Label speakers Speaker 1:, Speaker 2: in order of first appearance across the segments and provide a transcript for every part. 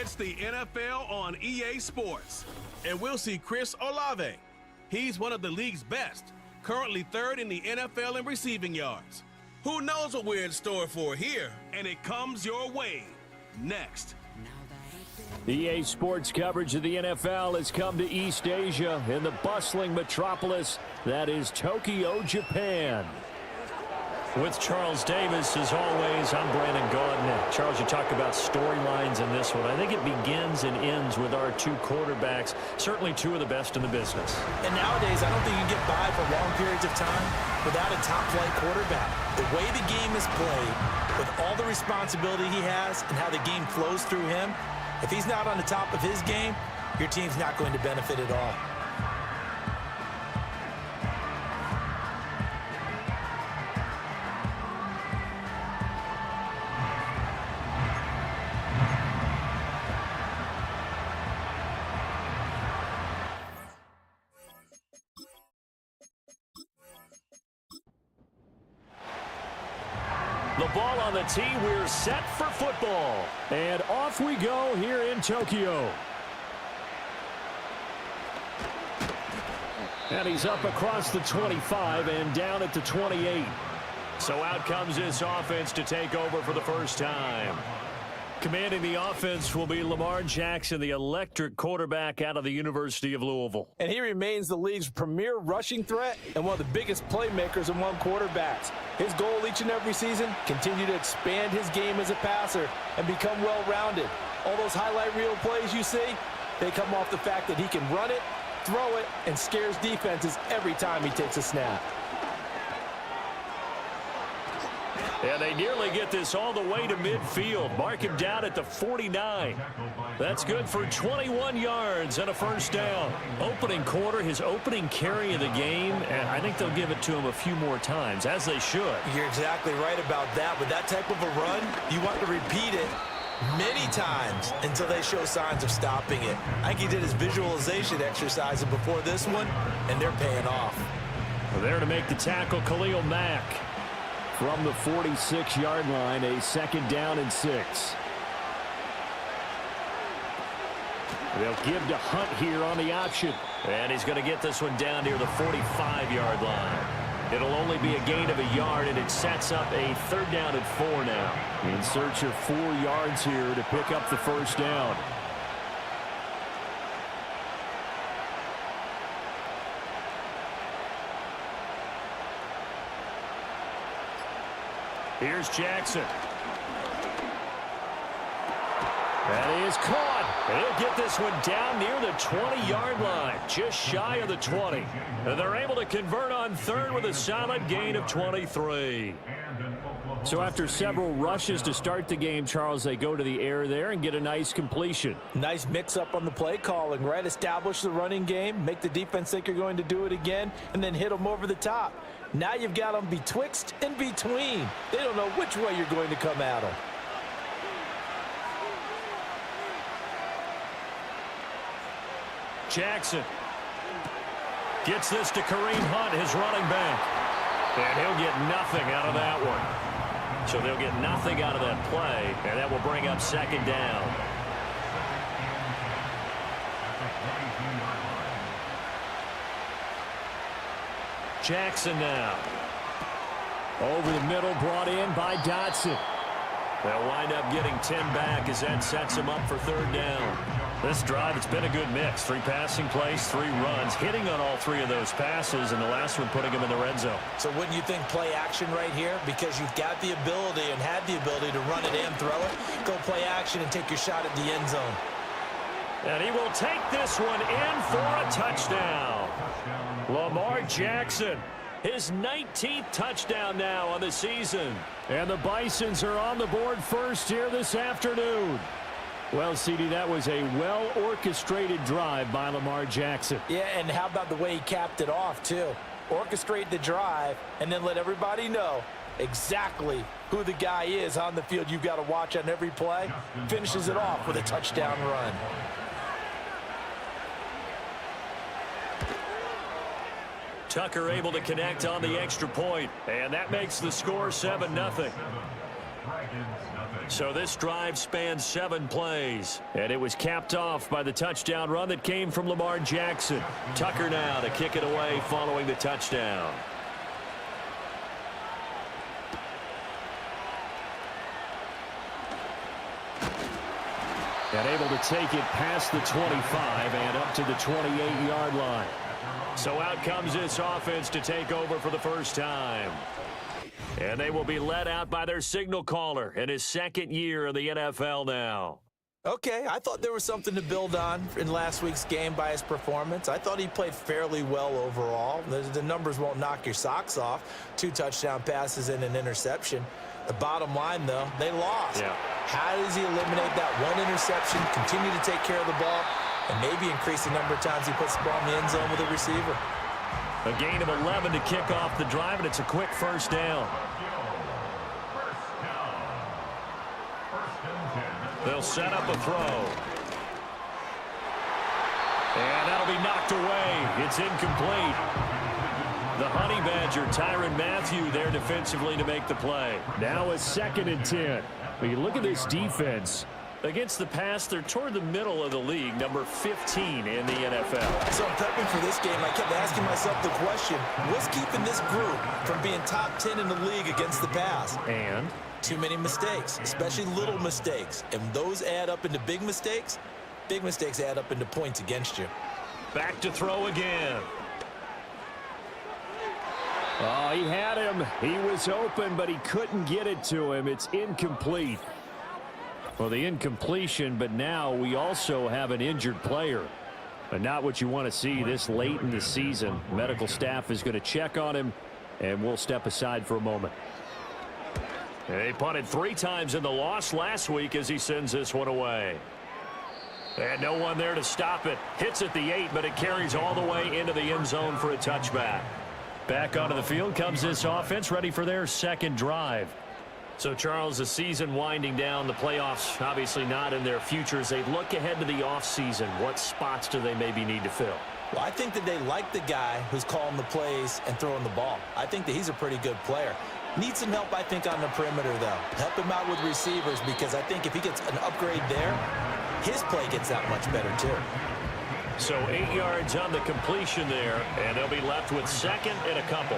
Speaker 1: It's the NFL on EA Sports, and we'll see Chris Olave. He's one of the league's best, currently third in the NFL in receiving yards. Who knows what we're in store for here? And it comes your way next.
Speaker 2: EA Sports coverage of the NFL has come to East Asia in the bustling metropolis that is Tokyo, Japan. With Charles Davis, as always, I'm Brandon Gaudin. Charles, you talk about storylines in this one. I think it begins and ends with our two quarterbacks, certainly two of the best in the business.
Speaker 3: And nowadays, I don't think you can get by for long periods of time without a top-flight quarterback. The way the game is played, with all the responsibility he has and how the game flows through him, if he's not on the top of his game, your team's not going to benefit at all.
Speaker 2: The ball on the tee, we're set for football. And off we go here in Tokyo. And he's up across the 25 and down at the 28. So out comes this offense to take over for the first time. Commanding the offense will be Lamar Jackson, the electric quarterback out of the University of Louisville.
Speaker 3: And he remains the league's premier rushing threat and one of the biggest playmakers among quarterbacks. His goal each and every season, continue to expand his game as a passer and become well-rounded. All those highlight reel plays you see, they come off the fact that he can run it, throw it, and scares defenses every time he takes a snap.
Speaker 2: And they nearly get this all the way to midfield. Mark him down at the 49. That's good for 21 yards and a first down. Opening quarter, his opening carry of the game, and I think they'll give it to him a few more times, as they should.
Speaker 3: You're exactly right about that. With that type of a run, you want to repeat it many times until they show signs of stopping it. I think he did his visualization exercises before this one, and they're paying off.
Speaker 2: Well, there to make the tackle, Khalil Mack. From the 46-yard line, a second down and 6. They'll give to Hunt here on the option. And he's going to get this one down near the 45-yard line. It'll only be a gain of a yard, and it sets up a third down and 4 now. In search of 4 yards here to pick up the first down. Here's Jackson. That is caught. He'll get this one down near the 20-yard line, just shy of the 20. And they're able to convert on third with a solid gain of 23. So after several rushes to start the game, Charles, they go to the air there and get a nice completion.
Speaker 3: Nice mix-up on the play calling, right? Establish the running game, make the defense think you're going to do it again, and then hit them over the top. Now you've got them betwixt and between. They don't know which way you're going to come at them.
Speaker 2: Jackson gets this to Kareem Hunt, his running back. And he'll get nothing out of that one. So they'll get nothing out of that play, and that will bring up second down. Jackson now. Over the middle, brought in by Dotson. They'll wind up getting 10 back as that sets him up for third down. This drive, it's been a good mix. 3 passing plays, 3 runs, hitting on all 3 of those passes, and the last one putting him in the red zone.
Speaker 3: So wouldn't you think play action right here? Because you've got the ability and had the ability to run it and throw it. Go play action and take your shot at the end zone.
Speaker 2: And he will take this one in for a touchdown. Lamar Jackson, his 19th touchdown now on the season. And the Bisons are on the board first here this afternoon. Well, CD, that was a well-orchestrated drive by Lamar Jackson.
Speaker 3: Yeah, and how about the way he capped it off, too? Orchestrate the drive and then let everybody know exactly who the guy is on the field you've got to watch on every play. Finishes it off with a touchdown run.
Speaker 2: Tucker able to connect on the extra point, and that makes the score 7-0. So this drive spans 7 plays, and it was capped off by the touchdown run that came from Lamar Jackson. Tucker now to kick it away following the touchdown. And able to take it past the 25 and up to the 28-yard line. So out comes this offense to take over for the first time. And they will be led out by their signal caller in his second year in the NFL now.
Speaker 3: Okay, I thought there was something to build on in last week's game by his performance. I thought he played fairly well overall. The numbers won't knock your socks off. 2 touchdown passes and an interception. The bottom line, though, they lost.
Speaker 2: Yeah.
Speaker 3: How does he eliminate that one interception, continue to take care of the ball, and maybe increase the number of times he puts the ball in the end zone with a receiver?
Speaker 2: A gain of 11 to kick off the drive, and it's a quick first down. They'll set up a throw. And that'll be knocked away. It's incomplete. The Honey Badger, Tyrann Mathieu, there defensively to make the play. Now a 2nd and 10. When you look at this defense, against the pass, they're toward the middle of the league, number 15 in the NFL.
Speaker 3: So I'm prepping for this game. I kept asking myself the question, what's keeping this group from being top 10 in the league against the pass?
Speaker 2: And?
Speaker 3: Too many mistakes, especially little mistakes. And those add up into big mistakes. Big mistakes add up into points against you.
Speaker 2: Back to throw again. Oh, he had him. He was open, but he couldn't get it to him. It's incomplete. Well, the incompletion, but now we also have an injured player. But not what you want to see this late in the season. Medical staff is going to check on him, and we'll step aside for a moment. He punted 3 times in the loss last week as he sends this one away. And no one there to stop it. Hits at the 8, but it carries all the way into the end zone for a touchback. Back onto the field comes this offense, ready for their second drive. So, Charles, the season winding down, the playoffs obviously not in their future. As they look ahead to the offseason, what spots do they maybe need to fill?
Speaker 3: Well, I think that they like the guy who's calling the plays and throwing the ball. I think that he's a pretty good player. Needs some help, I think, on the perimeter, though. Help him out with receivers, because I think if he gets an upgrade there, his play gets that much better, too.
Speaker 2: So 8 yards on the completion there, and they'll be left with 2nd and a couple.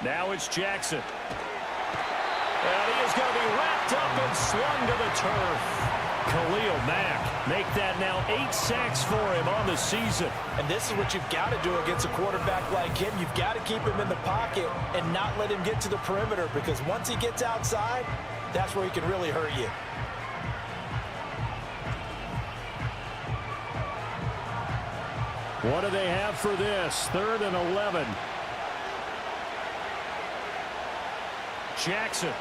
Speaker 2: Now it's Jackson. And he is going to be wrapped up and slung to the turf. Khalil Mack make that now 8 sacks for him on the season.
Speaker 3: And this is what you've got to do against a quarterback like him. You've got to keep him in the pocket and not let him get to the perimeter, because once he gets outside, that's where he can really hurt you.
Speaker 2: What do they have for this? 3rd and 11. Jackson.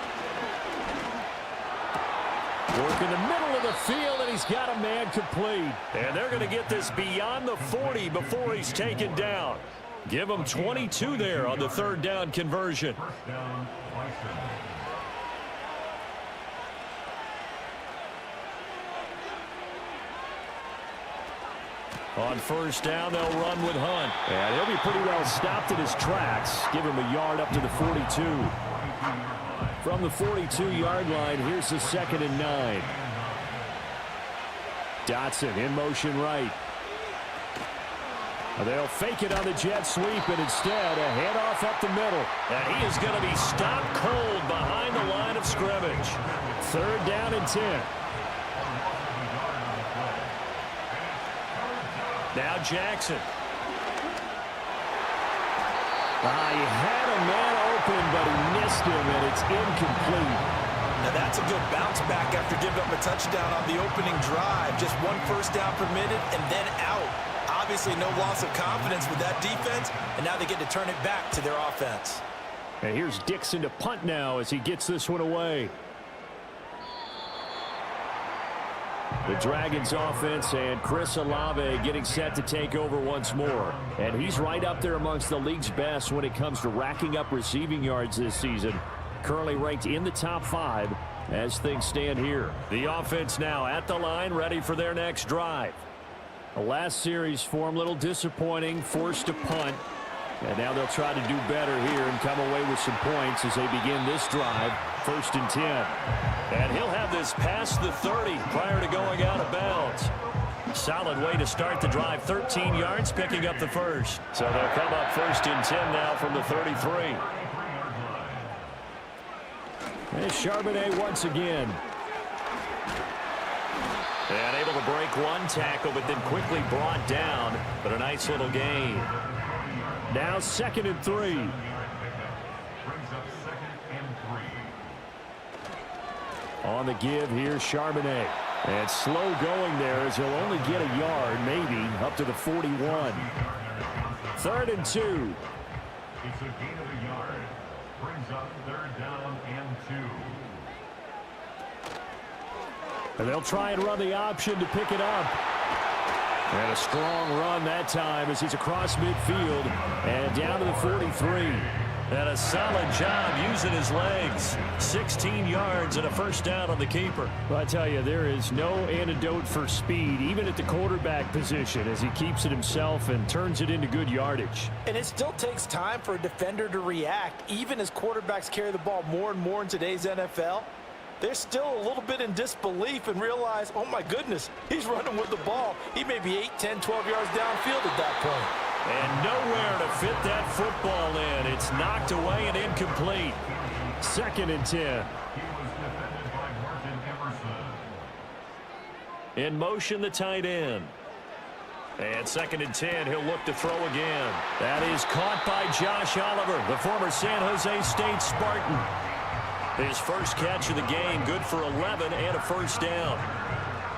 Speaker 2: Work in the middle of the field, and he's got a man complete. And they're going to get this beyond the 40 before he's taken down. Give him 22 there on the 3rd down conversion. On 1st down, they'll run with Hunt. And he'll be pretty well stopped in his tracks. Give him a yard up to the 42. From the 42-yard line, here's the 2nd and 9. Dotson in motion right. They'll fake it on the jet sweep, and instead a handoff up the middle. And he is going to be stopped cold behind the line of scrimmage. 3rd down and 10. Now Jackson. He had a man open, but he missed him, and it's incomplete.
Speaker 3: Now that's a good bounce back after giving up a touchdown on the opening drive. Just 1 first down permitted and then out. Obviously no loss of confidence with that defense, and now they get to turn it back to their offense.
Speaker 2: And here's Dixon to punt now as he gets this one away. The Dragons offense and Chris Olave getting set to take over once more. And he's right up there amongst the league's best when it comes to racking up receiving yards this season. Currently ranked in the top 5 as things stand here. The offense now at the line, ready for their next drive. The last series for him, a little disappointing, forced to punt. And now they'll try to do better here and come away with some points as they begin this drive. 1st and 10.
Speaker 4: And he'll have this past the 30 prior to going out of bounds. Solid way to start the drive. 13 yards, picking up the first. So they'll come up 1st and 10 now from the 33.
Speaker 2: And Charbonnet once again.
Speaker 4: And able to break one tackle, but then quickly brought down. But a nice little gain.
Speaker 2: Now 2nd and 3. On the give here, Charbonnet. And slow going there as he'll only get a yard, maybe, up to the 41. 3rd and 2.
Speaker 5: It's a gain of a yard. Brings up 3rd down and 2.
Speaker 2: And they'll try and run the option to pick it up. And a strong run that time as he's across midfield and down to the 43.
Speaker 4: And a solid job using his legs. 16 yards and a first down on the keeper.
Speaker 2: Well, I tell you, there is no antidote for speed, even at the quarterback position, as he keeps it himself and turns it into good yardage.
Speaker 3: And it still takes time for a defender to react, even as quarterbacks carry the ball more and more in today's NFL. They're still a little bit in disbelief and realize, oh my goodness, he's running with the ball. He may be 8, 10, 12 yards downfield at that point.
Speaker 4: And nowhere to fit that football in. It's knocked away and incomplete.
Speaker 2: 2nd and 10.
Speaker 5: He was defended by Martin Emerson.
Speaker 4: In motion, the tight end. And 2nd and 10, he'll look to throw again. That is caught by Josh Oliver, the former San Jose State Spartan. His first catch of the game, good for 11 and a first down.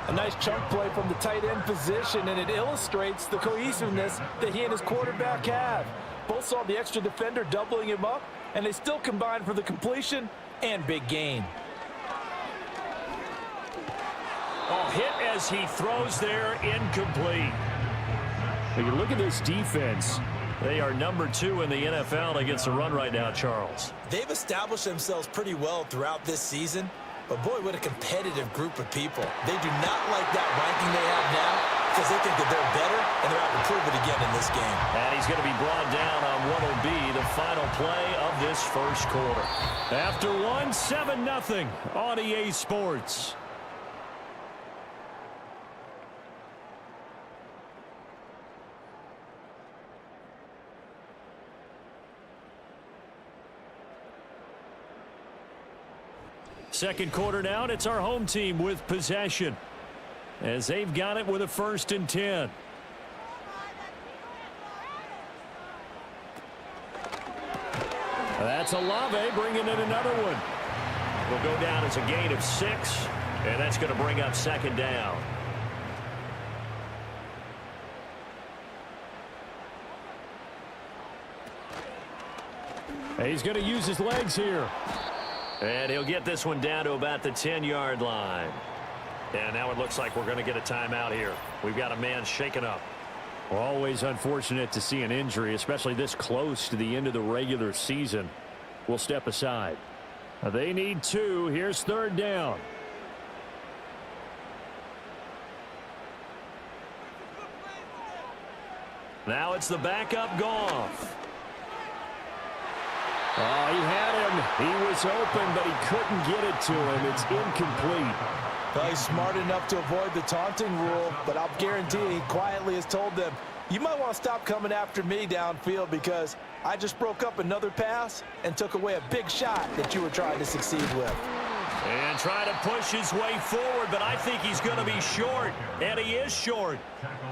Speaker 3: A nice chunk play from the tight end position, and it illustrates the cohesiveness that he and his quarterback have. Both saw the extra defender doubling him up, and they still combined for the completion and big gain.
Speaker 4: A hit as he throws there, incomplete.
Speaker 2: When you look at this defense,
Speaker 4: they are number 2 in the NFL against the run right now, Charles.
Speaker 6: They've established themselves pretty well throughout this season. But, boy, what a competitive group of people. They do not like that ranking they have now because they think that they're better, and they're out to prove it again in this game.
Speaker 4: And he's going to be brought down on what will be the final play of this first quarter.
Speaker 2: after one, 7-0 on EA Sports. Second quarter now, and it's our home team with possession as they've got it with a 1st and 10. That's Olave bringing in another one.
Speaker 4: Will go down as a gain of 6, and that's going to bring up 2nd down.
Speaker 2: He's going to use his legs here.
Speaker 4: And he'll get this one down to about the 10-yard line. And now it looks like we're going to get a timeout here. We've got a man shaken up.
Speaker 2: Always unfortunate to see an injury, especially this close to the end of the regular season. We'll step aside. They need 2. Here's 3rd down.
Speaker 4: Now it's the backup Goff.
Speaker 2: Oh, he had him. He was open, but he couldn't get it to him. It's incomplete.
Speaker 3: Well, he's smart enough to avoid the taunting rule, but I'll guarantee he quietly has told them, you might want to stop coming after me downfield because I just broke up another pass and took away a big shot that you were trying to succeed with.
Speaker 4: And try to push his way forward, but I think he's going to be short. And he is short.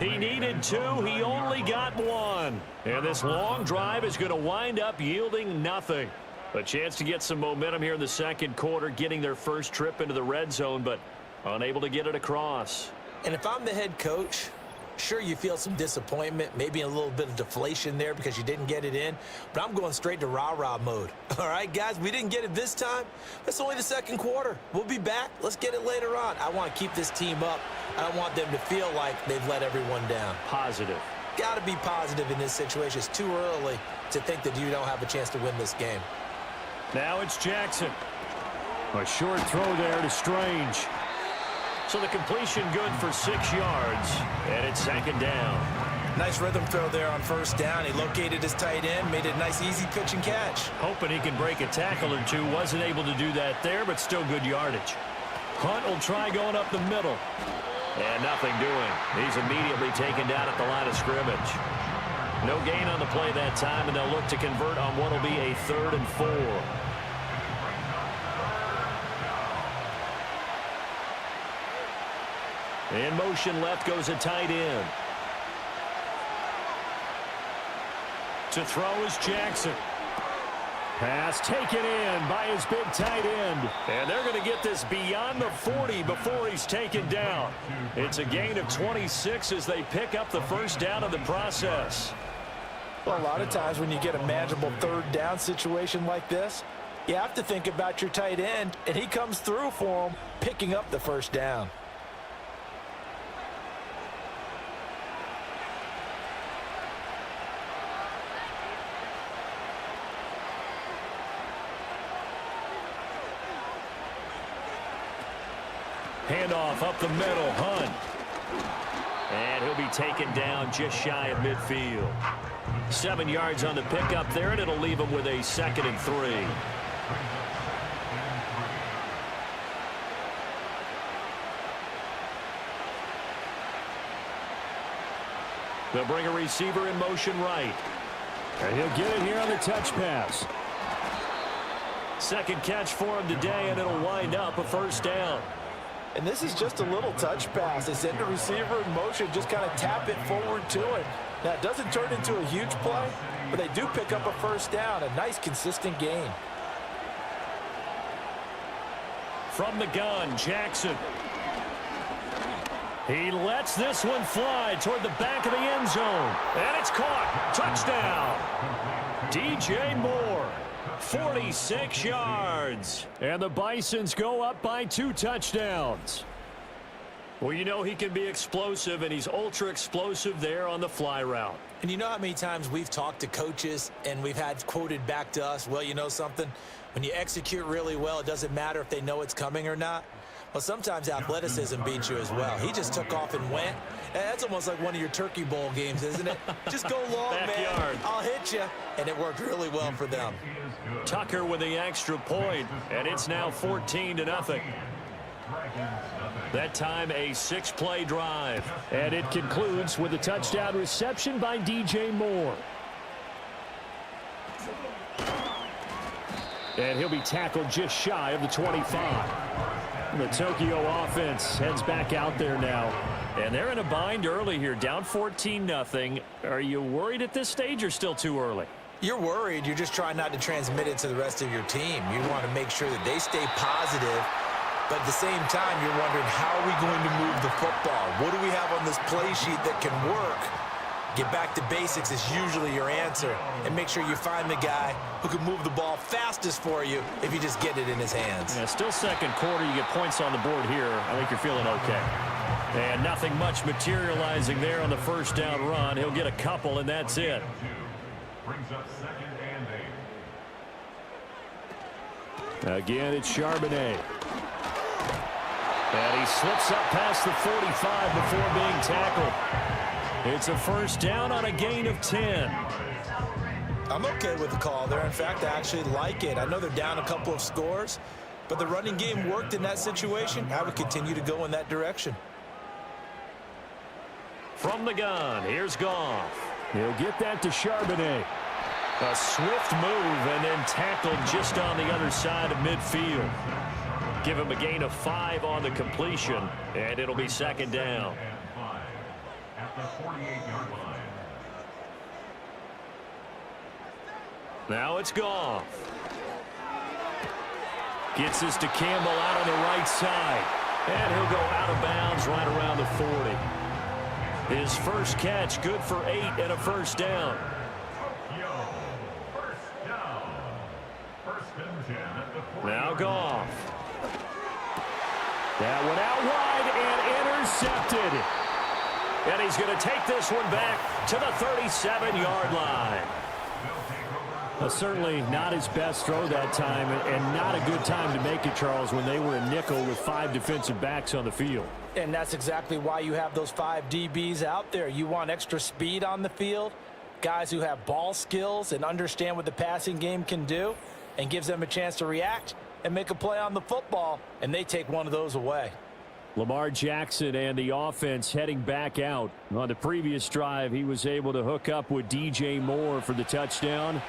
Speaker 4: He needed 2. He only got 1. And this long drive is going to wind up yielding nothing. A chance to get some momentum here in the second quarter, getting their first trip into the red zone, but unable to get it across.
Speaker 6: And if I'm the head coach, sure, you feel some disappointment, maybe a little bit of deflation there because you didn't get it in, but I'm going straight to rah-rah mode. All right, guys, we didn't get it this time. That's only the second quarter. We'll be back. Let's get it later on. I want to keep this team up. I don't want them to feel like they've let everyone down.
Speaker 4: Positive.
Speaker 6: Got to be positive in this situation. It's too early to think that you don't have a chance to win this game.
Speaker 2: Now it's Jackson. A short throw there to Strange.
Speaker 4: So the completion good for 6 yards, and it's second down.
Speaker 6: Nice rhythm throw there on first down. He located his tight end, made it a nice easy pitch and catch.
Speaker 4: Hoping he can break a tackle or two. Wasn't able to do that there, but still good yardage. Hunt will try going up the middle. And nothing doing. He's immediately taken down at the line of scrimmage. No gain on the play that time, and they'll look to convert on what will be a 3rd and 4. In motion left goes a tight end. To throw is Jackson. Pass taken in by his big tight end. And they're going to get this beyond the 40 before he's taken down. It's a gain of 26 as they pick up the first down in the process.
Speaker 3: Well, a lot of times when you get a manageable 3rd down situation like this, you have to think about your tight end, and he comes through for him, picking up the first down.
Speaker 4: Handoff up the middle, Hunt. And he'll be taken down just shy of midfield. 7 yards on the pickup there, and it'll leave him with a 2nd and 3. They'll bring a receiver in motion right.
Speaker 2: And he'll get it here on the touch pass.
Speaker 4: Second catch for him today, and it'll wind up a first down.
Speaker 3: And this is just a little touch pass. They send the receiver in motion, just kind of tap it forward to him. Now, it doesn't turn into a huge play, but they do pick up a first down. A nice, consistent gain.
Speaker 4: From the gun, Jackson. He lets this one fly toward the back of the end zone. And it's caught. Touchdown. DJ Moore. 46 yards.
Speaker 2: And the Bisons go up by 2 touchdowns.
Speaker 4: Well, you know he can be explosive, and he's ultra-explosive there on the fly route.
Speaker 6: And you know how many times we've talked to coaches and we've had quoted back to us, well, you know something? When you execute really well, it doesn't matter if they know it's coming or not. Well, sometimes athleticism beats you as well. He just took off and went. That's almost like one of your Turkey Bowl games, isn't it? Just go long,
Speaker 4: Backyard.
Speaker 6: man. I'll hit you. And it worked really well for them.
Speaker 4: Tucker with the extra point, and it's now 14-0. That time a 6-play drive.
Speaker 2: And it concludes with a touchdown reception by DJ Moore. And he'll be tackled just shy of the 25. The Tokyo offense heads back out there now.
Speaker 4: And they're in a bind early here, down 14-0. Are you worried at this stage or still too early?
Speaker 6: You're worried. You're just trying not to transmit it to the rest of your team. You want to make sure that they stay positive. But at the same time, you're wondering, how are we going to move the football? What do we have on this play sheet that can work? Get back to basics is usually your answer. And make sure you find the guy who can move the ball fastest for you if you just get it in his hands.
Speaker 4: Yeah, still second quarter. You get points on the board here. I think you're feeling okay. And nothing much materializing there on the first down run. He'll get a couple, and that's it.
Speaker 5: Brings up 2nd and 8.
Speaker 2: Again, it's Charbonnet.
Speaker 4: And he slips up past the 45 before being tackled. It's a first down on a gain of 10.
Speaker 6: I'm okay with the call there. In fact, I actually like it. I know they're down a couple of scores, but the running game worked in that situation. I would continue to go in that direction.
Speaker 4: From the gun, here's Goff.
Speaker 2: He'll get that to Charbonnet.
Speaker 4: A swift move and then tackled just on the other side of midfield. Give him a gain of 5 on the completion, and it'll be second down.
Speaker 5: At the 48-yard line.
Speaker 4: Now it's Goff. Gets this to Campbell out on the right side. And he'll go out of bounds right around the 40. His first catch, good for 8 and a first down.
Speaker 5: First down. First and 10 at the 40.
Speaker 4: Now Goff. That one out wide and intercepted. And he's going to take this one back to the 37-yard line.
Speaker 2: Certainly not his best throw that time, and not a good time to make it, Charles, when they were a nickel with 5 defensive backs on the field.
Speaker 3: And that's exactly why you have those 5 DBs out there. You want extra speed on the field, guys who have ball skills and understand what the passing game can do, and gives them a chance to react and make a play on the football, and they take one of those away.
Speaker 2: Lamar Jackson and the offense heading back out. On the previous drive, he was able to hook up with DJ Moore for the touchdown.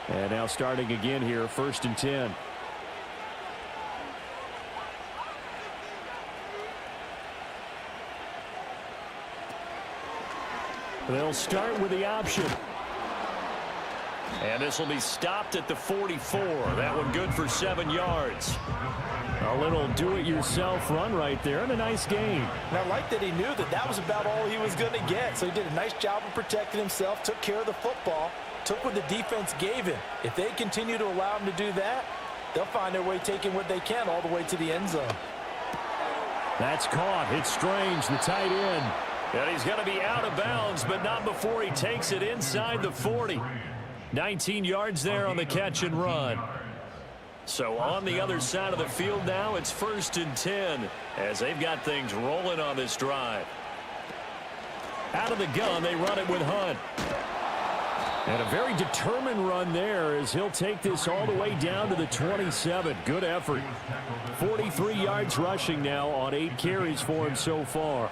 Speaker 2: And now starting again here, 1st and 10. They'll start with the option.
Speaker 4: And this will be stopped at the 44. That one good for 7 yards.
Speaker 2: A little do-it-yourself run right there, and a nice gain.
Speaker 3: And I like that he knew that that was about all he was going to get. So he did a nice job of protecting himself, took care of the football, took what the defense gave him. If they continue to allow him to do that, they'll find their way taking what they can all the way to the end zone.
Speaker 2: That's caught. It's Strange, the tight end.
Speaker 4: And he's going to be out of bounds, but not before he takes it inside the 40. 19 yards there on the catch and run. So on the other side of the field now, it's 1st and 10 as they've got things rolling on this drive. Out of the gun, they run it with Hunt. And a very determined run there as he'll take this all the way down to the 27. Good effort. 43 yards rushing now on 8 carries for him so far.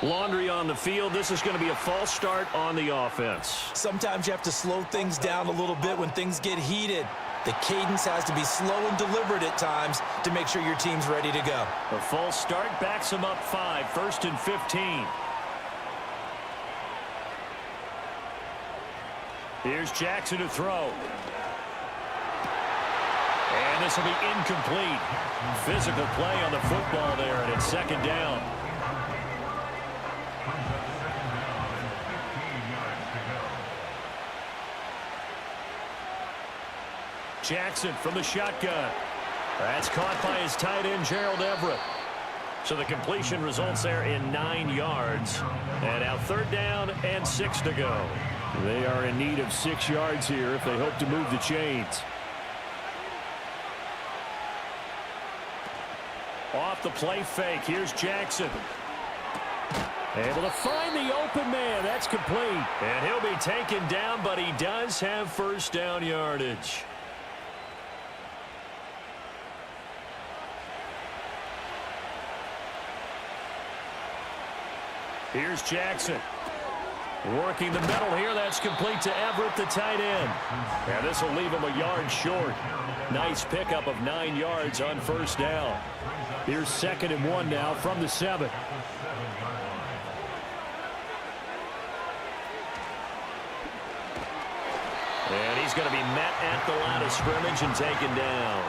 Speaker 4: Laundry on the field. This is going to be a false start on the offense.
Speaker 6: Sometimes you have to slow things down a little bit when things get heated. The cadence has to be slow and deliberate at times to make sure your team's ready to go.
Speaker 4: A false start backs him up 5. 1st and 15. Here's Jackson to throw. And this will be incomplete. Physical play on the football there, and it's 2nd down. Jackson from the shotgun. That's caught by his tight end, Gerald Everett. So the completion results there in 9 yards. And now 3rd down and 6 to go.
Speaker 2: They are in need of 6 yards here if they hope to move the chains.
Speaker 4: Off the play fake. Here's Jackson. Able to find the open man. That's complete. And he'll be taken down, but he does have 1st down yardage. Here's Jackson. Working the middle here. That's complete to Everett, the tight end. And this will leave him a yard short. Nice pickup of 9 yards on 1st down.
Speaker 2: Here's 2nd and 1 now from the 7.
Speaker 4: And he's going to be met at the line of scrimmage and taken down.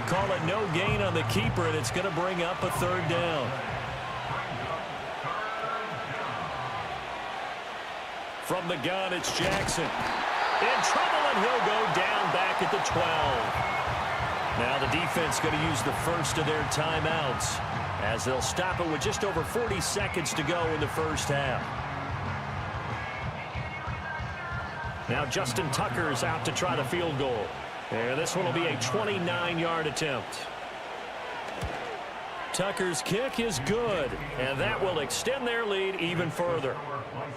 Speaker 4: Call it no gain on the keeper, and it's going to bring up a 3rd down. From the gun, it's Jackson. In trouble, and he'll go down back at the 12. Now the defense going to use the first of their timeouts as they'll stop it with just over 40 seconds to go in the 1st half. Now Justin Tucker's out to try the field goal. And this one will be a 29-yard attempt. Tucker's kick is good, and that will extend their lead even further.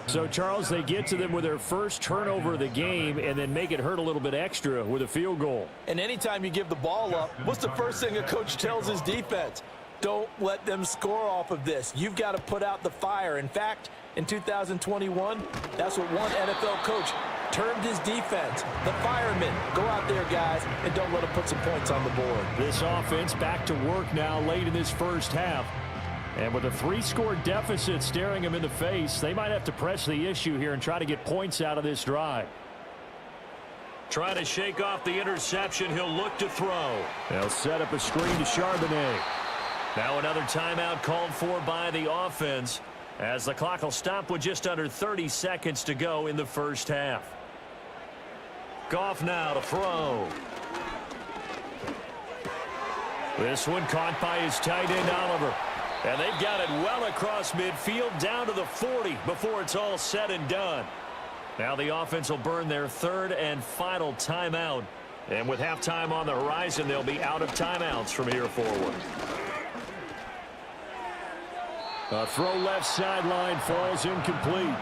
Speaker 2: So, Charles, they get to them with their first turnover of the game and then make it hurt a little bit extra with a field goal.
Speaker 3: And anytime you give the ball up, what's the first thing a coach tells his defense? Don't let them score off of this. You've got to put out the fire. In fact, in 2021, that's what one NFL coach termed his defense. The firemen. Go out there, guys, and don't let them put some points on the board.
Speaker 2: This offense back to work now late in this 1st half. And with a 3-score deficit staring them in the face, they might have to press the issue here and try to get points out of this drive.
Speaker 4: Trying to shake off the interception. He'll look to throw.
Speaker 2: They'll set up a screen to Charbonnet.
Speaker 4: Now another timeout called for by the offense as the clock will stop with just under 30 seconds to go in the 1st half. Goff now to throw. This one caught by his tight end, Oliver. And they've got it well across midfield down to the 40 before it's all said and done. Now the offense will burn their third and final timeout. And with halftime on the horizon, they'll be out of timeouts from here forward. A throw left sideline falls incomplete.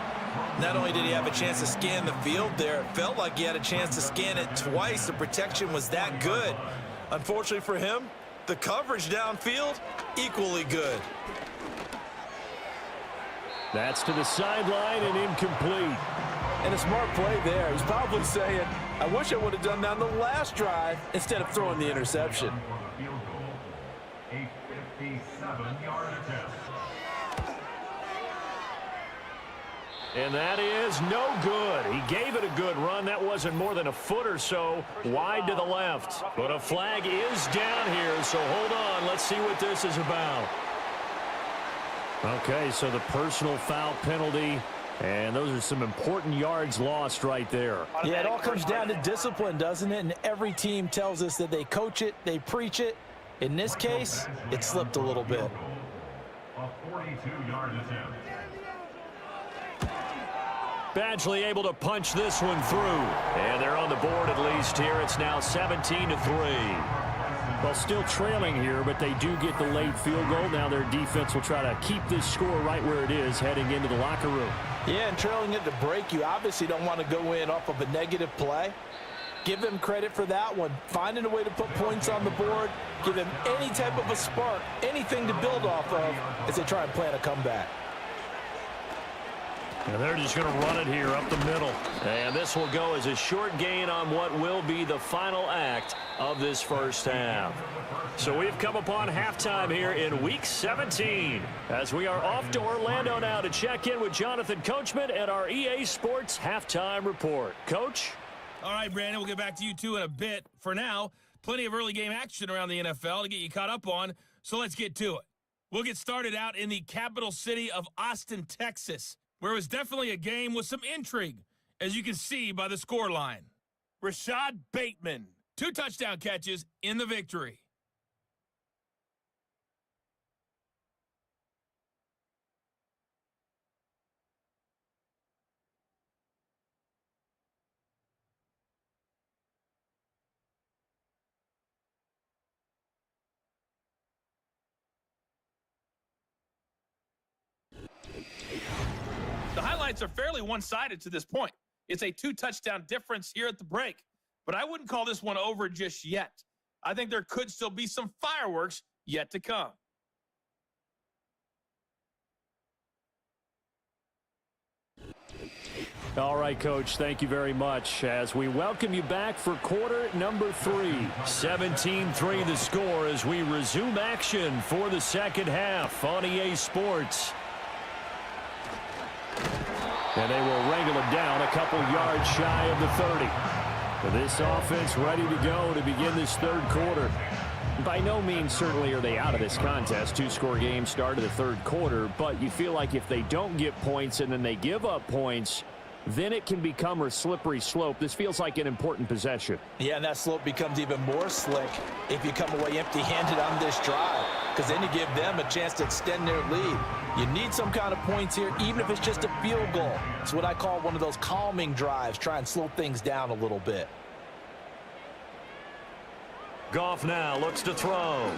Speaker 6: Not only did he have a chance to scan the field there, it felt like he had a chance to scan it twice. The protection was that good. Unfortunately for him, the coverage downfield, equally good.
Speaker 2: That's to the sideline and incomplete.
Speaker 3: And a smart play there. He's probably saying, I wish I would have done that on the last drive instead of throwing the interception.
Speaker 5: For the field goal, a 57-yard attempt.
Speaker 4: And that is no good. He gave it a good run. That wasn't more than a foot or so wide to the left. But a flag is down here, so hold on. Let's see what this is about. Okay, so the personal foul penalty, and those are some important yards lost right there.
Speaker 3: Yeah, it all comes down to discipline, doesn't it? And every team tells us that they coach it, they preach it. In this case, it slipped a little bit.
Speaker 5: A 42-yard attempt.
Speaker 4: Badgley able to punch this one through. And they're on the board at least here. It's now 17-3.
Speaker 2: Well, still trailing here, but they do get the late field goal. Now their defense will try to keep this score right where it is heading into the locker room.
Speaker 3: Yeah, and trailing at the break, you obviously don't want to go in off of a negative play. Give them credit for that one. Finding a way to put points on the board, give them any type of a spark, anything to build off of as they try and plan a comeback.
Speaker 4: And they're just going to run it here up the middle. And this will go as a short gain on what will be the final act of this first half. So we've come upon halftime here in Week 17 as we are off to Orlando now to check in with Jonathan Coachman at our EA Sports Halftime Report. Coach?
Speaker 7: All right, Brandon, we'll get back to you two in a bit. For now, plenty of early game action around the NFL to get you caught up on, so let's get to it. We'll get started out in the capital city of Austin, Texas, where it was definitely a game with some intrigue, as you can see by the scoreline. Rashad Bateman, 2 touchdown catches in the victory. The highlights are fairly one-sided to this point. It's a 2-touchdown difference here at the break, but I wouldn't call this one over just yet. I think there could still be some fireworks yet to come.
Speaker 2: All right, Coach, thank you very much as we welcome you back for quarter number 3.
Speaker 4: 17-3 the score as we resume action for the second half on EA Sports.
Speaker 2: And they will wrangle it down a couple yards shy of the 30. But this offense ready to go to begin this third quarter. By no means certainly are they out of this contest. 2-score game start of the third quarter. But you feel like if they don't get points and then they give up points, then it can become a slippery slope. This feels like an important possession.
Speaker 3: Yeah, and that slope becomes even more slick if you come away empty-handed on this drive, because then you give them a chance to extend their lead. You need some kind of points here, even if it's just a field goal. It's what I call one of those calming drives. Try and slow things down a little bit.
Speaker 4: Goff now looks to throw.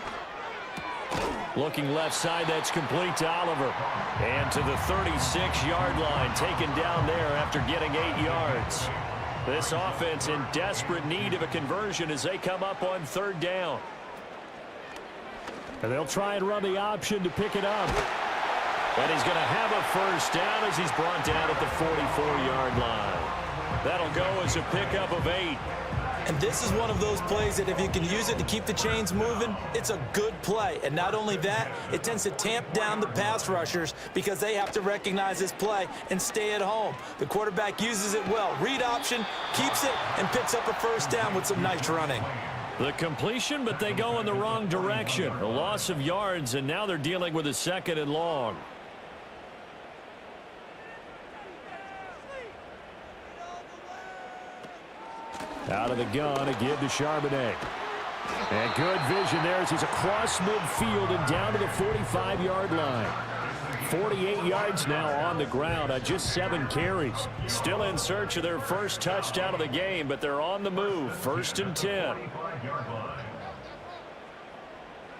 Speaker 4: Looking left side, that's complete to Oliver. And to the 36-yard line, taken down there after getting 8 yards. This offense in desperate need of a conversion as they come up on third down.
Speaker 2: And they'll try and run the option to pick it up.
Speaker 4: And he's going to have a first down as he's brought down at the 44-yard line. That'll go as a pickup of 8.
Speaker 6: And this is one of those plays that if you can use it to keep the chains moving, it's a good play. And not only that, it tends to tamp down the pass rushers because they have to recognize this play and stay at home. The quarterback uses it well. Read option, keeps it, and picks up a first down with some nice running.
Speaker 4: The completion, but they go in the wrong direction. A loss of yards, and now they're dealing with a 2nd and long.
Speaker 2: Out of the gun, a give to Charbonnet. And good vision there as he's across midfield and down to the 45-yard line. 48 yards now on the ground on just 7 carries.
Speaker 4: Still in search of their first touchdown of the game, but they're on the move. 1st and 10.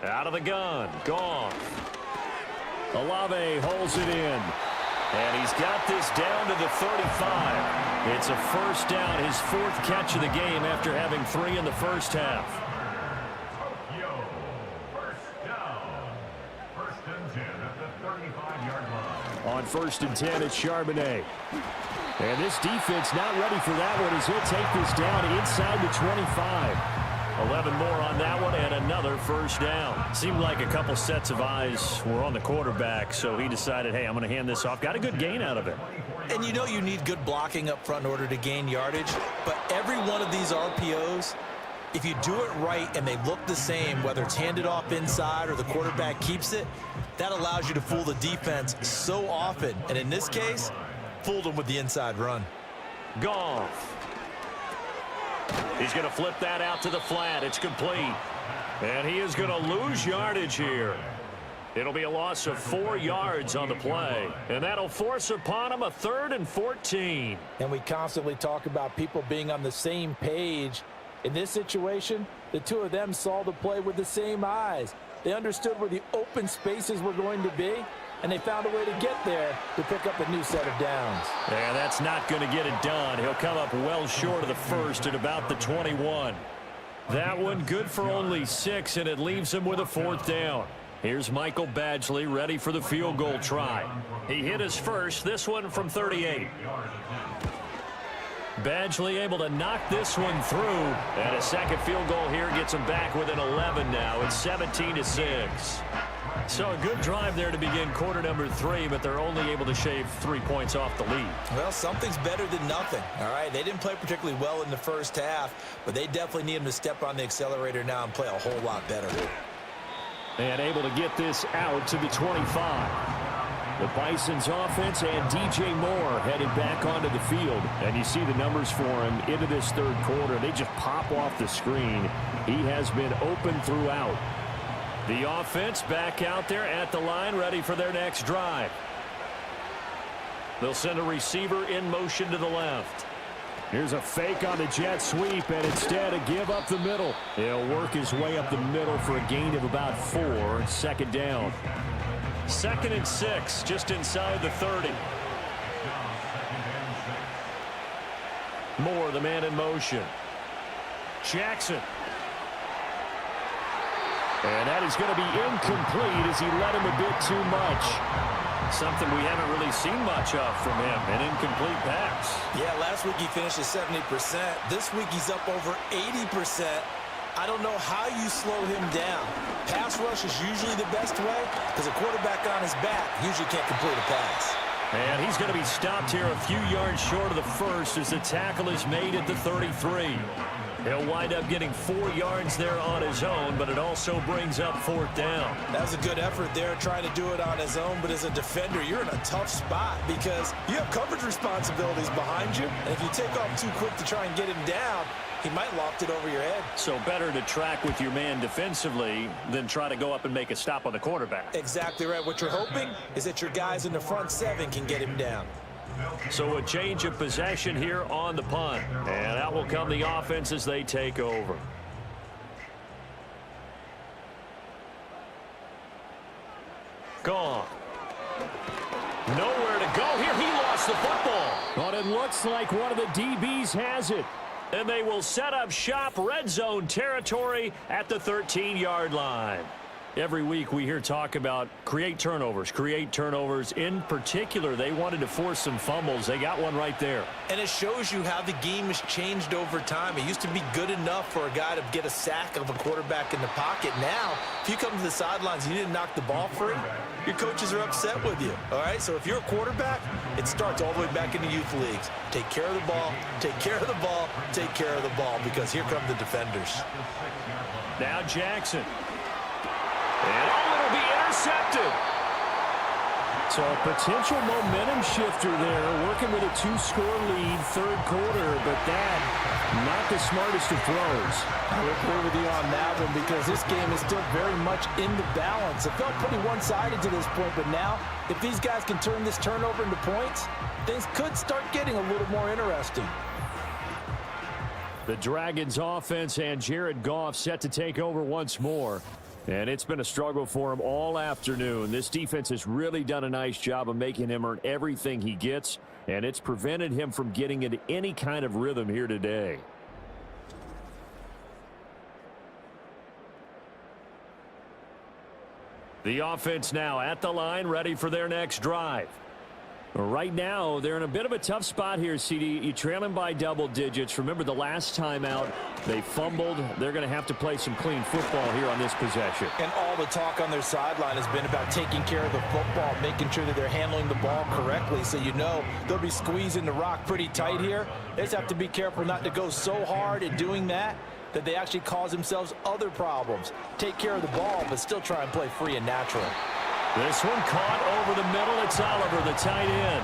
Speaker 4: Out of the gun. Goff.
Speaker 2: Olave holds it in.
Speaker 4: And he's got this down to the 35. It's a first down, his 4th catch of the game after having 3 in the first half.
Speaker 2: On 1st and 10, it's Charbonnet. And this defense not ready for that one as he'll take this down inside the 25.
Speaker 4: 11 more on that one and another first down. Seemed like a couple sets of eyes were on the quarterback, so he decided, hey, I'm going to hand this off. Got a good gain out of it.
Speaker 6: And you know you need good blocking up front in order to gain yardage, but every one of these RPOs, if you do it right and they look the same, whether it's handed off inside or the quarterback keeps it, that allows you to fool the defense so often. And in this case, fooled them with the inside run.
Speaker 4: Goff. He's going to flip that out to the flat. It's complete. And he is going to lose yardage here. It'll be a loss of 4 yards on the play. And that'll force upon him a 3rd and 14.
Speaker 3: And we constantly talk about people being on the same page. In this situation, the two of them saw the play with the same eyes. They understood where the open spaces were going to be, and they found a way to get there to pick up a new set of downs.
Speaker 4: Yeah, that's not going to get it done. He'll come up well short of the first at about the 21. That one good for only 6, and it leaves him with a 4th down. Here's Michael Badgley ready for the field goal try. He hit his first, this one from 38. Badgley able to knock this one through. And a second field goal here gets him back within 11 now. It's 17-6. So a good drive there to begin quarter number 3, but they're only able to shave 3 points off the lead.
Speaker 6: Well, something's better than nothing, all right? They didn't play particularly well in the first half, but they definitely need him to step on the accelerator now and play a whole lot better.
Speaker 2: And able to get this out to the 25. The Bison's offense and DJ Moore headed back onto the field. And you see the numbers for him into this 3rd quarter. They just pop off the screen. He has been open throughout.
Speaker 4: The offense back out there at the line, ready for their next drive. They'll send a receiver in motion to the left.
Speaker 2: Here's a fake on the jet sweep, and instead a give up the middle. He'll work his way up the middle for a gain of about 4. 2nd down.
Speaker 4: 2nd and 6, just inside the 30. Moore, the man in motion. Jackson.
Speaker 2: And that is going to be incomplete as he led him a bit too much.
Speaker 4: Something we haven't really seen much of from him, an incomplete pass.
Speaker 6: Yeah, last week he finished at 70%. This week he's up over 80%. I don't know how you slow him down. Pass rush is usually the best way because a quarterback on his back usually can't complete a pass.
Speaker 4: And he's going to be stopped here a few yards short of the first as the tackle is made at the 33. He'll wind up getting 4 yards there on his own, but it also brings up 4th down.
Speaker 6: That was a good effort there trying to do it on his own, but as a defender, you're in a tough spot because you have coverage responsibilities behind you, and if you take off too quick to try and get him down, he might loft it over your head.
Speaker 4: So better to track with your man defensively than try to go up and make a stop on the quarterback.
Speaker 6: Exactly right. What you're hoping is that your guys in the front 7 can get him down.
Speaker 4: So a change of possession here on the punt. And out will come the offense as they take over. Gone. Nowhere to go here. He lost the football.
Speaker 2: But it looks like one of the DBs has it.
Speaker 4: And they will set up shop, red zone territory at the 13-yard line. Every week we hear talk about create turnovers. In particular, they wanted to force some fumbles. They got one right there.
Speaker 6: And it shows you how the game has changed over time. It used to be good enough for a guy to get a sack of a quarterback in the pocket. Now, if you come to the sidelines and you didn't knock the ball free, your coaches are upset with you. All right? So if you're a quarterback, it starts all the way back in the youth leagues. Take care of the ball, take care of the ball, take care of the ball, because here come the defenders.
Speaker 4: Now Jackson. And it'll be intercepted.
Speaker 2: So a potential momentum shifter there, working with a 2-score lead, third quarter, but that, not the smartest of throws.
Speaker 3: I would agree with you on that one because this game is still very much in the balance. It felt pretty one-sided to this point, but now, if these guys can turn this turnover into points, things could start getting a little more interesting.
Speaker 2: The Dragons offense and Jared Goff set to take over once more. And it's been a struggle for him all afternoon. This defense has really done a nice job of making him earn everything he gets, and it's prevented him from getting into any kind of rhythm here today. The offense now at the line, ready for their next drive. Right now, they're in a bit of a tough spot here, CD. You trail them by double digits. Remember the last time out, they fumbled. They're going to have to play some clean football here on this possession.
Speaker 3: And all the talk on their sideline has been about taking care of the football, making sure that they're handling the ball correctly. So you know they'll be squeezing the rock pretty tight here. They just have to be careful not to go so hard in doing that they actually cause themselves other problems. Take care of the ball, but still try and play free and natural.
Speaker 2: This one caught over the middle. It's Oliver, the tight end.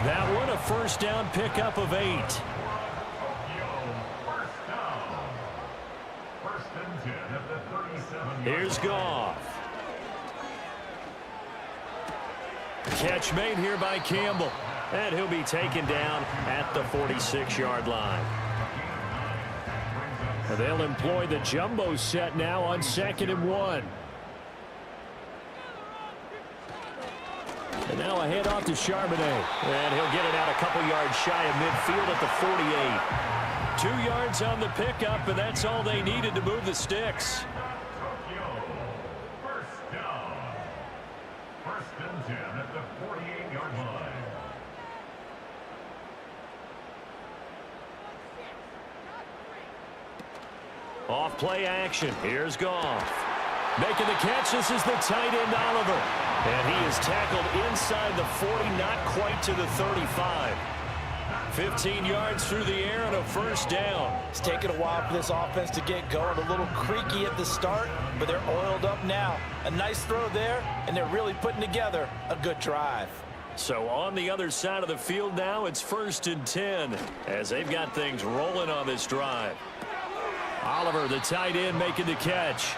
Speaker 2: That one a first down pickup of 8. Here's Goff. Catch made here by Campbell. And he'll be taken down at the 46-yard line. They'll employ the jumbo set now on 2nd and 1. And now a handoff to Charbonnet. And he'll get it out a couple yards shy of midfield at the 48. 2 yards on the pickup, and that's all they needed to move the sticks.
Speaker 5: First down. 1st and 10 at the 48-yard line.
Speaker 2: Off play action. Here's Goff. Making the catch. This is the tight end, Oliver. And he is tackled inside the 40, not quite to the 35. 15 yards through the air and a first down.
Speaker 3: It's taken a while for this offense to get going. A little creaky at the start, but they're oiled up now. A nice throw there, and they're really putting together a good drive.
Speaker 2: So on the other side of the field now, it's 1st and 10 as they've got things rolling on this drive. Oliver, the tight end, making the catch.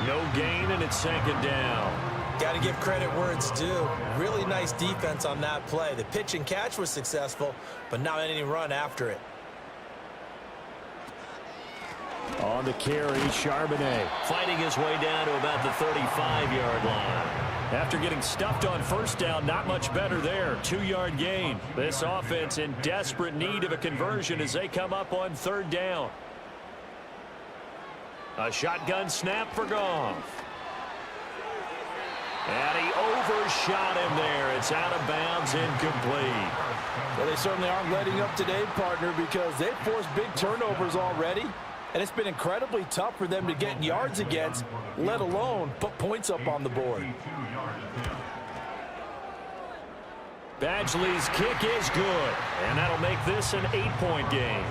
Speaker 2: No gain, and it's 2nd down.
Speaker 6: Got to give credit where it's due. Really nice defense on that play. The pitch and catch was successful, but not any run after it.
Speaker 2: On the carry, Charbonnet fighting his way down to about the 35-yard line. After getting stuffed on first down, not much better there. 2-yard gain. This offense in desperate need of a conversion as they come up on 3rd down. A shotgun snap for Goff. And he overshot him there. It's out of bounds, incomplete.
Speaker 3: Well, they certainly aren't letting up today, partner, because they've forced big turnovers already. And it's been incredibly tough for them to get yards against, let alone put points up on the board.
Speaker 2: Badgley's kick is good, and that'll make this an 8-point game.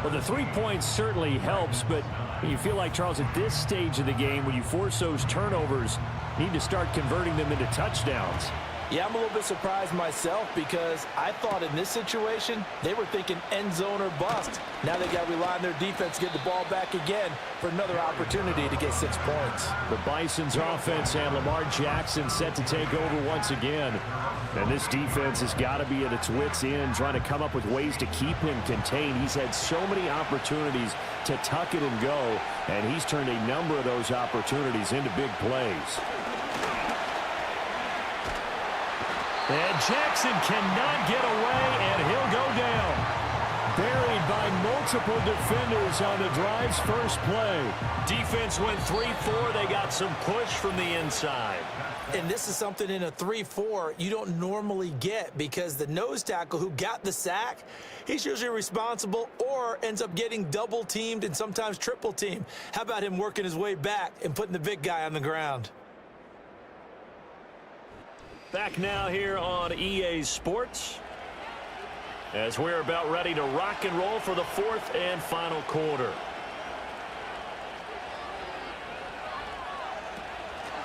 Speaker 2: Well, the 3 points certainly helps, but you feel like, Charles, at this stage of the game, when you force those turnovers, you need to start converting them into touchdowns.
Speaker 3: Yeah, I'm a little bit surprised myself because I thought in this situation, they were thinking end zone or bust. Now they got to rely on their defense to get the ball back again for another opportunity to get 6 points.
Speaker 2: The Bison's offense and Lamar Jackson set to take over once again. And this defense has got to be at its wits' end, trying to come up with ways to keep him contained. He's had so many opportunities to tuck it and go, and he's turned a number of those opportunities into big plays. And Jackson cannot get away, and he'll go down. Buried by multiple defenders on the drive's first play. Defense went 3-4. They got some push from the inside.
Speaker 6: And this is something in a 3-4 you don't normally get because the nose tackle who got the sack, he's usually responsible or ends up getting double teamed and sometimes triple teamed. How about him working his way back and putting the big guy on the ground?
Speaker 2: Back now here on EA Sports as we're about ready to rock and roll for the 4th and final quarter.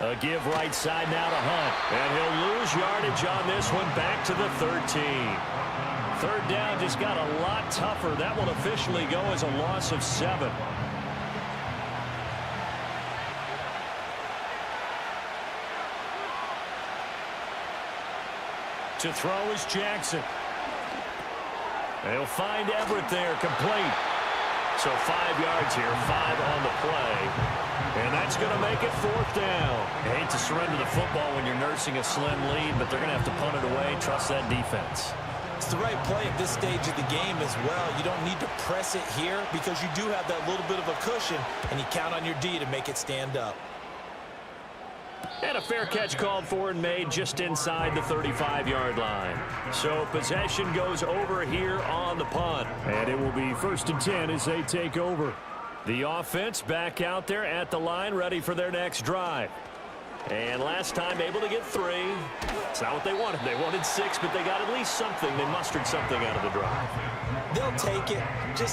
Speaker 2: A give right side now to Hunt, and he'll
Speaker 4: lose yardage on this one, back to the 13. Third down just got a lot tougher. That will officially go as a loss of 7. To throw is Jackson. They'll find Everett there, complete. So 5 yards here, 5 on the play. And that's going to make it 4th down.
Speaker 2: I hate to surrender the football when you're nursing a slim lead, but they're going to have to punt it away. Trust that defense.
Speaker 6: It's the right play at this stage of the game as well. You don't need to press it here because you do have that little bit of a cushion, and you count on your D to make it stand up.
Speaker 4: And a fair catch called for and made just inside the 35-yard line. So possession goes over here on the punt.
Speaker 2: And it will be 1st and 10 as they take over.
Speaker 4: The offense back out there at the line, ready for their next drive. And last time able to get 3. It's not what they wanted. They wanted 6, but they got at least something. They mustered something out of the drive.
Speaker 6: They'll take it.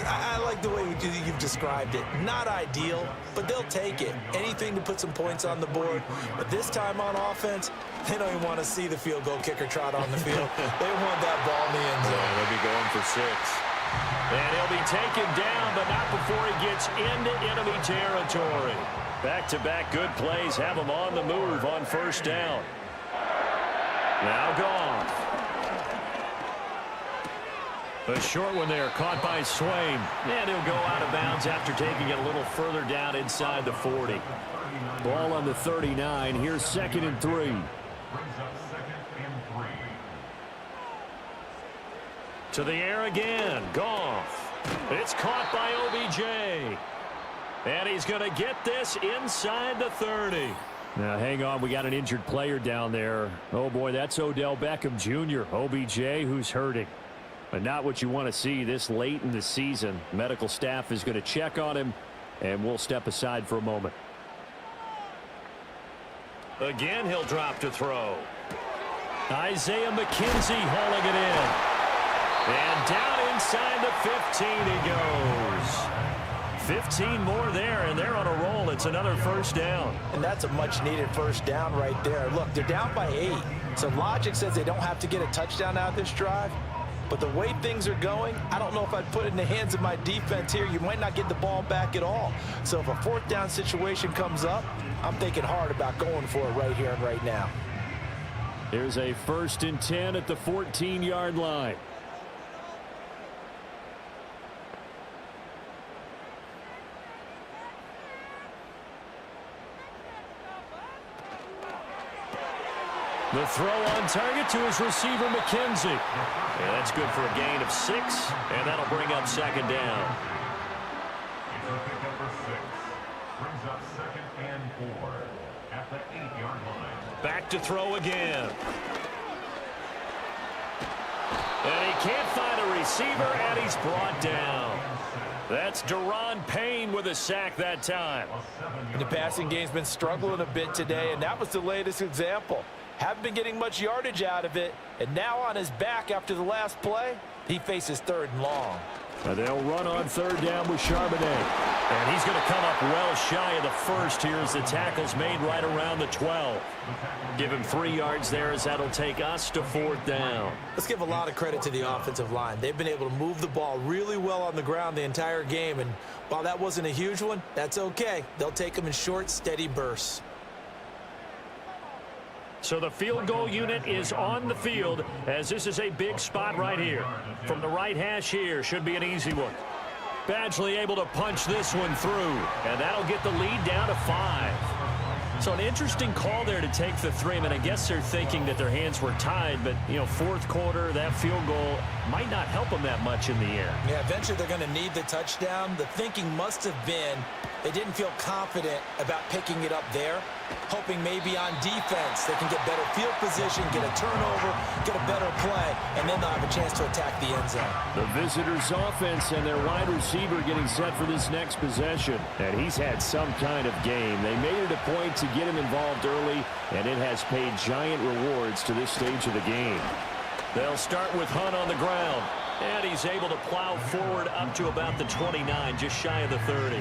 Speaker 6: I like the way you've described it. Not ideal, but they'll take it. Anything to put some points on the board. But this time on offense, they don't even want to see the field goal kicker trot on the field. They want that ball in the end zone.
Speaker 4: Yeah, they'll be going for 6. And he'll be taken down, but not before he gets into enemy territory. Back-to-back good plays have him on the move on 1st down. Now Goff. A short one there, caught by Swain. And he'll go out of bounds after taking it a little further down inside the 40.
Speaker 2: Ball on the 39. Here's 2nd and 3.
Speaker 5: Brings up 2nd and 3.
Speaker 4: To the air again, Goff. It's caught by OBJ. And he's going to get this inside the 30.
Speaker 2: Now, hang on. We got an injured player down there. Oh, boy, that's Odell Beckham Jr., OBJ, who's hurting. But not what you want to see this late in the season. Medical staff is going to check on him, and we'll step aside for a moment.
Speaker 4: Again, he'll drop to throw. Isaiah McKenzie hauling it in. And down inside the 15 he goes. 15 more there, and they're on a roll. It's another 1st down.
Speaker 6: And that's a much-needed 1st down right there. Look, they're down by 8. So logic says they don't have to get a touchdown out of this drive. But the way things are going, I don't know if I'd put it in the hands of my defense here. You might not get the ball back at all. So if a 4th down situation comes up, I'm thinking hard about going for it right here and right now.
Speaker 2: Here's a 1st and 10 at the 14-yard line.
Speaker 4: The throw on target to his receiver, McKenzie. Yeah, that's good for a gain of 6, and that'll bring up 2nd down.
Speaker 5: It's a pickup for 6. Brings up 2nd and 4 at the 8-yard line.
Speaker 4: Back to throw again. And he can't find a receiver, and he's brought down. That's Deron Payne with a sack that time.
Speaker 6: And the passing game's been struggling a bit today, and that was the latest example. Haven't been getting much yardage out of it, and now on his back after the last play, he faces 3rd and long.
Speaker 2: They'll run on 3rd down with Charbonnet.
Speaker 4: And he's going to come up well shy of the 1st here as the tackle's made right around the 12. Give him 3 yards there as that'll take us to 4th down.
Speaker 6: Let's give a lot of credit to the offensive line. They've been able to move the ball really well on the ground the entire game, and while that wasn't a huge one, that's okay. They'll take them in short, steady bursts.
Speaker 4: So the field goal unit is on the field as this is a big spot right here. From the right hash here, should be an easy one. Badgley able to punch this one through, and that'll get the lead down to 5. So an interesting call there to take the 3. I mean, I guess they're thinking that their hands were tied, but, you know, 4th quarter, that field goal might not help them that much in the end.
Speaker 6: Yeah, eventually they're going to need the touchdown. The thinking must have been they didn't feel confident about picking it up there, hoping maybe on defense they can get better field position, get a turnover, get a better play, and then they'll have a chance to attack the end zone.
Speaker 2: The visitors' offense and their wide receiver getting set for this next possession. And he's had some kind of game. They made it a point to get him involved early, and it has paid giant rewards to this stage of the game.
Speaker 4: They'll start with Hunt on the ground, and he's able to plow forward up to about the 29, just shy of the 30.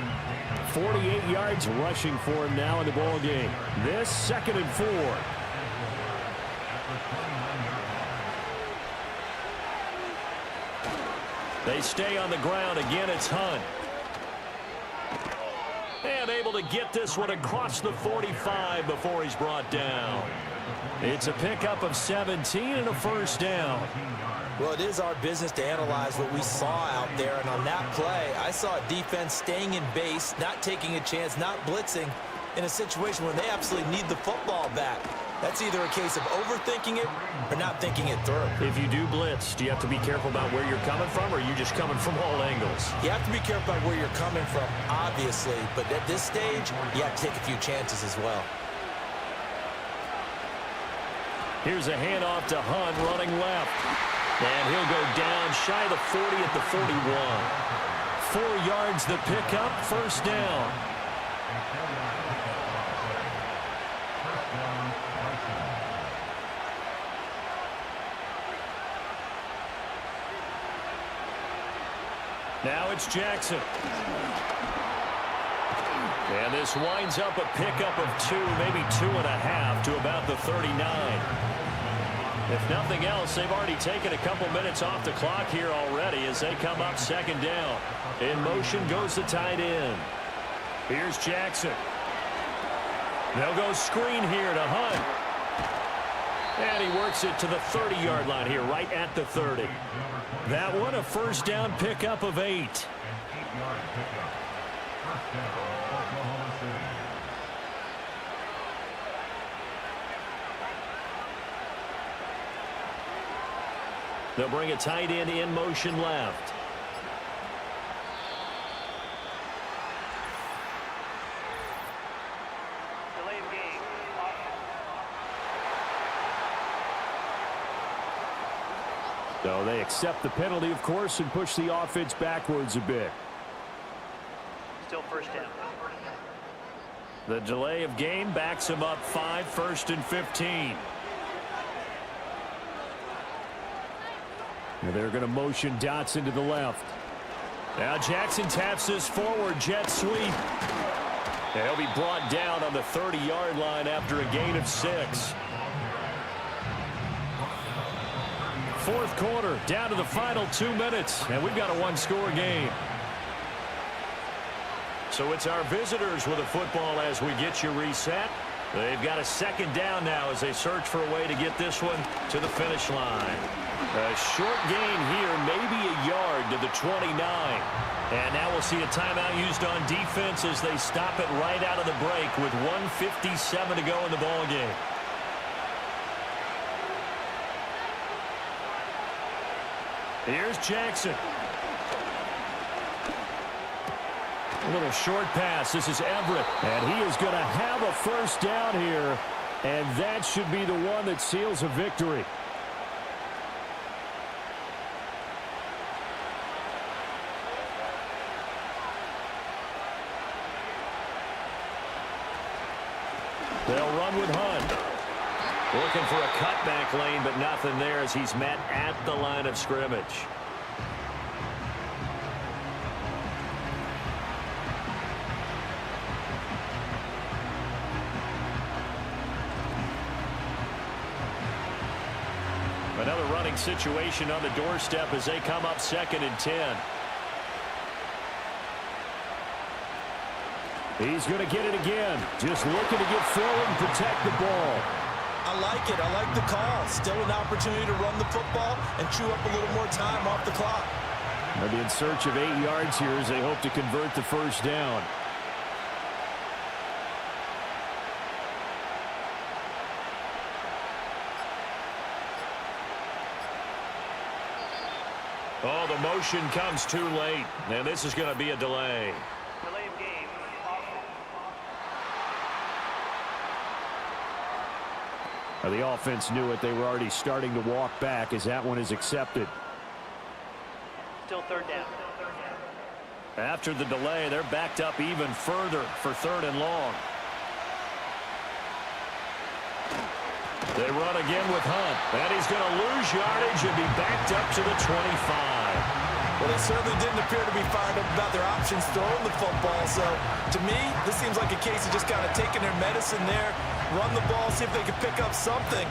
Speaker 2: 48 yards rushing for him now in the ball game. This 2nd and 4.
Speaker 4: They stay on the ground. Again, it's Hunt. And able to get this one across the 45 before he's brought down. It's a pickup of 17 and a first down.
Speaker 6: Well, it is our business to analyze what we saw out there, and on that play, I saw a defense staying in base, not taking a chance, not blitzing in a situation where they absolutely need the football back. That's either a case of overthinking it or not thinking it through.
Speaker 4: If you do blitz, do you have to be careful about where you're coming from, or are you just coming from all angles?
Speaker 6: You have to be careful about where you're coming from, obviously, but at this stage, you have to take a few chances as well.
Speaker 4: Here's a handoff to Hunt running left. And he'll go down shy of the 40 at the 41. 4 yards the pickup, first down. Now it's Jackson. And this winds up a pickup of 2, maybe 2.5 to about the 39. If nothing else, they've already taken a couple minutes off the clock here already as they come up second down. In motion goes the tight end. Here's Jackson. They'll go screen here to Hunt. And he works it to the 30-yard line here, right at the 30. That one, a first down pickup of 8.
Speaker 5: 8-yard pickup. First down, Oklahoma City.
Speaker 4: They'll bring a tight end in motion left.
Speaker 2: So they accept the penalty, of course, and push the offense backwards a bit.
Speaker 8: Still first down.
Speaker 4: The delay of game backs him up 5, 1st and 15.
Speaker 2: And they're going to motion Dotson to the left.
Speaker 4: Now Jackson taps this forward, jet sweep. And he'll be brought down on the 30-yard line after a gain of 6. Fourth quarter, down to the final 2 minutes, and we've got a one-score game. So it's our visitors with the football as we get you reset. They've got a second down now as they search for a way to get this one to the finish line. A short gain here, maybe a yard to the 29. And now we'll see a timeout used on defense as they stop it right out of the break with 1:57 to go in the ballgame. Here's Jackson. A little short pass. This is Everett. And he is going to have a first down here. And that should be the one that seals a victory. They'll run with Hunt. Looking for a cutback lane, but nothing there as he's met at the line of scrimmage. Another running situation on the doorstep as they come up 2nd and 10.
Speaker 2: He's going to get it again. Just looking to get forward and protect the ball.
Speaker 6: I like it. I like the call. Still an opportunity to run the football and chew up a little more time off the clock.
Speaker 2: They'll be in search of 8 yards here as they hope to convert the first down.
Speaker 4: Oh, the motion comes too late. And this is going to be a delay.
Speaker 8: Delay of game.
Speaker 2: Now, the offense knew it. They were already starting to walk back as that one is accepted.
Speaker 8: Still third down.
Speaker 4: After the delay, they're backed up even further for 3rd and long. They run again with Hunt. And he's going to lose yardage and be backed up to the 25.
Speaker 6: Well, they certainly didn't appear to be fired up about their options throwing the football. So, to me, this seems like a case of just kind of taking their medicine there, run the ball, see if they can pick up something.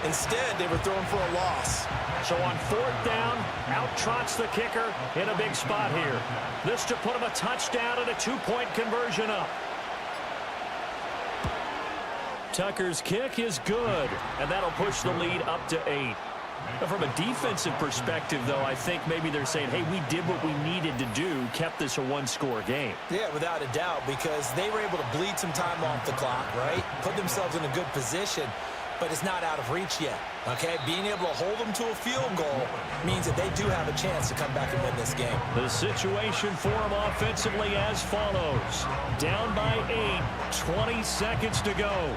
Speaker 6: Instead, they were throwing for a loss.
Speaker 4: So on 4th down, out trots the kicker in a big spot here. This to put him a touchdown and a 2-point conversion up. Tucker's kick is good, and that'll push the lead up to 8. From a defensive perspective, though, I think maybe they're saying, hey, we did what we needed to do, kept this a one-score game.
Speaker 6: Yeah, without a doubt, because they were able to bleed some time off the clock, right? Put themselves in a good position, but it's not out of reach yet, okay? Being able to hold them to a field goal means that they do have a chance to come back and win this game.
Speaker 4: The situation for them offensively as follows. Down by 8, 20 seconds to go.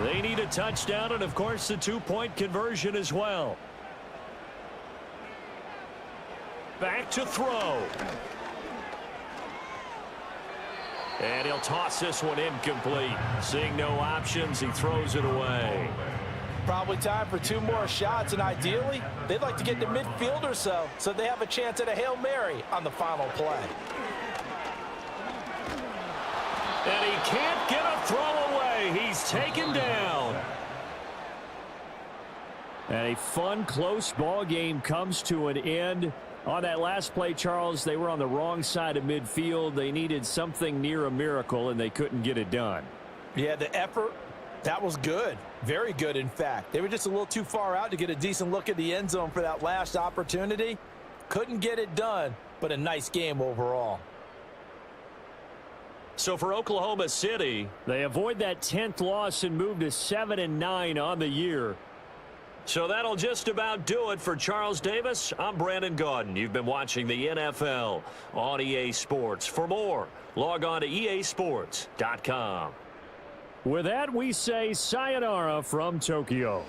Speaker 4: They need a touchdown and, of course, the 2-point conversion as well. Back to throw. And he'll toss this one incomplete. Seeing no options, he throws it away.
Speaker 3: Probably time for 2 more shots, and ideally, they'd like to get to midfield or so they have a chance at a Hail Mary on the final play.
Speaker 4: And he can't get a throw away. He's taken down.
Speaker 2: And a fun, close ball game comes to an end. On that last play, Charles, they were on the wrong side of midfield. They needed something near a miracle, and they couldn't get it done.
Speaker 3: Yeah, the effort, that was good. Very good, in fact. They were just a little too far out to get a decent look at the end zone for that last opportunity. Couldn't get it done, but a nice game overall.
Speaker 4: So for Oklahoma City,
Speaker 2: they avoid that 10th loss and move to 7-9 on the year.
Speaker 4: So that'll just about do it for Charles Davis. I'm Brandon Gaudin. You've been watching the NFL on EA Sports. For more, log on to easports.com.
Speaker 2: With that, we say sayonara from Tokyo.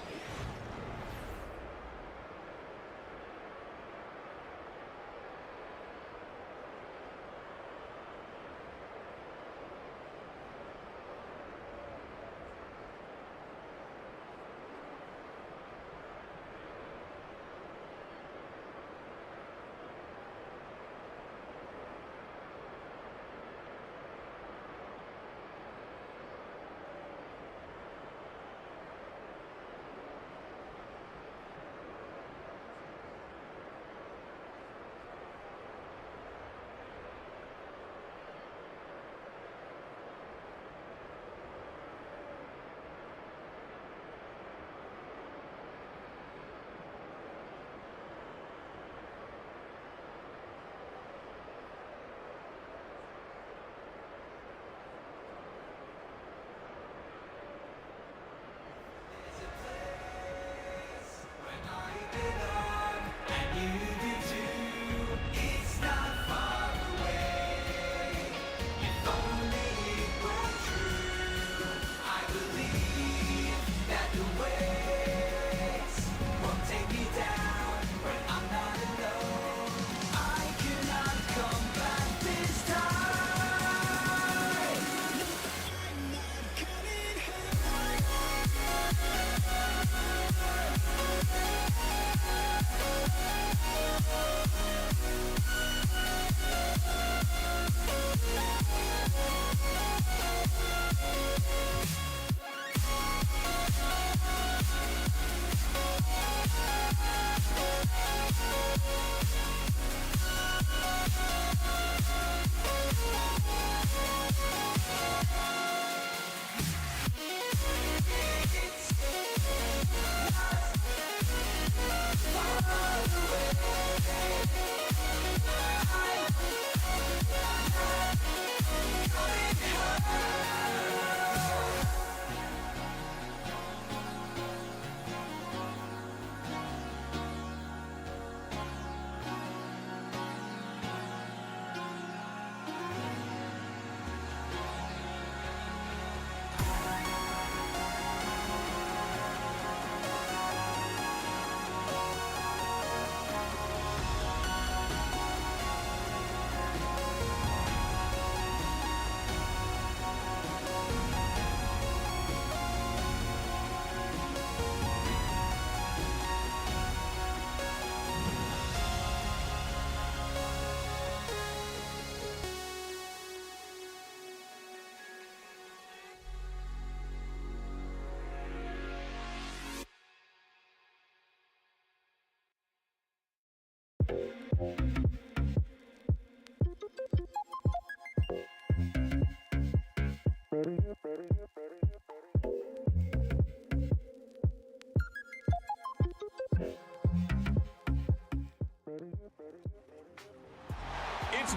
Speaker 1: It's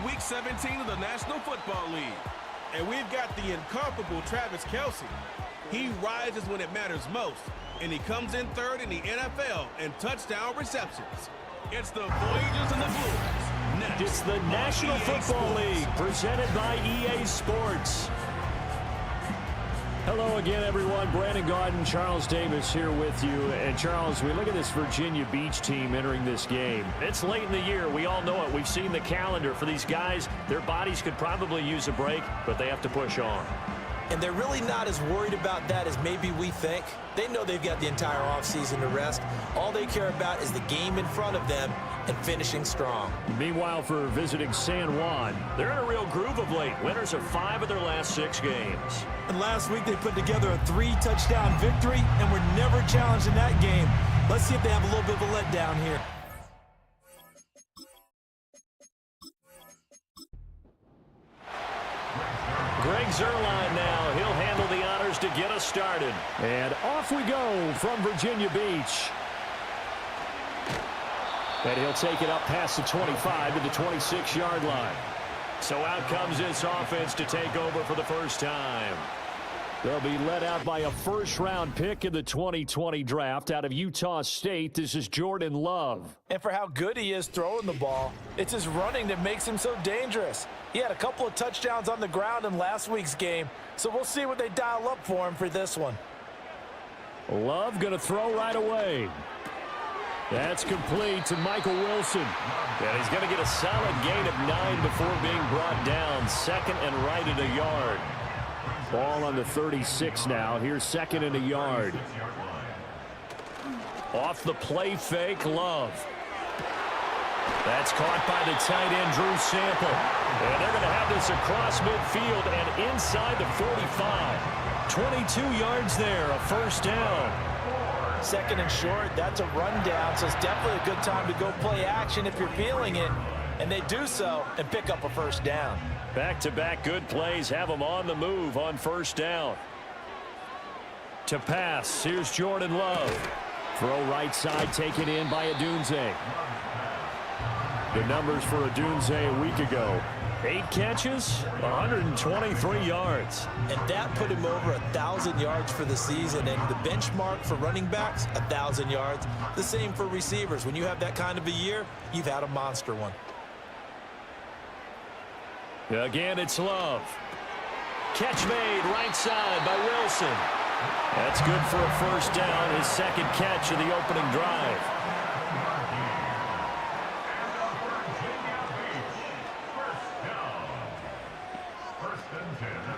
Speaker 1: week 17 of the National Football League, and we've got the incomparable Travis Kelce. He rises when it matters most, and he comes in third in the NFL in touchdown receptions. It's the Voyagers and the Blues. Next,
Speaker 4: It's the
Speaker 1: on
Speaker 4: National
Speaker 1: EA
Speaker 4: Football
Speaker 1: Sports.
Speaker 4: League, presented by EA Sports.
Speaker 2: Hello again, everyone. Brandon Gaudin, Charles Davis here with you. And, Charles, we look at this Virginia Beach team entering this game.
Speaker 4: It's late in the year. We all know it. We've seen the calendar for these guys. Their bodies could probably use a break, but they have to push on.
Speaker 6: And they're really not as worried about that as maybe we think. They know they've got the entire offseason to rest. All they care about is the game in front of them and finishing strong.
Speaker 2: Meanwhile, for visiting San Juan,
Speaker 4: They're in a real groove of late. Winners of 5 of their last 6 games.
Speaker 3: And last week they put together a 3-touchdown victory and were never challenged in that game. Let's see if they have a little bit of a letdown here.
Speaker 4: Greg Zuerlein now. He'll handle the honors to get us started.
Speaker 2: and off we go from Virginia Beach. And he'll take it up past the 25 to the 26-yard line.
Speaker 4: So out comes this offense to take over for the first time.
Speaker 2: They'll be led out by a first-round pick in the 2020 draft out of Utah State. This is Jordan Love.
Speaker 3: And for how good he is throwing the ball, it's his running that makes him so dangerous. He had a couple of touchdowns on the ground in last week's game, so we'll see what they dial up for him for this one.
Speaker 2: Love going to throw right away. That's complete to Michael Wilson.
Speaker 4: And he's going to get a solid gain of 9 before being brought down. Second and right at a yard.
Speaker 2: Ball on the 36 now. Here's second and a yard.
Speaker 4: Off the play fake, Love. That's caught by the tight end, Drew Sample. And they're going to have this across midfield and inside the 45. 22 yards there, a first down.
Speaker 3: Second and short, that's a rundown, so it's definitely a good time to go play action if you're feeling it. And they do so and pick up a first down.
Speaker 4: Back-to-back good plays have them on the move on first down. To pass, here's Jordan Love.
Speaker 2: Throw right side taken in by Adunze. The numbers for Adunze a week ago.
Speaker 4: 8 catches, 123 yards.
Speaker 6: And that put him over 1,000 yards for the season. And the benchmark for running backs, 1,000 yards. The same for receivers. When you have that kind of a year, you've had a monster one.
Speaker 4: Again, it's Love. Catch made right side by Wilson. That's good for a first down, his second catch of the opening drive.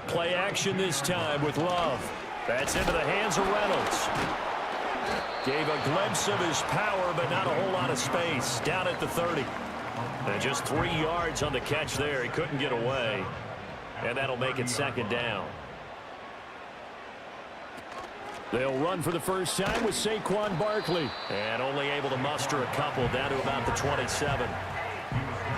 Speaker 4: Play action this time with Love. That's into the hands of Reynolds. Gave a glimpse of his power, but not a whole lot of space. Down at the 30. And just 3 yards on the catch there. He couldn't get away. And that'll make it second down.
Speaker 2: They'll run for the first time with Saquon Barkley.
Speaker 4: And only able to muster a couple down to about the 27.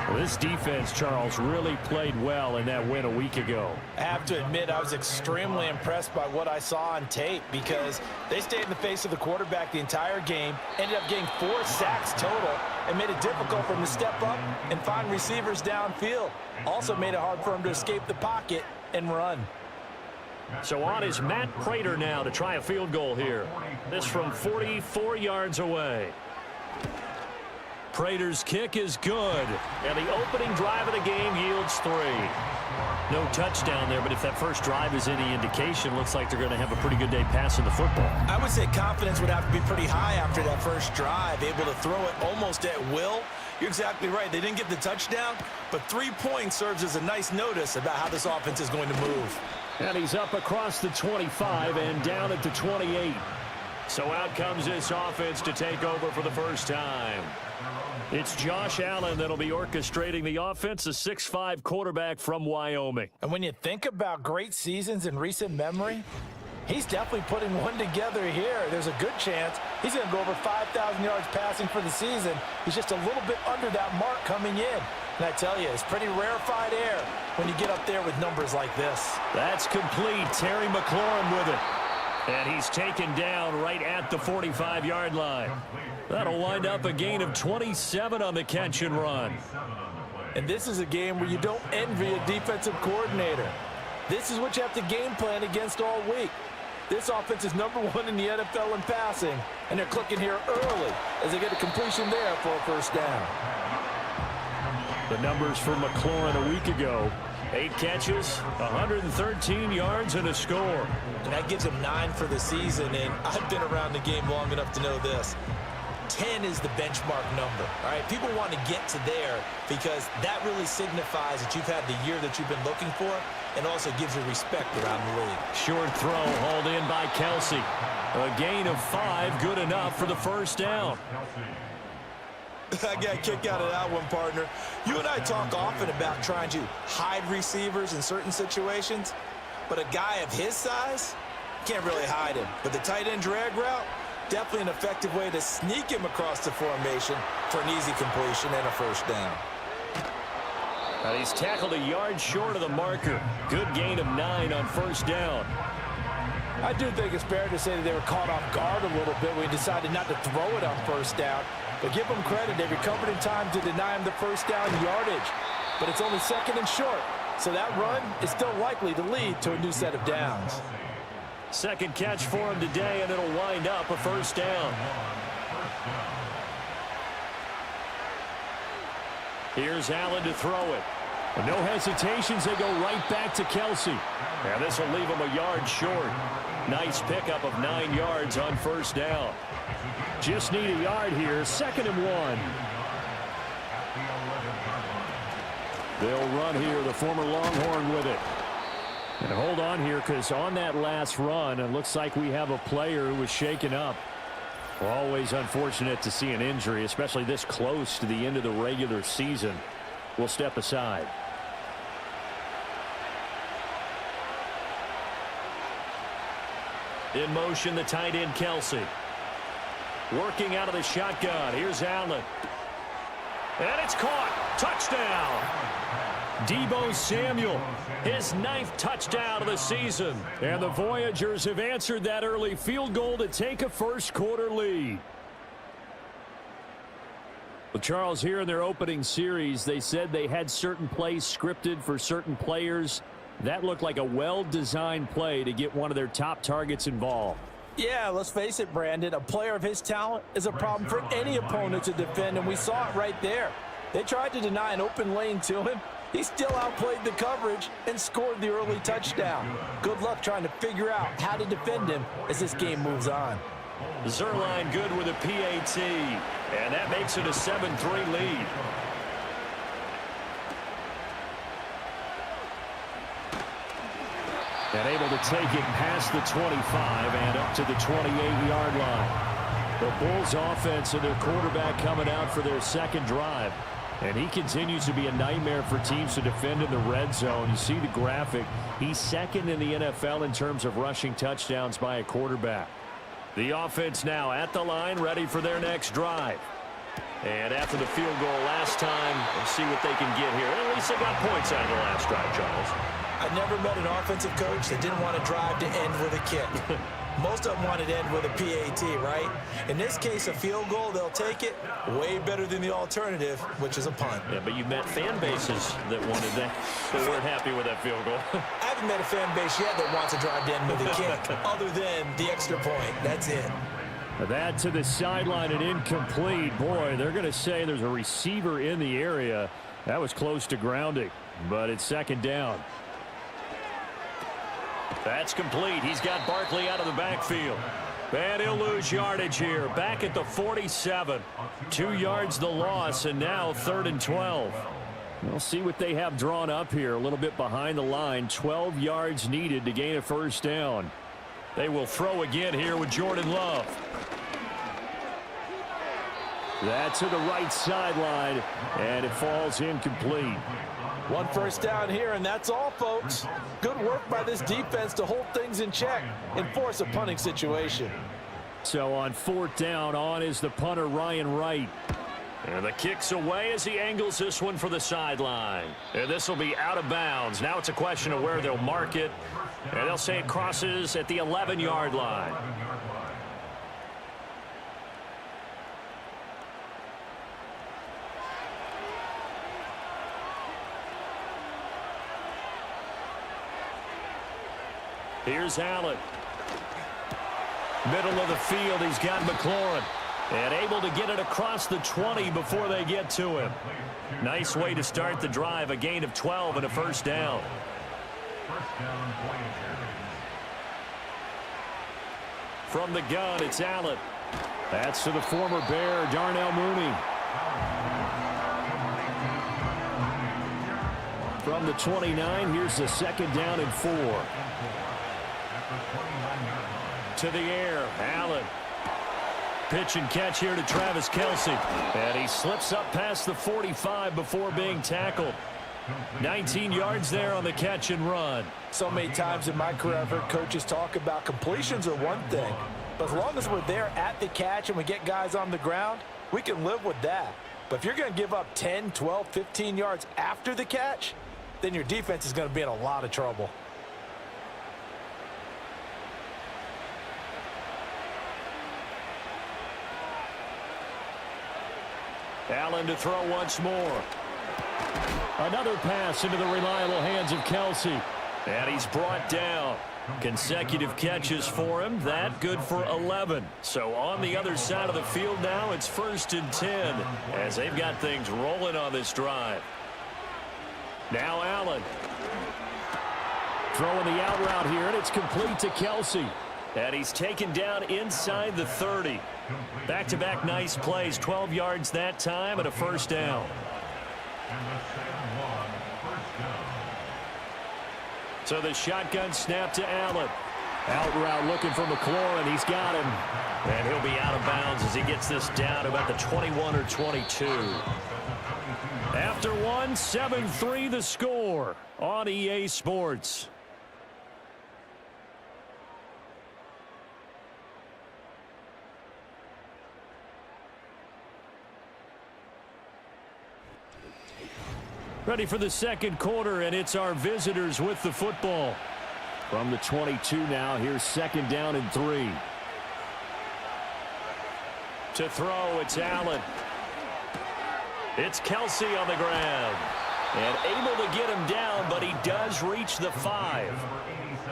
Speaker 2: Well, this defense, Charles, really played well in that win a week ago.
Speaker 3: I have to admit, I was extremely impressed by what I saw on tape because they stayed in the face of the quarterback the entire game, ended up getting 4 sacks total, and made it difficult for him to step up and find receivers downfield. Also made it hard for him to escape the pocket and run.
Speaker 4: So on is Matt Prater now to try a field goal here. This from 44 yards away. Prater's kick is good. And the opening drive of the game yields 3. No touchdown there, but if that first drive is any indication, looks like they're going to have a pretty good day passing the football.
Speaker 6: I would say confidence would have to be pretty high after that first drive, able to throw it almost at will. You're exactly right. They didn't get the touchdown, but 3 points serves as a nice notice about how this offense is going to move.
Speaker 2: And he's up across the 25 and down at the 28.
Speaker 4: So out comes this offense to take over for the first time. It's Josh Allen that'll be orchestrating the offense, a 6'5" quarterback from Wyoming.
Speaker 3: And when you think about great seasons in recent memory, He's definitely putting one together here. There's a good chance he's going to go over 5,000 yards passing for the season. He's just a little bit under that mark coming in. And I tell you, it's pretty rarefied air when you get up there with numbers like this.
Speaker 2: That's complete. Terry McLaurin with it. And he's taken down right at the 45-yard line. That'll wind up a gain of 27 on the catch and run.
Speaker 3: And this is a game where you don't envy a defensive coordinator. This is what you have to game plan against all week. This offense is #1 in the NFL in passing, and they're clicking here early as they get a completion there for a first down.
Speaker 2: The numbers for McLaurin a week ago: 8 catches, 113 yards, and a score.
Speaker 6: And that gives him 9 for the season, and I've been around the game long enough to know this. 10 is the benchmark number. All right, people want to get to there because that really signifies that you've had the year that you've been looking for, and also gives you respect around the league.
Speaker 2: Short throw hauled in by Kelsey. A gain of 5, good enough for the first down.
Speaker 6: I got a kick out of that one, partner. You and I talk often about trying to hide receivers in certain situations, but a guy of his size, can't really hide him. But the tight end drag route, definitely an effective way to sneak him across the formation for an easy completion and a first down.
Speaker 2: And he's tackled a yard short of the marker. Good gain of 9 on first down.
Speaker 3: I do think it's fair to say that they were caught off guard a little bit when he decided not to throw it on first down. But give them credit, they recovered in time to deny him the first down yardage. But it's only 2nd and short, so that run is still likely to lead to a new set of downs.
Speaker 2: Second catch for him today, and it'll wind up a first down. Here's Allen to throw it. No hesitations, they go right back to Kelsey. And this will leave him a yard short. Nice pickup of 9 yards on first down. Just need a yard here, 2nd and 1. They'll run here, the former Longhorn with it. And hold on here, because on that last run, it looks like we have a player who was shaken up. Always unfortunate to see an injury, especially this close to the end of the regular season. We'll step aside. In motion, the tight end, Kelsey. Working out of the shotgun. Here's Allen. And it's caught. Touchdown. Deebo Samuel, his 9th touchdown of the season. And the Voyagers have answered that early field goal to take a first quarter lead. Well, Charles, here in their opening series, they said they had certain plays scripted for certain players. That looked like a well-designed play to get one of their top targets involved.
Speaker 3: Yeah, let's face it, Brandon. A player of his talent is a problem for any opponent to defend, and we saw it right there. They tried to deny an open lane to him. He still outplayed the coverage and scored the early touchdown. Good luck trying to figure out how to defend him as this game moves on.
Speaker 2: Zerline good with a PAT, and that makes it a 7-3 lead. And able to take it past the 25 and up to the 28-yard line. The Bulls offense and their quarterback coming out for their second drive. And he continues to be a nightmare for teams to defend in the red zone. You see the graphic. He's 2nd in the NFL in terms of rushing touchdowns by a quarterback. The offense now at the line, ready for their next drive. And after the field goal last time, we'll see what they can get here. At least they got points out of the last drive, Charles.
Speaker 6: I never met an offensive coach that didn't want to drive to end with a kick. Most of them wanted to end with a PAT, right? In this case, a field goal, they'll take it. Way better than the alternative, which is a punt.
Speaker 2: Yeah, but you met fan bases that wanted that, that weren't happy with that field goal.
Speaker 6: I haven't met a fan base yet that wants to drive to end with a kick, other than the extra point. That's it.
Speaker 2: That to the sideline and incomplete. Boy, they're going to say there's a receiver in the area. That was close to grounding, but it's 2nd down. That's complete. He's got Barkley out of the backfield. And he'll lose yardage here. Back at the 47. 2 yards the loss, and now 3rd and 12. We'll see what they have drawn up here. A little bit behind the line. 12 yards needed to gain a first down. They will throw again here with Jordan Love. That's to the right sideline, and it falls incomplete.
Speaker 3: One first down here, and that's all, folks. Good work by this defense to hold things in check and force a punting situation.
Speaker 2: So on 4th down, on is the punter, Ryan Wright.
Speaker 4: And the kick's away as he angles this one for the sideline. And this will be out of bounds. Now it's a question of where they'll mark it. And they'll say it crosses at the 11-yard line. Here's Allen. Middle of the field, he's got McLaurin. And able to get it across the 20 before they get to him. Nice way to start the drive. A gain of 12 and a first down. From the gun, it's Allen.
Speaker 2: That's to the former Bear, Darnell Mooney. From the 29, here's the 2nd down and 4.
Speaker 4: To the air, Allen. Pitch and catch here to Travis Kelce. And he slips up past the 45 before being tackled. 19 yards there on the catch and run.
Speaker 3: So many times in my career, I've heard coaches talk about completions are one thing. But as long as we're there at the catch and we get guys on the ground, we can live with that. But if you're going to give up 10, 12, 15 yards after the catch, then your defense is going to be in a lot of trouble.
Speaker 4: Allen to throw once more.
Speaker 2: Another pass into the reliable hands of Kelce.
Speaker 4: And he's brought down. Consecutive catches for him. That good for 11. So on the other side of the field now, it's 1st and 10 as they've got things rolling on this drive. Now Allen.
Speaker 2: Throwing the out route here, and it's complete to Kelce.
Speaker 4: And he's taken down inside the 30. Back-to-back nice plays. 12 yards that time and a first down. So the shotgun snap to Allen.
Speaker 2: Out route looking for McLaurin. He's got him.
Speaker 4: And he'll be out of bounds as he gets this down about the 21 or 22. After one, 7-3 the score on EA Sports.
Speaker 2: Ready for the 2nd quarter, and it's our visitors with the football. From the 22 now, here's 2nd down and 3.
Speaker 4: To throw, it's Allen. It's Kelce on the ground. And able to get him down, but he does reach the 5.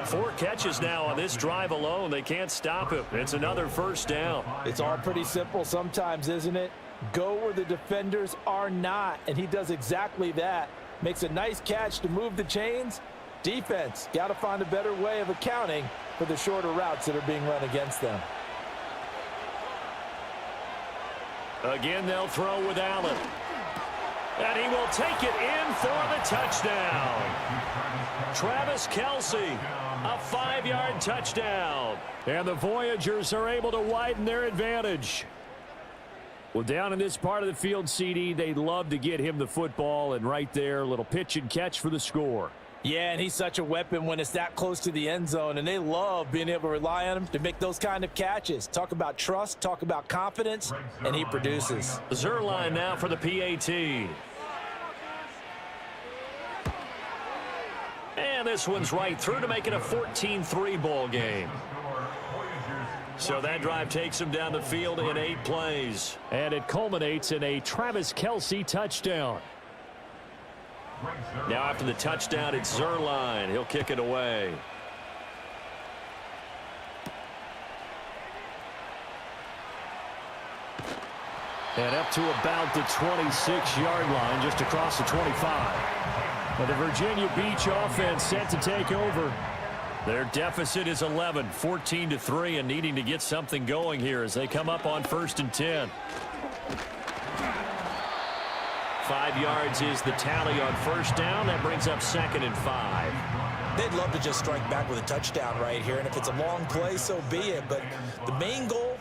Speaker 4: 4 catches now on this drive alone. They can't stop him. It's another first down.
Speaker 3: It's all pretty simple sometimes, isn't it? Go where the defenders are not, and he does exactly that. Makes a nice catch to move the chains. Defense, got to find a better way of accounting for the shorter routes that are being run against them.
Speaker 4: Again, they'll throw with Allen. And he will take it in for the touchdown. Travis Kelce, a 5-yard touchdown.
Speaker 2: And the Voyagers are able to widen their advantage. Well, down in this part of the field, CD, they'd love to get him the football, and right there, a little pitch and catch for the score.
Speaker 3: Yeah, and he's such a weapon when it's that close to the end zone, and they love being able to rely on him to make those kind of catches. Talk about trust, talk about confidence, and he produces.
Speaker 4: Zerline now for the PAT. And this one's right through to make it a 14-3 ball game. So that drive takes him down the field in 8 plays.
Speaker 2: And it culminates in a Travis Kelce touchdown.
Speaker 4: Now after the touchdown, it's Zerline. He'll kick it away.
Speaker 2: And up to about the 26-yard line, just across the 25. But the Virginia Beach offense set to take over.
Speaker 4: Their deficit is 11, 14-3, and needing to get something going here as they come up on 1st and 10. 5 yards is the tally on first down. That brings up 2nd and 5.
Speaker 6: They'd love to just strike back with a touchdown right here, and if it's a long play, so be it. But the main goal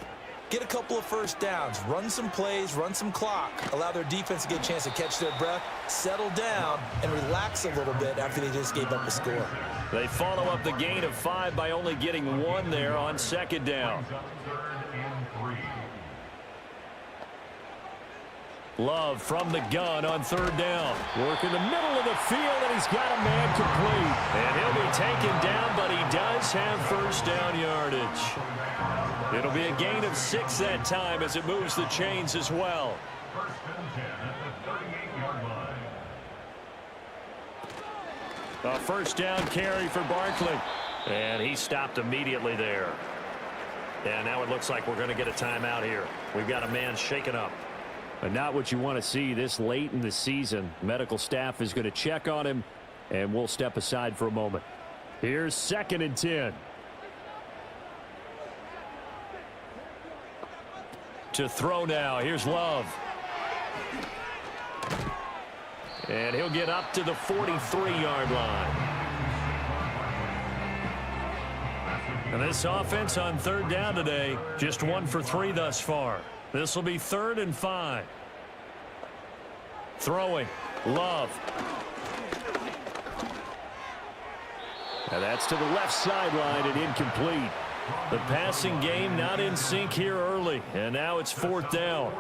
Speaker 6: Get a couple of first downs, run some plays, run some clock, allow their defense to get a chance to catch their breath, settle down, and relax a little bit after they just gave up a score.
Speaker 4: They follow up the gain of 5 by only getting 1 there on second down. Love from the gun on third down. Work in the middle of the field, and he's got a man complete. And he'll be taken down, but he does have first down yardage. It'll be a gain of 6 that time as it moves the chains as well.
Speaker 5: First and 10 at the 38-yard line.
Speaker 4: A first down carry for Barkley. And he stopped immediately there. And now it looks like we're going to get a timeout here. We've got a man shaken up.
Speaker 2: But not what you want to see this late in the season. Medical staff is going to check on him, and we'll step aside for a moment. Here's 2nd and 10.
Speaker 4: To throw now. Here's Love. And he'll get up to the 43-yard line. And this offense on third down today, just 1 for 3 thus far. This will be 3rd and 5. Throwing. Love.
Speaker 2: Now that's to the left sideline and incomplete.
Speaker 4: The passing game not in sync here early. And now it's 4th down.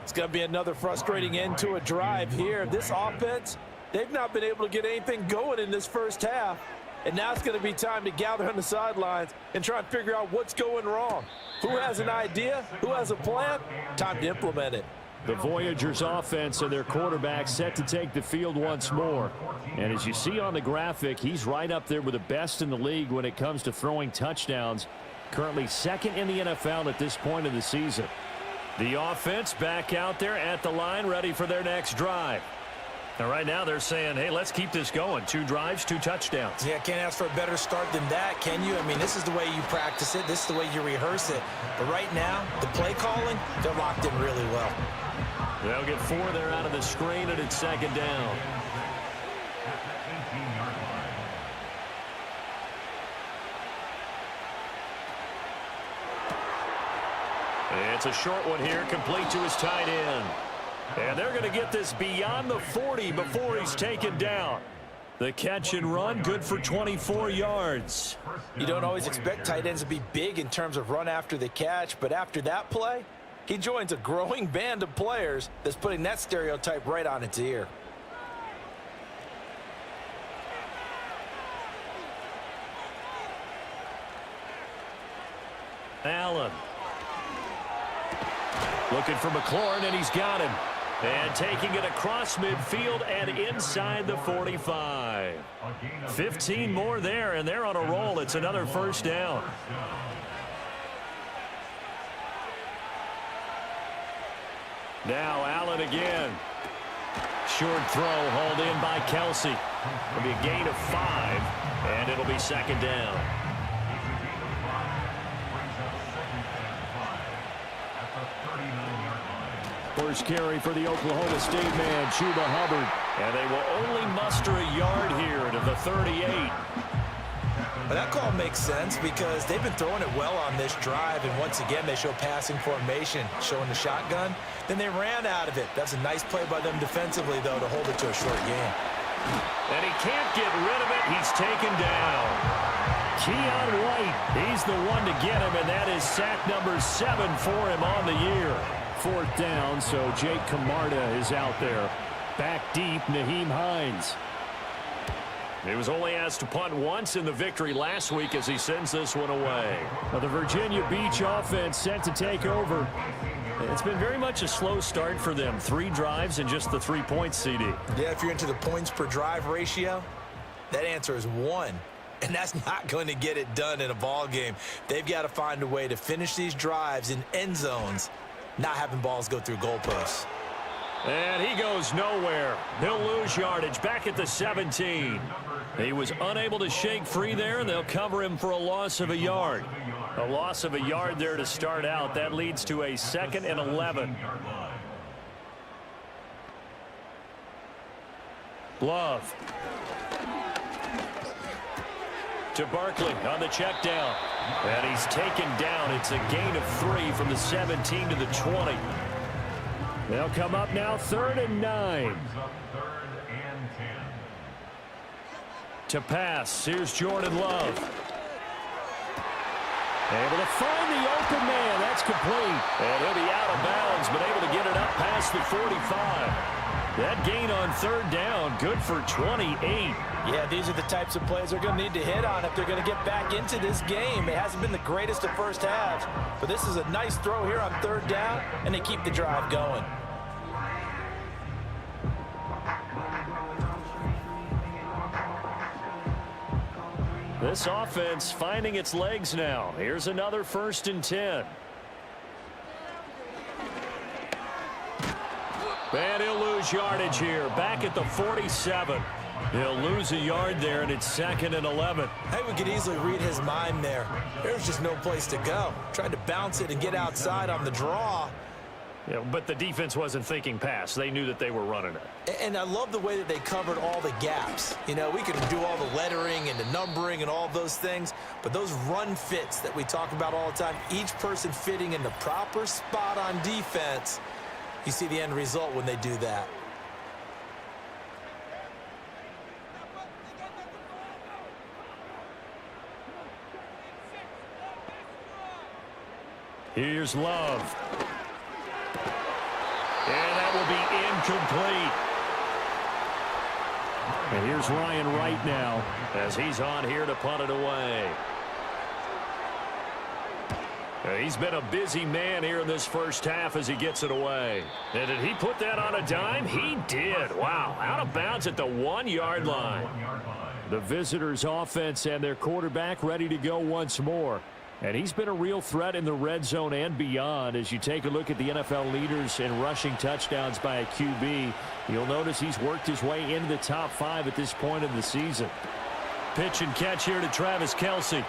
Speaker 3: It's going to be another frustrating end to a drive here. This offense, they've not been able to get anything going in this first half. And now it's going to be time to gather on the sidelines and try and figure out what's going wrong. Who has an idea? Who has a plan? Time to implement it.
Speaker 2: The Voyagers offense and their quarterback set to take the field once more. And as you see on the graphic, he's right up there with the best in the league when it comes to throwing touchdowns. Currently 2nd in the NFL at this point of the season.
Speaker 4: The offense back out there at the line, ready for their next drive. And right now they're saying, hey, let's keep this going. 2 drives, 2 touchdowns.
Speaker 6: Yeah, can't ask for a better start than that, can you? I mean, this is the way you practice it. This is the way you rehearse it. But right now, the play calling, they're locked in really well.
Speaker 4: They'll get 4 there out of the screen, and it's 2nd down. It's a short one here, complete to his tight end. And they're going to get this beyond the 40 before he's taken down. The catch and run, good for 24 yards.
Speaker 3: You don't always expect tight ends to be big in terms of run after the catch, but after that play, he joins a growing band of players that's putting that stereotype right on its ear.
Speaker 4: Allen. Looking for McLaurin, and he's got him. And taking it across midfield and inside the 45. 15 more there, and they're on a roll. It's another first down. Now Allen again. Short throw hauled in by Kelsey. It'll be a gain of 5, and it'll be 2nd down.
Speaker 2: First carry for the Oklahoma State man, Chuba Hubbard.
Speaker 4: And they will only muster a yard here to the 38.
Speaker 6: But that call makes sense because they've been throwing it well on this drive, and once again they show passing formation, showing the shotgun. Then they ran out of it. That's a nice play by them defensively, though, to hold it to a short game.
Speaker 4: And he can't get rid of it. He's taken down. Keon White, he's the one to get him, and that is sack number 7 for him on the year.
Speaker 2: 4th down, so Jake Camarda is out there. Back deep, Naheem Hines.
Speaker 4: He was only asked to punt once in the victory last week as he sends this one away.
Speaker 2: Well, the Virginia Beach offense set to take over.
Speaker 4: It's been very much a slow start for them. 3 drives and just the 3 points, CD.
Speaker 6: Yeah, if you're into the points per drive ratio, that answer is 1. And that's not going to get it done in a ball game. They've got to find a way to finish these drives in end zones, not having balls go through goalposts.
Speaker 4: And he goes nowhere. He'll lose yardage back at the 17. He was unable to shake free there, and they'll cover him for a loss of a yard. A loss of a yard there to start out. That leads to a 2nd and 11. Love. To Barkley on the check down. And he's taken down. It's a gain of 3 from the 17 to the 20. They'll come up now 3rd and 9. To pass. Here's Jordan Love. Able to find the open man. That's complete. And he'll be out of bounds, but able to get it up past the 45. That gain on 3rd down, good for 28.
Speaker 3: Yeah, these are the types of plays they're going to need to hit on if they're going to get back into this game. It hasn't been the greatest of first halves, but this is a nice throw here on 3rd down, and they keep the drive going.
Speaker 4: This offense finding its legs now. Here's another 1st and 10. And he'll lose yardage here. Back at the 47. He'll lose a yard there, and it's 2nd and 11.
Speaker 6: Hey, we could easily read his mind there. There's just no place to go. Tried to bounce it and get outside on the draw.
Speaker 4: Yeah, but the defense wasn't thinking pass. They knew that they were running it.
Speaker 6: And I love the way that they covered all the gaps. You know, we can do all the lettering and the numbering and all those things, but those run fits that we talk about all the time, each person fitting in the proper spot on defense, you see the end result when they do that.
Speaker 4: Here's Love. And that will be incomplete. And here's Ryan Wright now as he's on here to punt it away. He's been a busy man here in this first half as he gets it away. And did he put that on a dime? He did. Wow. Out of bounds at the 1-yard line. The visitors' offense and their quarterback ready to go once more. And he's been a real threat in the red zone and beyond. As you take a look at the NFL leaders in rushing touchdowns by a QB, you'll notice he's worked his way into the top 5 at this point in the season. Pitch and catch here to Travis Kelce.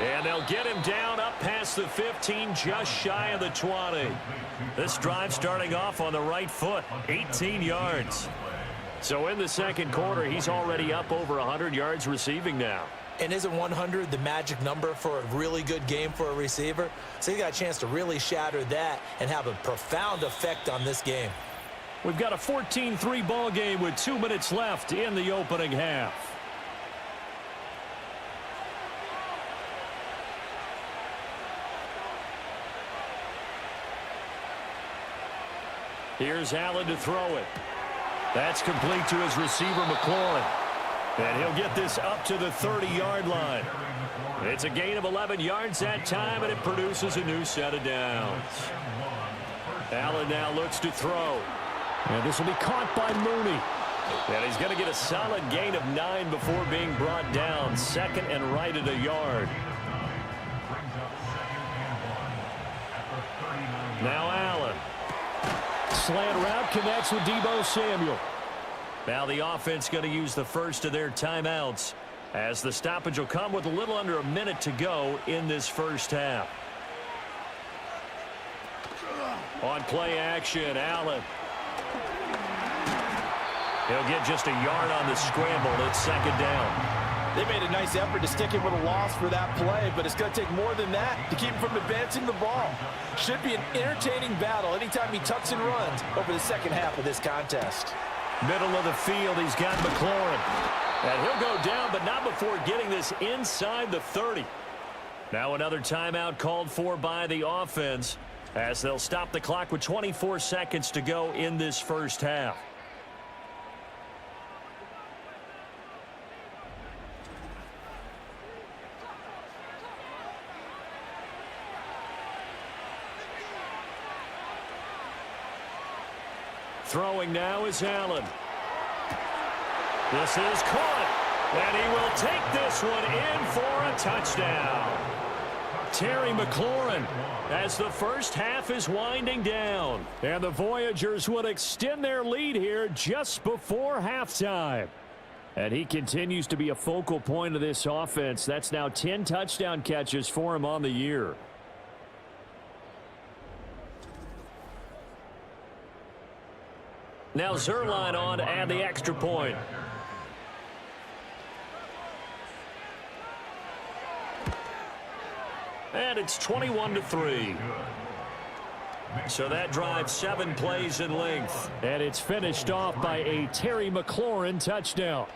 Speaker 4: And they'll get him down up past the 15, just shy of the 20. This drive starting off on the right foot, 18 yards. So in the second quarter, he's already up over 100 yards receiving now.
Speaker 6: And isn't 100 the magic number for a really good game for a receiver? So he got a chance to really shatter that and have a profound effect on this game.
Speaker 4: We've got a 14-3 ball game with 2 minutes left in the opening half. Here's Allen to throw it. That's complete to his receiver, McLaurin. And he'll get this up to the 30-yard line. It's a gain of 11 yards that time, and it produces a new set of downs. Allen now looks to throw. And this will be caught by Mooney. And he's going to get a solid gain of 9 before being brought down. 2nd and right at a yard. Now Allen. Slant route connects with Deebo Samuel. Now the offense going to use the first of their timeouts as the stoppage will come with a little under a minute to go in this first half. On play action, Allen. He'll get just a yard on the scramble. It's 2nd down.
Speaker 3: They made a nice effort to stick him with a loss for that play, but it's going to take more than that to keep him from advancing the ball. Should be an entertaining battle anytime he tucks and runs over the second half of this contest.
Speaker 4: Middle of the field, he's got McLaurin. And he'll go down, but not before getting this inside the 30. Now another timeout called for by the offense as they'll stop the clock with 24 seconds to go in this first half. Throwing now is Allen. This is caught, and he will take this one in for a touchdown. Terry McLaurin as the first half is winding down. And the Voyagers would extend their lead here just before halftime. And he continues to be a focal point of this offense. That's now 10 touchdown catches for him on the year. Now Zerline on to add the extra point. And it's 21-3. So that drive 7 plays in length.
Speaker 2: And it's finished off by a Terry McLaurin touchdown.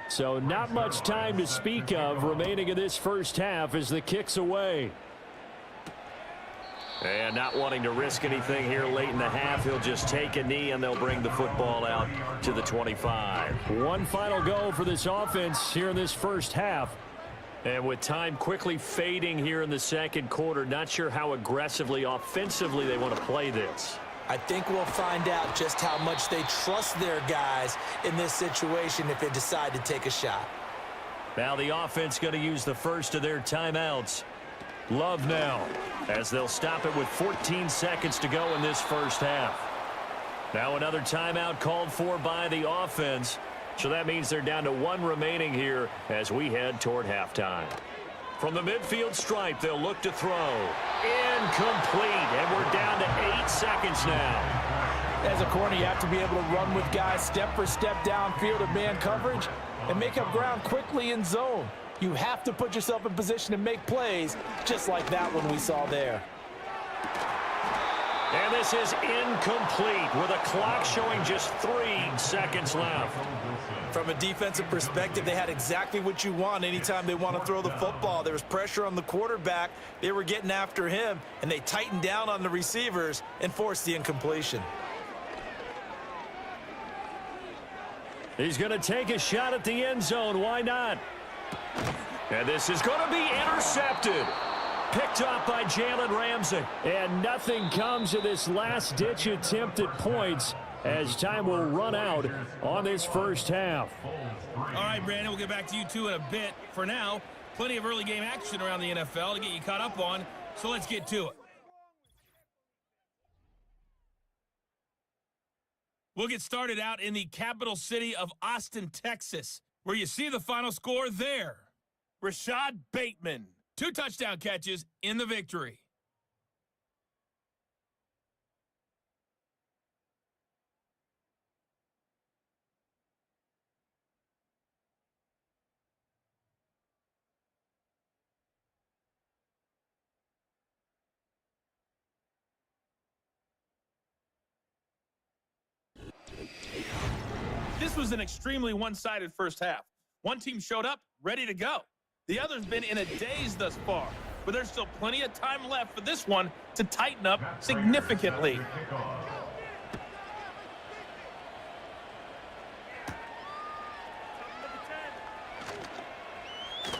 Speaker 2: So not much time to speak of remaining in this first half as the kick's away.
Speaker 4: And not wanting to risk anything here late in the half, he'll just take a knee and they'll bring the football out to the 25.
Speaker 2: One final go for this offense here in this first half.
Speaker 4: And with time quickly fading here in the second quarter, not sure how aggressively, offensively they want to play this.
Speaker 6: I think we'll find out just how much they trust their guys in this situation if they decide to take a shot.
Speaker 4: Now the offense going to use the first of their timeouts. Love now, as they'll stop it with 14 seconds to go in this first half. Now another timeout called for by the offense. So that means they're down to 1 remaining here as we head toward halftime. From the midfield stripe, they'll look to throw. Incomplete, and we're down to 8 seconds now.
Speaker 3: As a corner, you have to be able to run with guys step for step downfield of man coverage and make up ground quickly in zone. You have to put yourself in position to make plays, just like that one we saw there.
Speaker 4: And this is incomplete with a clock showing just 3 seconds left.
Speaker 6: From a defensive perspective, they had exactly what you want anytime they want to throw the football. There was pressure on the quarterback. They were getting after him, and they tightened down on the receivers and forced the incompletion.
Speaker 4: He's going to take a shot at the end zone. Why not? And this is going to be intercepted. Picked off by Jalen Ramsey.
Speaker 2: And nothing comes of this last-ditch attempt at points as time will run out on this first half.
Speaker 7: All right, Brandon, we'll get back to you two in a bit. For now, plenty of early game action around the NFL to get you caught up on, so let's get to it. We'll get started out in the capital city of Austin, Texas, where you see the final score there. Rashad Bateman, 2 touchdown catches in the victory. This was an extremely one-sided first half. One team showed up, ready to go. The other's been in a daze thus far, but there's still plenty of time left for this one to tighten up significantly.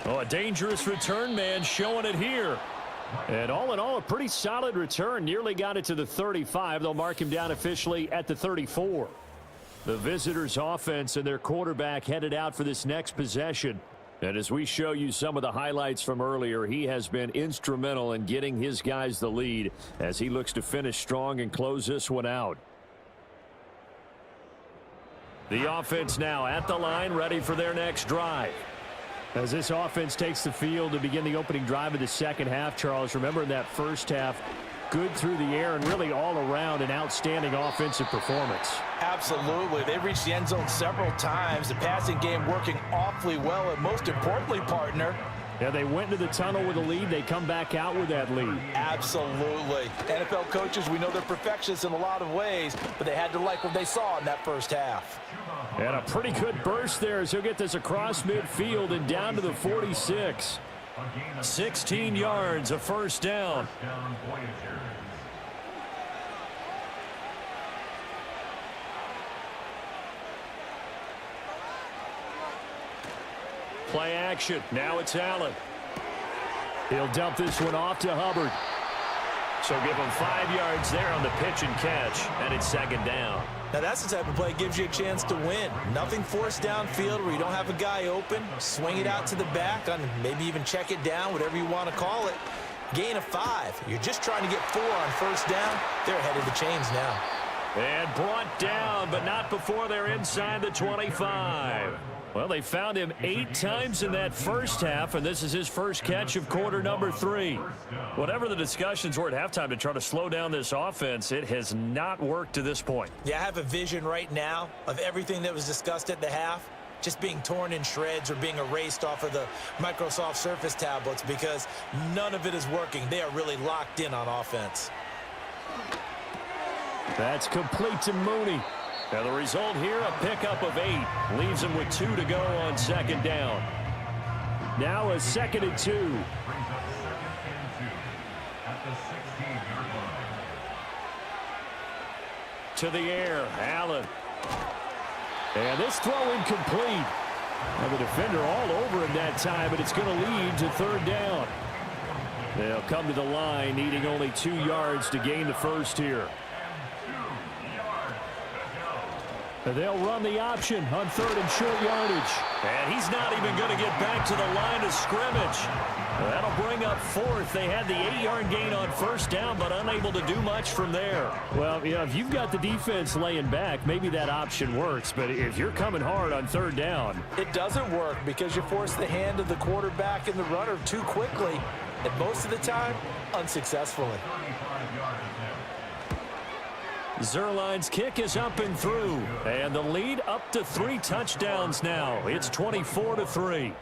Speaker 2: Oh, a dangerous return man showing it here. And all in all, a pretty solid return. Nearly got it to the 35. They'll mark him down officially at the 34. The visitors' offense and their quarterback headed out for this next possession. And as we show you some of the highlights from earlier, he has been instrumental in getting his guys the lead as he looks to finish strong and close this one out. The offense now at the line, ready for their next drive. As this offense takes the field to begin the opening drive of the second half, Charles, remember in that first half, good through the air and really all around an outstanding offensive performance.
Speaker 3: Absolutely. They reached the end zone several times. The passing game working awfully well, and most importantly, partner,
Speaker 2: yeah, they went into the tunnel with a lead. They come back out with that lead.
Speaker 3: Absolutely. NFL coaches, we know they're perfectionists in a lot of ways, but they had to like what they saw in that first half.
Speaker 2: And a pretty good burst there as he'll get this across midfield and down to the 46.
Speaker 4: 16 yards, a first down.
Speaker 2: Play action. Now it's Allen. He'll dump this one off to Hubbard.
Speaker 4: So give him 5 yards there on the pitch and catch, and it's second down.
Speaker 6: Now that's the type of play that gives you a chance to win. Nothing forced downfield where you don't have a guy open. Swing it out to the back, on maybe even check it down, whatever you want to call it. Gain of 5. You're just trying to get 4 on first down. They're ahead of the chains now.
Speaker 4: And brought down, but not before they're inside the 25.
Speaker 2: Well, they found him 8 times in that first half, and this is his first catch of quarter number 3.
Speaker 4: Whatever the discussions were at halftime to try to slow down this offense, it has not worked to this point.
Speaker 6: Yeah, I have a vision right now of everything that was discussed at the half just being torn in shreds or being erased off of the Microsoft Surface tablets because none of it is working. They are really locked in on offense.
Speaker 2: That's complete to Mooney. Now the result here, a pickup of 8. Leaves him with 2 to go on second down. Now a 2nd and 2.
Speaker 5: Brings up 2nd and 2 at the 16-yard line.
Speaker 2: To the air, Allen. And this throw incomplete. Now the defender all over him that time, but it's going to lead to 3rd down. They'll come to the line, needing only 2 yards to gain the first here. They'll run the option on 3rd and short yardage.
Speaker 4: And he's not even going to get back to the line of scrimmage. That'll bring up 4th. They had the 8-yard gain on 1st down, but unable to do much from there.
Speaker 2: Well, you know, if you've got the defense laying back, maybe that option works. But if you're coming hard on 3rd down,
Speaker 3: It doesn't work because you force the hand of the quarterback and the runner too quickly, and most of the time, unsuccessfully.
Speaker 4: Zuerlein's kick is up and through. And the lead up to 3 touchdowns now. It's 24-3.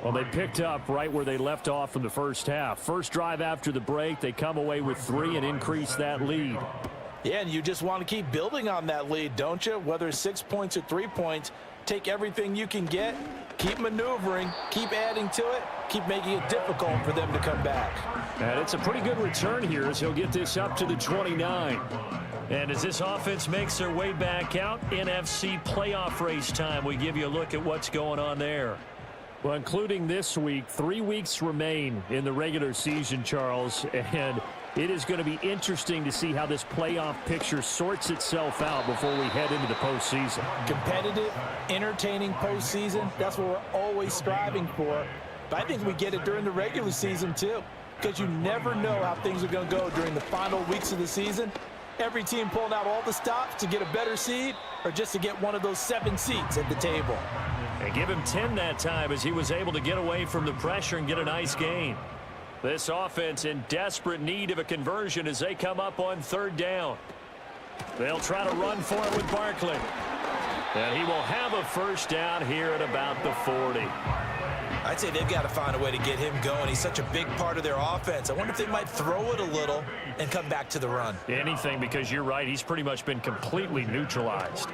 Speaker 2: well, they picked up right where they left off from the first half. First drive after the break, they come away with 3 and increase that lead.
Speaker 3: Yeah, and you just want to keep building on that lead, don't you? Whether it's 6 points or 3 points, take everything you can get, keep maneuvering, keep adding to it, keep making it difficult for them to come back.
Speaker 2: And it's a pretty good return here as he'll get this up to the 29.
Speaker 4: And as this offense makes their way back out, NFC playoff race time, we give you a look at what's going on there.
Speaker 2: Well, including this week, 3 weeks remain in the regular season, Charles, and it is going to be interesting to see how this playoff picture sorts itself out before we head into the postseason.
Speaker 3: Competitive, entertaining postseason, that's what we're always striving for. But I think we get it during the regular season, too, because you never know how things are going to go during the final weeks of the season. Every team pulling out all the stops to get a better seed or just to get one of those 7 seats at the table.
Speaker 4: And give him 10 that time as he was able to get away from the pressure and get a nice gain. This offense in desperate need of a conversion as they come up on 3rd down. They'll try to run for it with Barkley. And he will have a first down here at about the 40.
Speaker 6: I'd say they've got to find a way to get him going. He's such a big part of their offense. I wonder if they might throw it a little and come back to the run.
Speaker 2: Anything, because you're right, he's pretty much been completely neutralized.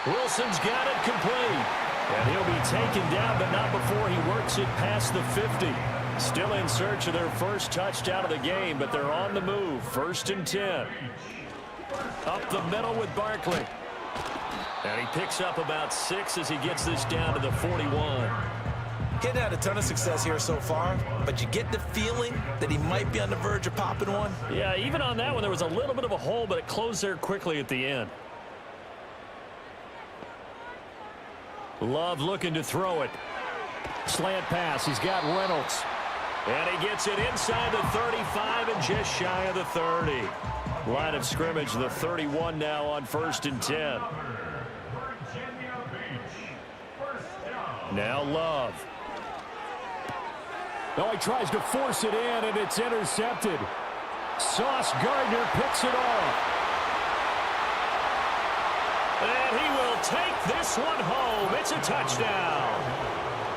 Speaker 4: Wilson's got it complete. And he'll be taken down, but not before he works it past the 50. Still in search of their first touchdown of the game, but they're on the move. 1st and 10. Up the middle with Barkley. And he picks up about 6 as he gets this down to the 41.
Speaker 6: He hadn't had a ton of success here so far, but you get the feeling that he might be on the verge of popping one.
Speaker 4: Yeah, even on that one, there was a little bit of a hole, but it closed there quickly at the end. Love looking to throw it.
Speaker 2: Slant pass, he's got Reynolds.
Speaker 4: And he gets it inside the 35 and just shy of the 30. Line of scrimmage, the 31 now on 1st and 10. Now Love.
Speaker 2: Oh, he tries to force it in, and it's intercepted. Sauce Gardner picks it off.
Speaker 4: And he will take this one home. It's a touchdown.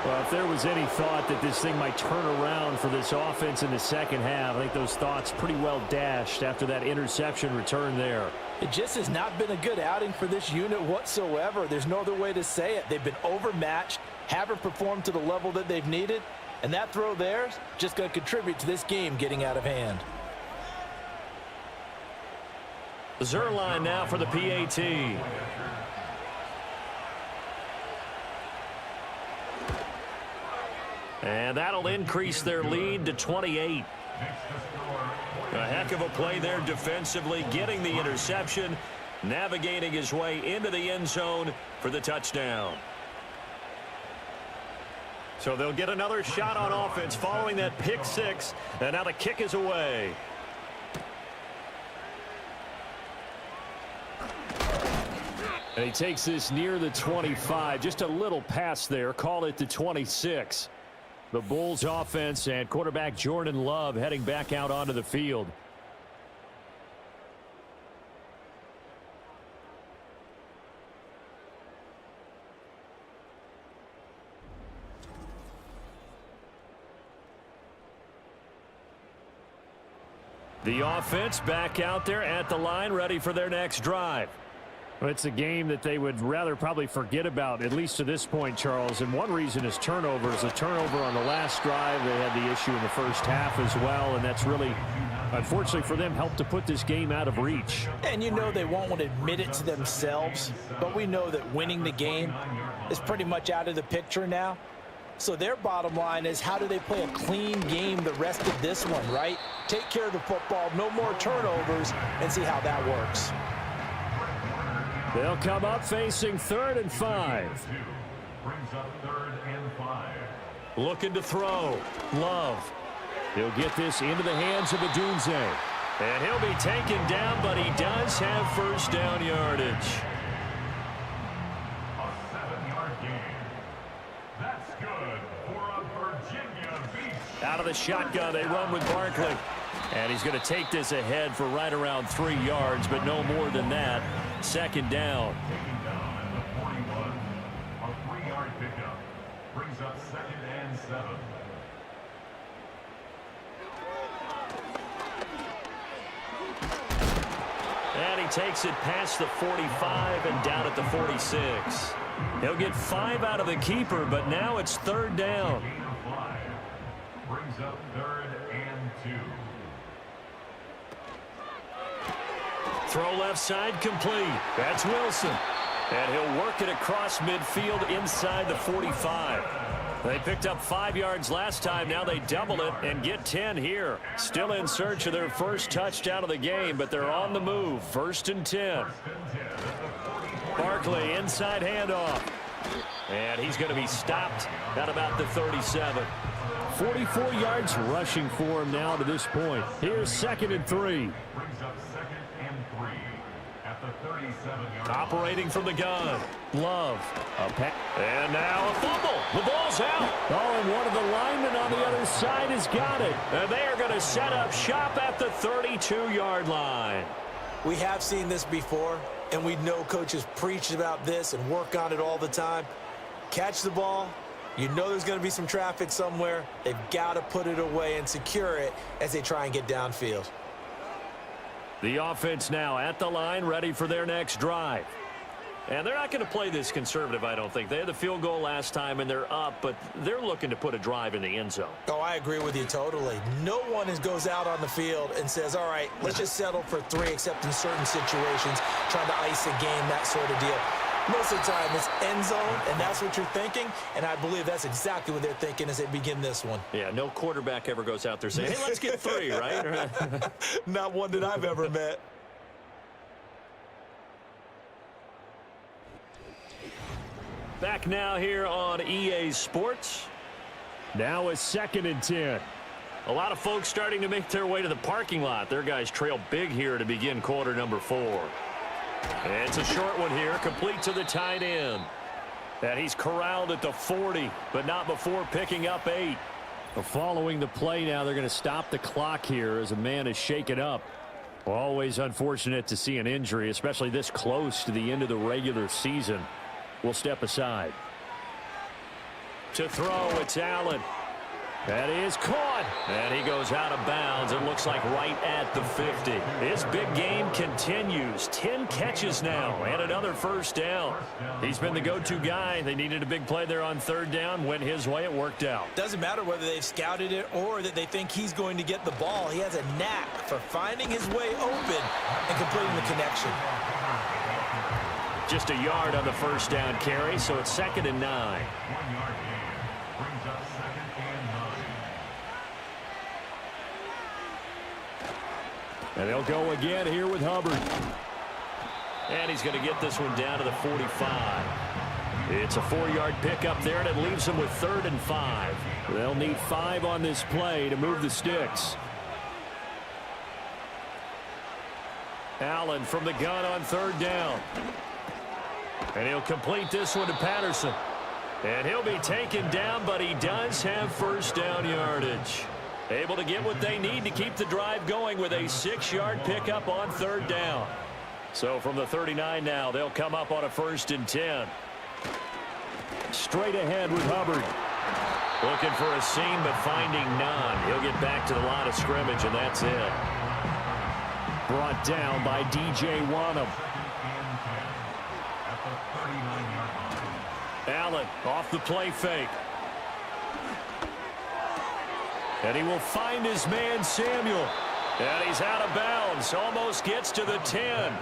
Speaker 2: Well, if there was any thought that this thing might turn around for this offense in the second half, I think those thoughts pretty well dashed after that interception return there.
Speaker 3: It just has not been a good outing for this unit whatsoever. There's no other way to say it. They've been overmatched, haven't performed to the level that they've needed, and that throw there is just going to contribute to this game getting out of hand.
Speaker 4: Zuerlein now for the PAT. And that'll increase their lead to 28. A heck of a play there defensively, getting the interception, navigating his way into the end zone for the touchdown. So they'll get another shot on offense following that pick 6, and now the kick is away.
Speaker 2: And he takes this near the 25, just a little pass there, call it the 26. The Bulls offense and quarterback Jordan Love heading back out onto the field.
Speaker 4: The offense back out there at the line, ready for their next drive.
Speaker 2: Well, it's a game that they would rather probably forget about, at least to this point, Charles. And one reason is turnovers. A turnover on the last drive. They had the issue in the first half as well, and that's really, unfortunately for them, helped to put this game out of reach.
Speaker 6: And you know they won't want to admit it to themselves, but we know that winning the game is pretty much out of the picture now. So their bottom line is, how do they play a clean game the rest of this one, right? Take care of the football, no more turnovers, and see how that works.
Speaker 2: They'll come up facing 3rd and 5.
Speaker 5: Brings up 3rd and 5.
Speaker 4: Looking to throw. Love.
Speaker 2: He'll get this into the hands of Adunze.
Speaker 4: And he'll be taken down, but he does have first down yardage.
Speaker 5: A 7-yard gain. That's good for a Virginia Beach.
Speaker 4: Out of the shotgun, they run with Barkley. And he's going to take this ahead for right around 3 yards, but no more than that. 2nd down.
Speaker 5: Taking down at the 41. A 3-yard pickup. Brings up 2nd and 7.
Speaker 4: And he takes it past the 45 and down at the 46. He'll get 5 out of the keeper, but now it's 3rd down.
Speaker 5: Gain of 5. Brings up 3rd and 2.
Speaker 4: Throw left side complete. That's Wilson. And he'll work it across midfield inside the 45. They picked up 5 yards last time. Now they double it and get 10 here. Still in search of their first touchdown of the game, but they're on the move. 1st and 10. Barkley, inside handoff. And he's going to be stopped at about the 37.
Speaker 2: 44 yards rushing for him now to this point. Here's 2nd and 3.
Speaker 5: Brings up 2nd and 3 at the 37-yard line.
Speaker 4: Operating from the gun. Love. And now a fumble. The ball's out.
Speaker 2: Oh, and one of the linemen on the other side has got it.
Speaker 4: And they are going to set up shop at the 32-yard line.
Speaker 6: We have seen this before, and we know coaches preach about this and work on it all the time. Catch the ball. You know there's going to be some traffic somewhere. They've got to put it away and secure it as they try and get downfield.
Speaker 4: The offense now at the line, ready for their next drive. And they're not going to play this conservative, I don't think. They had the field goal last time, and they're up, but they're looking to put a drive in the end zone.
Speaker 6: Oh, I agree with you totally. No one goes out on the field and says, all right, let's just settle for 3, except in certain situations, trying to ice a game, that sort of deal. Most of the time, it's end zone, and that's what you're thinking, and I believe that's exactly what they're thinking as they begin this one.
Speaker 4: Yeah, no quarterback ever goes out there saying, hey, let's get 3, right?
Speaker 6: Not one that I've ever met.
Speaker 4: Back now here on EA Sports.
Speaker 2: Now a 2nd and 10.
Speaker 4: A lot of folks starting to make their way to the parking lot. Their guys trail big here to begin quarter number 4. It's a short one here, complete to the tight end. And he's corralled at the 40, but not before picking up 8.
Speaker 2: Well, following the play now, they're going to stop the clock here as a man is shaken up. Always unfortunate to see an injury, especially this close to the end of the regular season. We'll step aside.
Speaker 4: To throw, it's Allen. That is caught. And he goes out of bounds. It looks like right at the 50. His big game continues. 10 catches now and another first down. He's been the go-to guy. They needed a big play there on 3rd down. Went his way. It worked out.
Speaker 6: Doesn't matter whether they've scouted it or that they think he's going to get the ball. He has a knack for finding his way open and completing the connection.
Speaker 4: Just a yard on the first down carry, so it's 2nd and 9.
Speaker 5: 1-yard gain. Brings up 2nd and 9.
Speaker 2: And they'll go again here with Hubbard.
Speaker 4: And he's going to get this one down to the 45. It's a 4-yard pickup there, and it leaves them with 3rd and 5.
Speaker 2: They'll need 5 on this play to move the sticks.
Speaker 4: Allen from the gun on 3rd down. And he'll complete this one to Patterson. And he'll be taken down, but he does have first down yardage. Able to get what they need to keep the drive going with a 6-yard pickup on 3rd down. So from the 39 now, they'll come up on a 1st and 10.
Speaker 2: Straight ahead with Hubbard.
Speaker 4: Looking for a seam, but finding none. He'll get back to the line of scrimmage, and that's it.
Speaker 2: brought down by DJ Wanham. Allen off the play fake. And he will find his man Samuel. And he's out of bounds. Almost gets to the 10.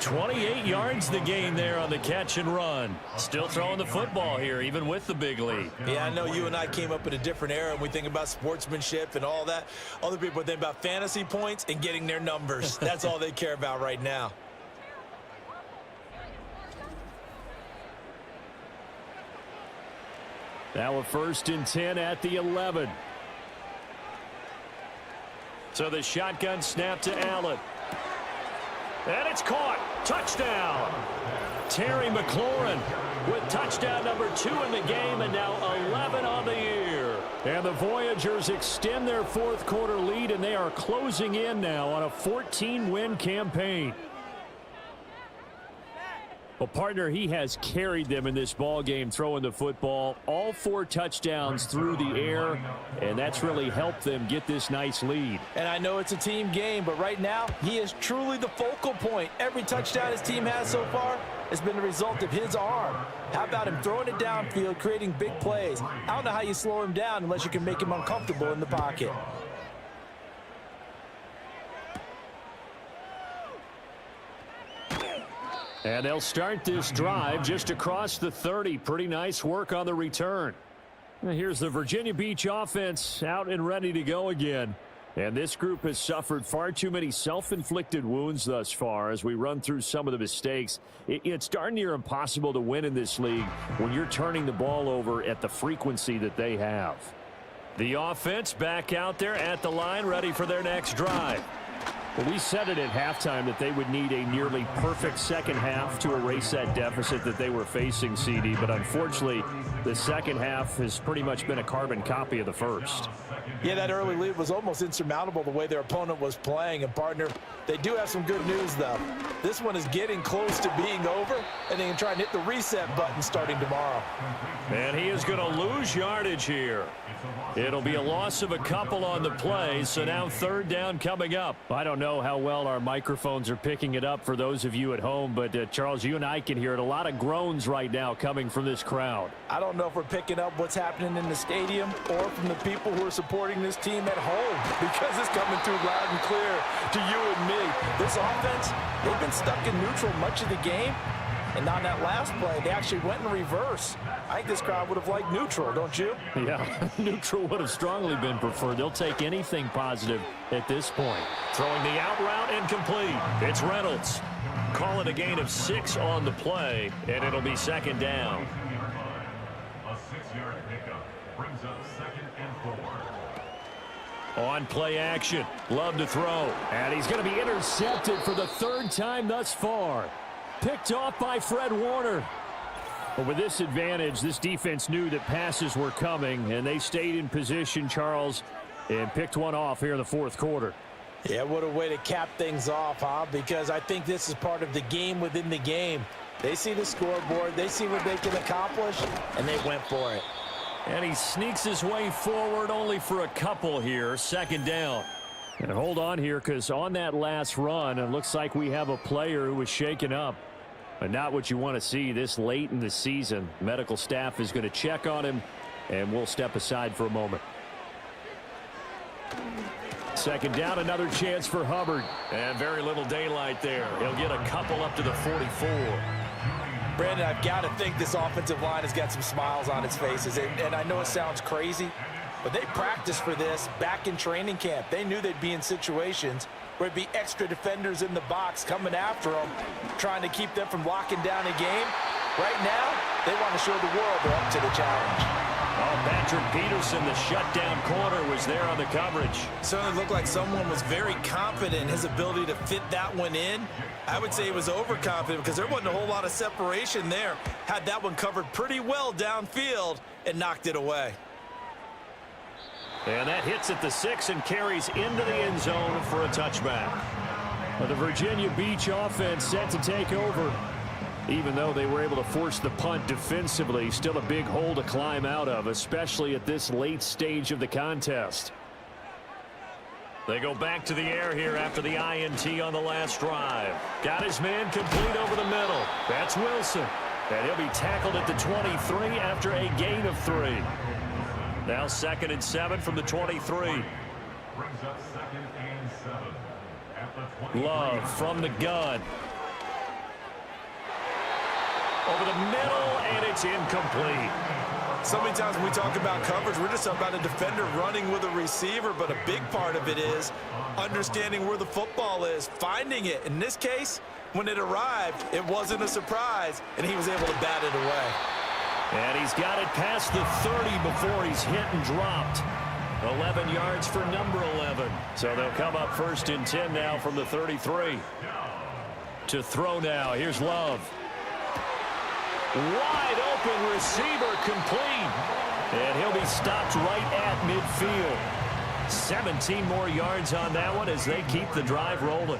Speaker 2: 28 yards the gain there on the catch and run. Still throwing the football here, even with the big lead.
Speaker 6: Yeah, I know you and I came up in a different era, and we think about sportsmanship and all that. Other people think about fantasy points and getting their numbers. That's all they care about right now.
Speaker 2: Now a 1st and 10 at the 11. So the shotgun snap to Allen. And it's caught. Touchdown. Terry McLaurin with touchdown number 2 in the game, and now 11 on the year. And the Voyagers extend their 4th quarter lead, and they are closing in now on a 14-win campaign. Well, partner, he has carried them in this ball game throwing the football. All 4 touchdowns through the air, and that's really helped them get this nice lead.
Speaker 3: And I know it's a team game, but right now, he is truly the focal point. Every touchdown his team has so far has been the result of his arm. How about him throwing it downfield, creating big plays? I don't know how you slow him down unless you can make him uncomfortable in the pocket.
Speaker 2: And they'll start this drive just across the 30. Pretty nice work on the return. And here's the Virginia Beach offense out and ready to go again. And this group has suffered far too many self-inflicted wounds thus far as we run through some of the mistakes. It's darn near impossible to win in this league when you're turning the ball over at the frequency that they have. The offense back out there at the line, ready for their next drive. Well, we said it at halftime that they would need a nearly perfect second half to erase that deficit that they were facing, CD. But unfortunately, the second half has pretty much been a carbon copy of the first.
Speaker 3: Yeah, that early lead was almost insurmountable the way their opponent was playing. And, partner, they do have some good news, though. This one is getting close to being over, and they can try and hit the reset button starting tomorrow.
Speaker 2: And he is going to lose yardage here. It'll be a loss of a couple on the play, so now 3rd down coming up. I don't know how well our microphones are picking it up for those of you at home, but Charles, you and I can hear it. A lot of groans right now coming from this crowd.
Speaker 3: I don't know if we're picking up what's happening in the stadium or from the people who are supporting this team at home, because it's coming through loud and clear to you and me. This offense, they've been stuck in neutral much of the game. And on that last play, they actually went in reverse. I think this crowd would have liked neutral, don't you?
Speaker 2: Yeah, neutral would have strongly been preferred. They'll take anything positive at this point. Throwing the out route incomplete. It's Reynolds. Call it a gain of 6 on the play, and it'll be 2nd down.
Speaker 5: A 6-yard pickup brings up 2nd and 4.
Speaker 2: On play action. Love to throw. And he's going to be intercepted for the 3rd time thus far. Picked off by Fred Warner. But with this advantage, this defense knew that passes were coming, and they stayed in position, Charles, and picked one off here in the 4th quarter.
Speaker 3: Yeah, what a way to cap things off, huh? Because I think this is part of the game within the game. They see the scoreboard, they see what they can accomplish, and they went for it.
Speaker 2: And he sneaks his way forward only for a couple here. 2nd down. And hold on here, because on that last run, it looks like we have a player who was shaken up. But not what you want to see this late in the season. Medical staff is going to check on him, and we'll step aside for a moment. 2nd down, another chance for Hubbard. And very little daylight there. He'll get a couple up to the 44.
Speaker 3: Brandon, I've got to think this offensive line has got some smiles on its faces. And I know it sounds crazy, but they practiced for this back in training camp. They knew they'd be in situations where there'd be extra defenders in the box coming after them, trying to keep them from locking down a game. Right now, they want to show the world they're up to the challenge.
Speaker 2: Oh, Patrick Peterson, the shutdown corner, was there on the coverage.
Speaker 6: Certainly looked like someone was very confident in his ability to fit that one in. I would say he was overconfident because there wasn't a whole lot of separation there. Had that one covered pretty well downfield and knocked it away.
Speaker 2: And that hits at the 6 and carries into the end zone for a touchback. Well, the Virginia Beach offense set to take over. Even though they were able to force the punt defensively, still a big hole to climb out of, especially at this late stage of the contest.
Speaker 4: They go back to the air here after the INT on the last drive. Got his man complete over the middle. That's Wilson. And he'll be tackled at the 23 after a gain of 3. Now 2nd and 7 from the 23.
Speaker 5: Brings up 2nd and 7 at the 23.
Speaker 4: Love from the gun. Over the middle, and it's incomplete.
Speaker 3: So many times when we talk about coverage, we're just talking about a defender running with a receiver, but a big part of it is understanding where the football is, finding it. In this case, when it arrived, it wasn't a surprise, and he was able to bat it away.
Speaker 4: And he's got it past the 30 before he's hit and dropped. 11 yards for number 11. So they'll come up 1st and 10 now from the 33. To throw now, here's Love. Wide open receiver complete. And he'll be stopped right at midfield. 17 more yards on that one as they keep the drive rolling.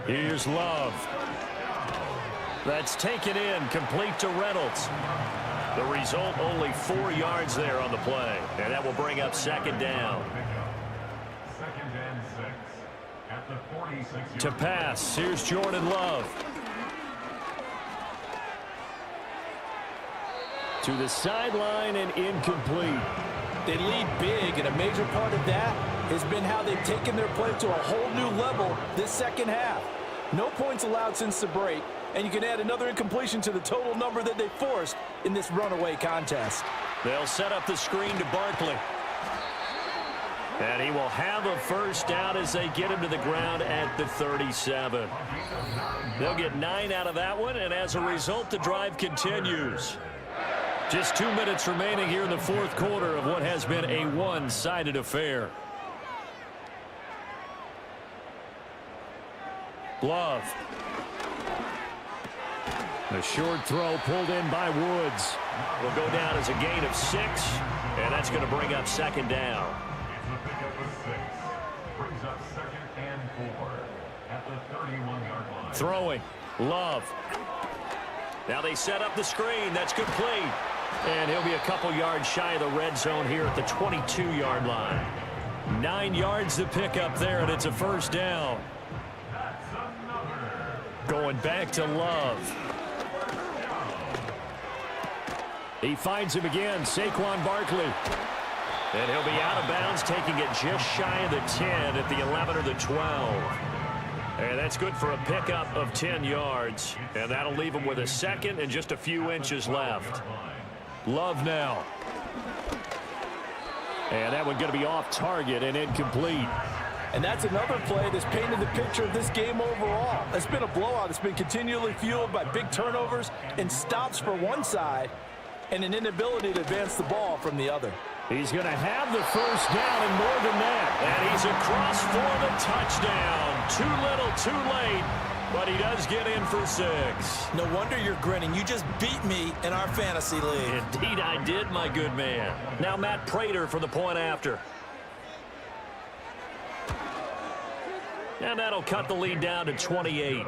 Speaker 4: Here's Love. That's taken in, complete to Reynolds. The result, only 4 yards there on the play. And that will bring up 2nd down.
Speaker 5: 2nd and 6 at the 46.
Speaker 4: To pass, here's Jordan Love. To the sideline and incomplete.
Speaker 3: They lead big, and a major part of that has been how they've taken their play to a whole new level this second half. No points allowed since the break, and you can add another incompletion to the total number that they forced in this runaway contest.
Speaker 4: They'll set up the screen to Barkley. And he will have a 1st down as they get him to the ground at the 37. They'll get 9 out of that one, and as a result, the drive continues. Just 2 minutes remaining here in the 4th quarter of what has been a one-sided affair. Love. The short throw pulled in by Woods. Will go down as a gain of 6, and that's going to bring up 2nd down.
Speaker 5: It's a pickup of 6. Brings up 2nd and 4 at the 31-yard line.
Speaker 4: Throwing. Love. Now they set up the screen. That's complete. And he'll be a couple yards shy of the red zone here at the 22-yard line. 9 yards to pick up there, and it's a 1st down. Going back to Love. He finds him again, Saquon Barkley. And he'll be out of bounds, taking it just shy of the 10 at the 11 or the 12. And that's good for a pickup of 10 yards. And that'll leave him with a 2nd and just a few inches left. Love now. And that one going to be off target and incomplete.
Speaker 3: And that's another play that's painted the picture of this game overall. It's been a blowout. It's been continually fueled by big turnovers and stops for one side and an inability to advance the ball from the other.
Speaker 4: He's going to have the 1st down and more than that. And he's across for the touchdown. Too little, too late. But he does get in for 6.
Speaker 6: No wonder you're grinning. You just beat me in our fantasy league.
Speaker 4: Indeed I did, my good man. Now Matt Prater for the point after. And that'll cut the lead down to 28.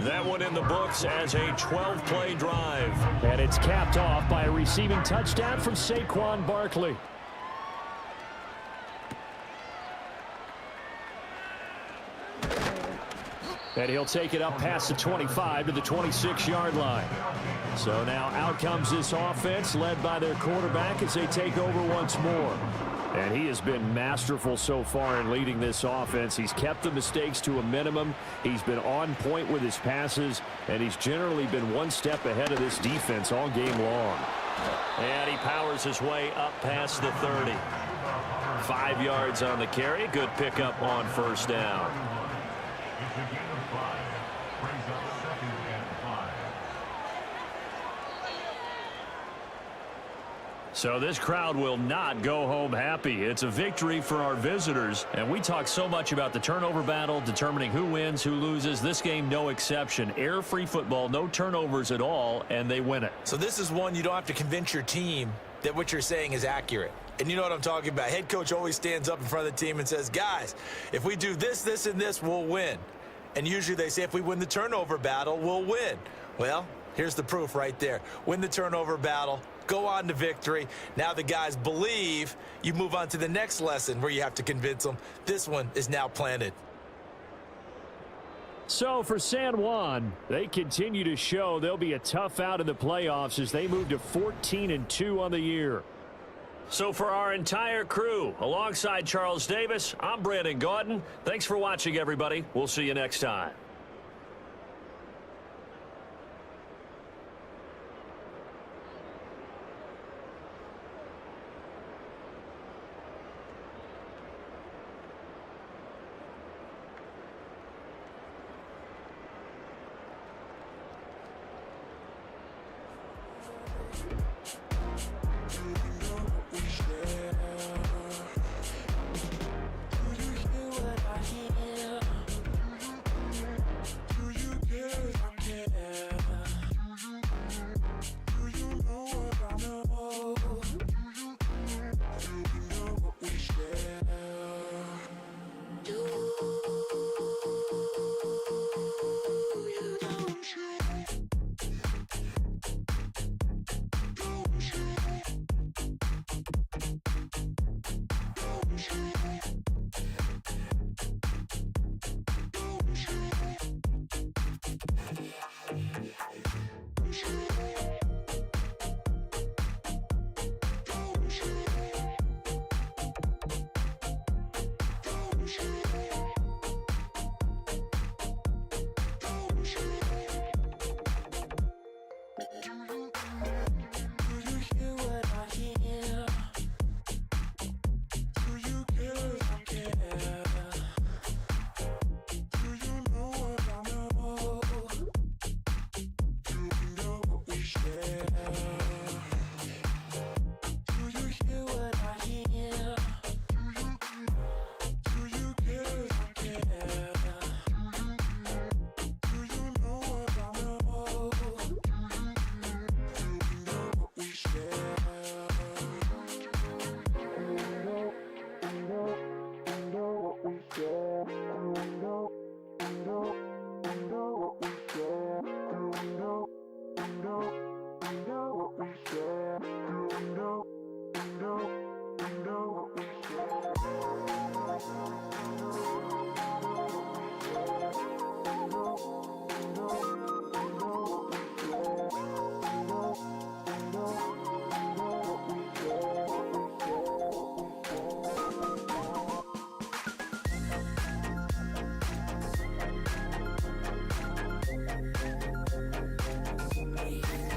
Speaker 4: That one in the books as a 12-play drive.
Speaker 2: And it's capped off by a receiving touchdown from Saquon Barkley. And he'll take it up past the 25 to the 26-yard line. So now out comes this offense led by their quarterback as they take over once more. And he has been masterful so far in leading this offense. He's kept the mistakes to a minimum. He's been on point with his passes, and he's generally been one step ahead of this defense all game long.
Speaker 4: And he powers his way up past the 30. 5 yards on the carry. Good pickup on 1st down.
Speaker 5: It's a gain of 5. Brings up 2nd and 5.
Speaker 4: So this crowd will not go home happy. It's a victory for our visitors. And we talk so much about the turnover battle, determining who wins, who loses. This game, no exception. Air-free football, no turnovers at all, and they win it.
Speaker 6: So this is one you don't have to convince your team that what you're saying is accurate. And you know what I'm talking about. Head coach always stands up in front of the team and says, guys, if we do this, this, and this, we'll win. And usually they say if we win the turnover battle, we'll win. Well, here's the proof right there. Win the turnover battle, go on to victory. Now the guys believe. You move on to the next lesson where you have to convince them. This one is now planted.
Speaker 2: So for San Juan, they continue to show they'll be a tough out in the playoffs as they move to 14-2 on the year.
Speaker 4: So for our entire crew, alongside Charles Davis, I'm Brandon Gaudin. Thanks for watching, everybody. We'll see you next time.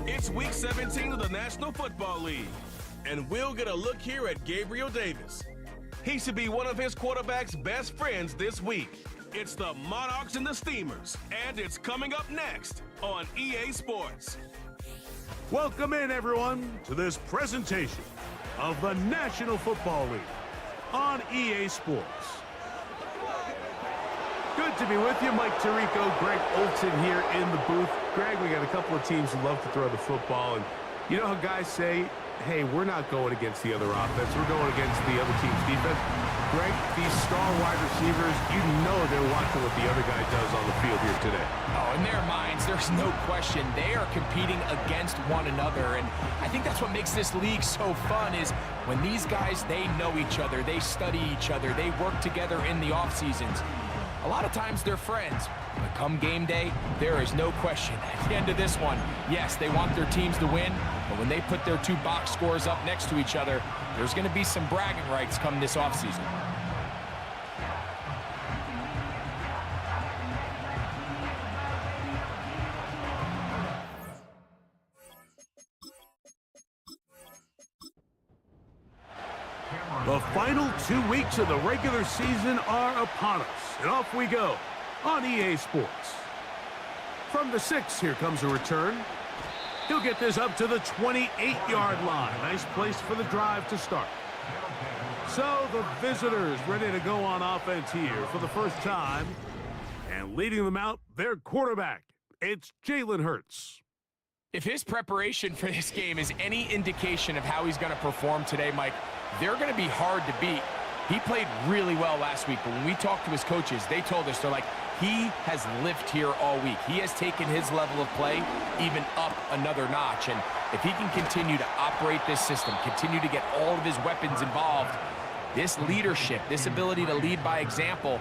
Speaker 1: It's Week 17 of the National Football League, and we'll get a look here at Gabriel Davis. He should be one of his quarterback's best friends this week. It's the Monarchs and the Steamers, and it's coming up next on EA Sports.
Speaker 9: Welcome in, everyone, to this presentation of the National Football League on EA Sports. Good to be with you. Mike Tirico, Greg Olson here in the booth. Greg, we got a couple of teams who love to throw the football, and you know how guys say, hey, we're not going against the other offense, we're going against the other team's defense. Greg, these star wide receivers, you know they're watching what the other guy does on the field here today.
Speaker 10: Oh, in their minds, there's no question. They are competing against one another, and I think that's what makes this league so fun is when these guys, they know each other, they study each other, they work together in the off seasons. A lot of times they're friends, but come game day, there is no question. At the end of this one, yes, they want their teams to win, but when they put their two box scores up next to each other, there's going to be some bragging rights come this offseason.
Speaker 9: The final 2 weeks of the regular season are upon us, and off we go on EA Sports. From the 6, here comes a return. He'll get this up to the 28-yard line. Nice place for the drive to start. So the visitors ready to go on offense here for the first time. And leading them out, their quarterback. It's Jalen Hurts.
Speaker 10: If his preparation for this game is any indication of how he's going to perform today, Mike, they're going to be hard to beat. He played really well last week, but when we talked to his coaches, they told us, they're like, he has lived here all week. He has taken his level of play even up another notch, and if he can continue to operate this system, continue to get all of his weapons involved, this leadership, this ability to lead by example,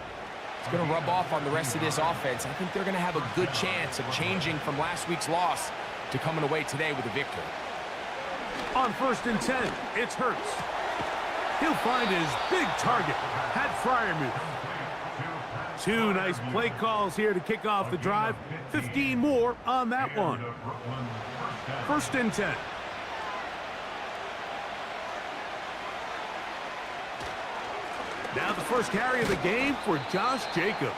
Speaker 10: it's going to rub off on the rest of this offense. I think they're going to have a good chance of changing from last week's loss to coming away today with a victory.
Speaker 9: On 1st and 10, it's Hurts. He'll find his big target, Pat Fryermuth. 2 nice play calls here to kick off the drive. 15 more on that one. 1st and 10. Now the first carry of the game for Josh Jacobs.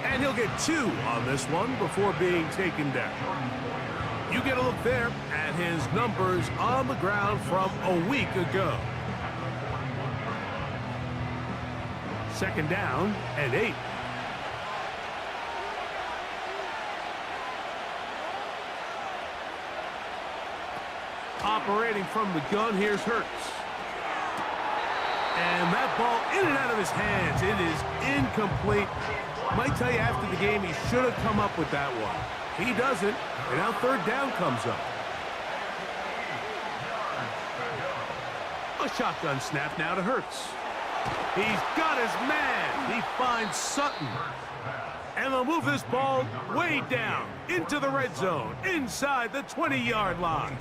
Speaker 9: And he'll get 2 on this one before being taken down. You get a look there at his numbers on the ground from a week ago. 2nd down and 8. Operating from the gun, here's Hurts. And that ball in and out of his hands. It is incomplete. Might tell you after the game he should have come up with that one. He doesn't, and now 3rd down comes up. A shotgun snap now to Hurts. He's got his man. He finds Sutton. And they'll move this ball way down into the red zone, inside the 20-yard line.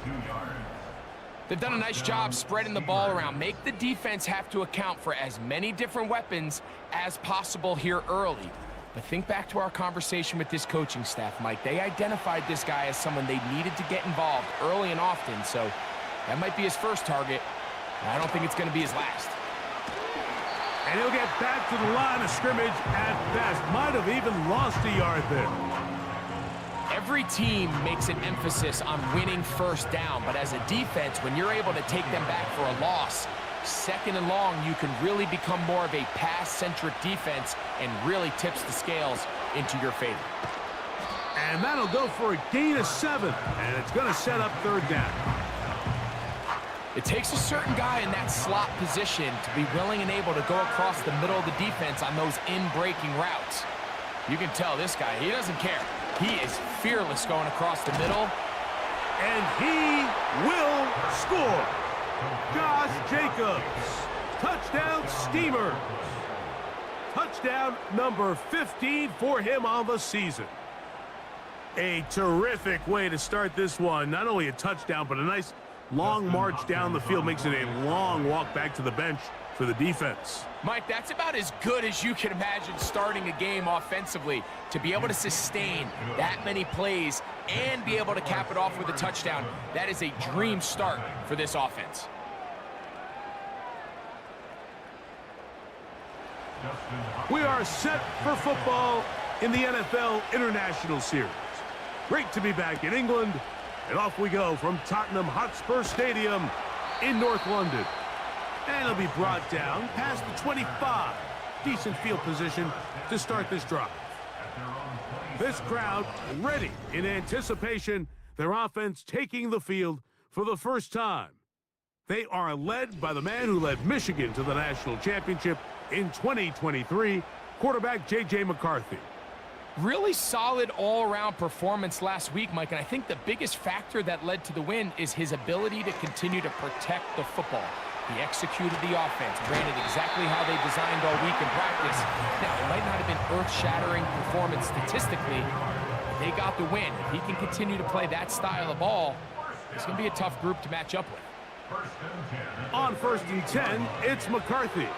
Speaker 10: They've done a nice job spreading the ball around. Make the defense have to account for as many different weapons as possible here early. But think back to our conversation with this coaching staff, Mike. They identified this guy as someone they needed to get involved early and often, so that might be his first target. I don't think it's going to be his last.
Speaker 9: And he'll get back to the line of scrimmage at best. Might have even lost a yard there.
Speaker 10: Every team makes an emphasis on winning 1st down, but as a defense, when you're able to take them back for a loss, 2nd and long, you can really become more of a pass-centric defense and really tips the scales into your favor.
Speaker 9: And that'll go for a gain of 7, and it's going to set up 3rd down.
Speaker 10: It takes a certain guy in that slot position to be willing and able to go across the middle of the defense on those in-breaking routes. You can tell this guy, he doesn't care. He is fearless going across the middle.
Speaker 9: And he will score. Josh Jacobs. Touchdown Steamers. Touchdown number 15 for him on the season. A terrific way to start this one. Not only a touchdown, but a nice long march down the field. Makes it a long walk back to the bench for the defense.
Speaker 10: Mike, that's about as good as you can imagine starting a game offensively. To be able to sustain that many plays and be able to cap it off with a touchdown, that is a dream start for this offense.
Speaker 9: We are set for football in the NFL International Series. Great to be back in England, and off we go from Tottenham Hotspur Stadium in North London. And it'll be brought down past the 25. Decent field position to start this drive. This crowd ready in anticipation, their offense taking the field for the first time. They are led by the man who led Michigan to the national championship in 2023, quarterback J.J. McCarthy.
Speaker 10: Really solid all-around performance last week, Mike, and I think the biggest factor that led to the win is his ability to continue to protect the football. He executed the offense, ran it exactly how they designed all week in practice. Now, it might not have been earth-shattering performance statistically, but they got the win. If he can continue to play that style of ball, it's going to be a tough group to match up with.
Speaker 9: On 1st and 10, it's McCarthy.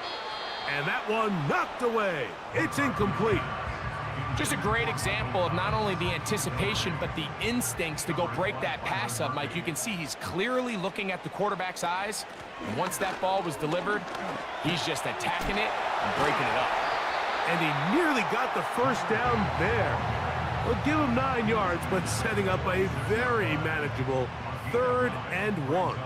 Speaker 9: And that one knocked away. It's incomplete.
Speaker 10: Just a great example of not only the anticipation, but the instincts to go break that pass up, Mike. You can see he's clearly looking at the quarterback's eyes. And once that ball was delivered, he's just attacking it and breaking it up.
Speaker 9: And he nearly got the 1st down there. We'll give him 9 yards, but setting up a very manageable 3rd and 1.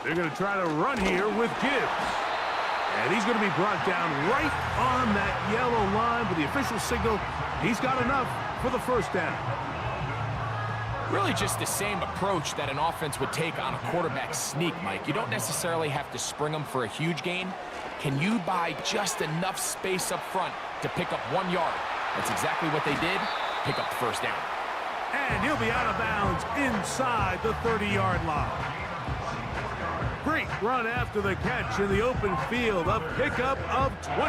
Speaker 9: They're going to try to run here with Gibbs. And he's going to be brought down right on that yellow line, but the official signal, he's got enough for the 1st down.
Speaker 10: Really just the same approach that an offense would take on a quarterback sneak, Mike. You don't necessarily have to spring them for a huge gain. Can you buy just enough space up front to pick up 1 yard? That's exactly what they did. Pick up the 1st down.
Speaker 9: And he'll be out of bounds inside the 30-yard line. Great run after the catch in the open field. A pickup of 24.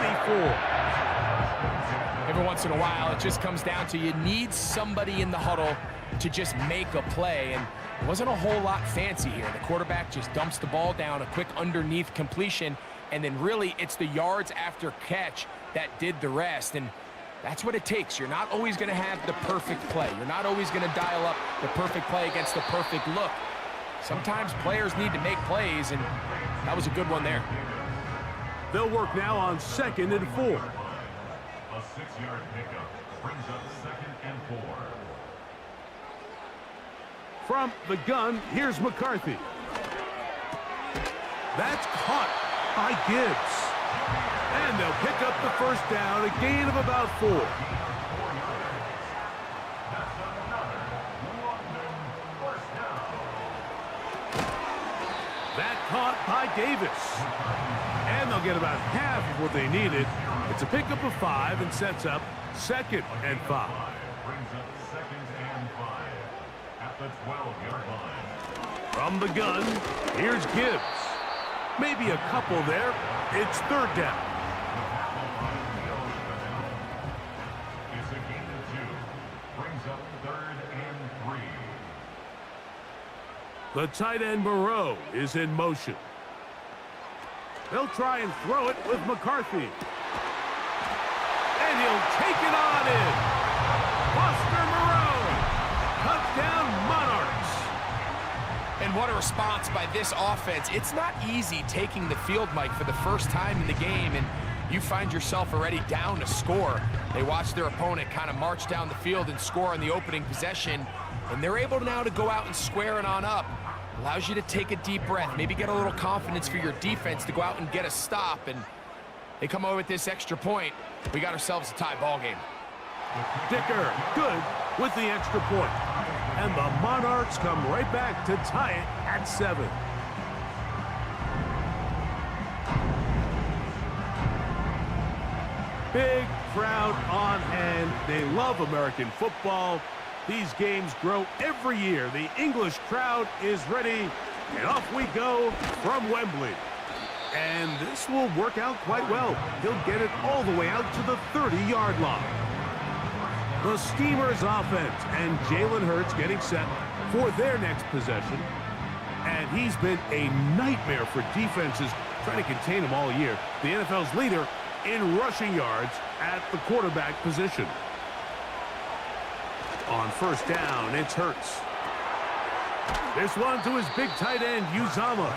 Speaker 10: Every once in a while, it just comes down to you need somebody in the huddle to just make a play. And it wasn't a whole lot fancy here. The quarterback just dumps the ball down, a quick underneath completion, and then really it's the yards after catch that did the rest. And that's what it takes. You're not always going to have the perfect play. You're not always going to dial up the perfect play against the perfect look. Sometimes players need to make plays, and that was a good one there.
Speaker 9: They'll work now on 2nd and 4.
Speaker 5: A 6-yard pickup brings up 2nd and 4.
Speaker 9: From the gun, here's McCarthy. That's caught by Gibbs. And they'll pick up the first down, a gain of about 4. That caught by Davis. And they'll get about half of what they needed. It's a pickup of 5 and sets up 2nd and 5.
Speaker 5: Brings up 2nd and 5 at the 12-yard line.
Speaker 9: From the gun, here's Gibbs. Maybe a couple there. It's 3rd down.
Speaker 5: It's a gain of 2. Brings up 3rd and 3.
Speaker 9: The tight end Moreau is in motion. They'll try and throw it with McCarthy. And he'll take it on in. Buster Moreau. Touchdown Monarchs.
Speaker 10: And what a response by this offense. It's not easy taking the field, Mike, for the first time in the game, and you find yourself already down a score. They watch their opponent kind of march down the field and score on the opening possession, and they're able now to go out and square it on up. Allows you to take a deep breath, maybe get a little confidence for your defense to go out and get a stop, and they come over with this extra point. We got ourselves a tie ball game.
Speaker 9: Dicker, good with the extra point. And the Monarchs come right back to tie it at 7. Big crowd on hand. They love American football. These games grow every year. The English crowd is ready, and off we go from Wembley. And this will work out quite well. He'll get it all the way out to the 30-yard line. The Steamers offense and Jalen Hurts getting set for their next possession. And he's been a nightmare for defenses trying to contain him all year. The NFL's leader in rushing yards at the quarterback position. On 1st down, it's Hurts. This one to his big tight end, Uzama.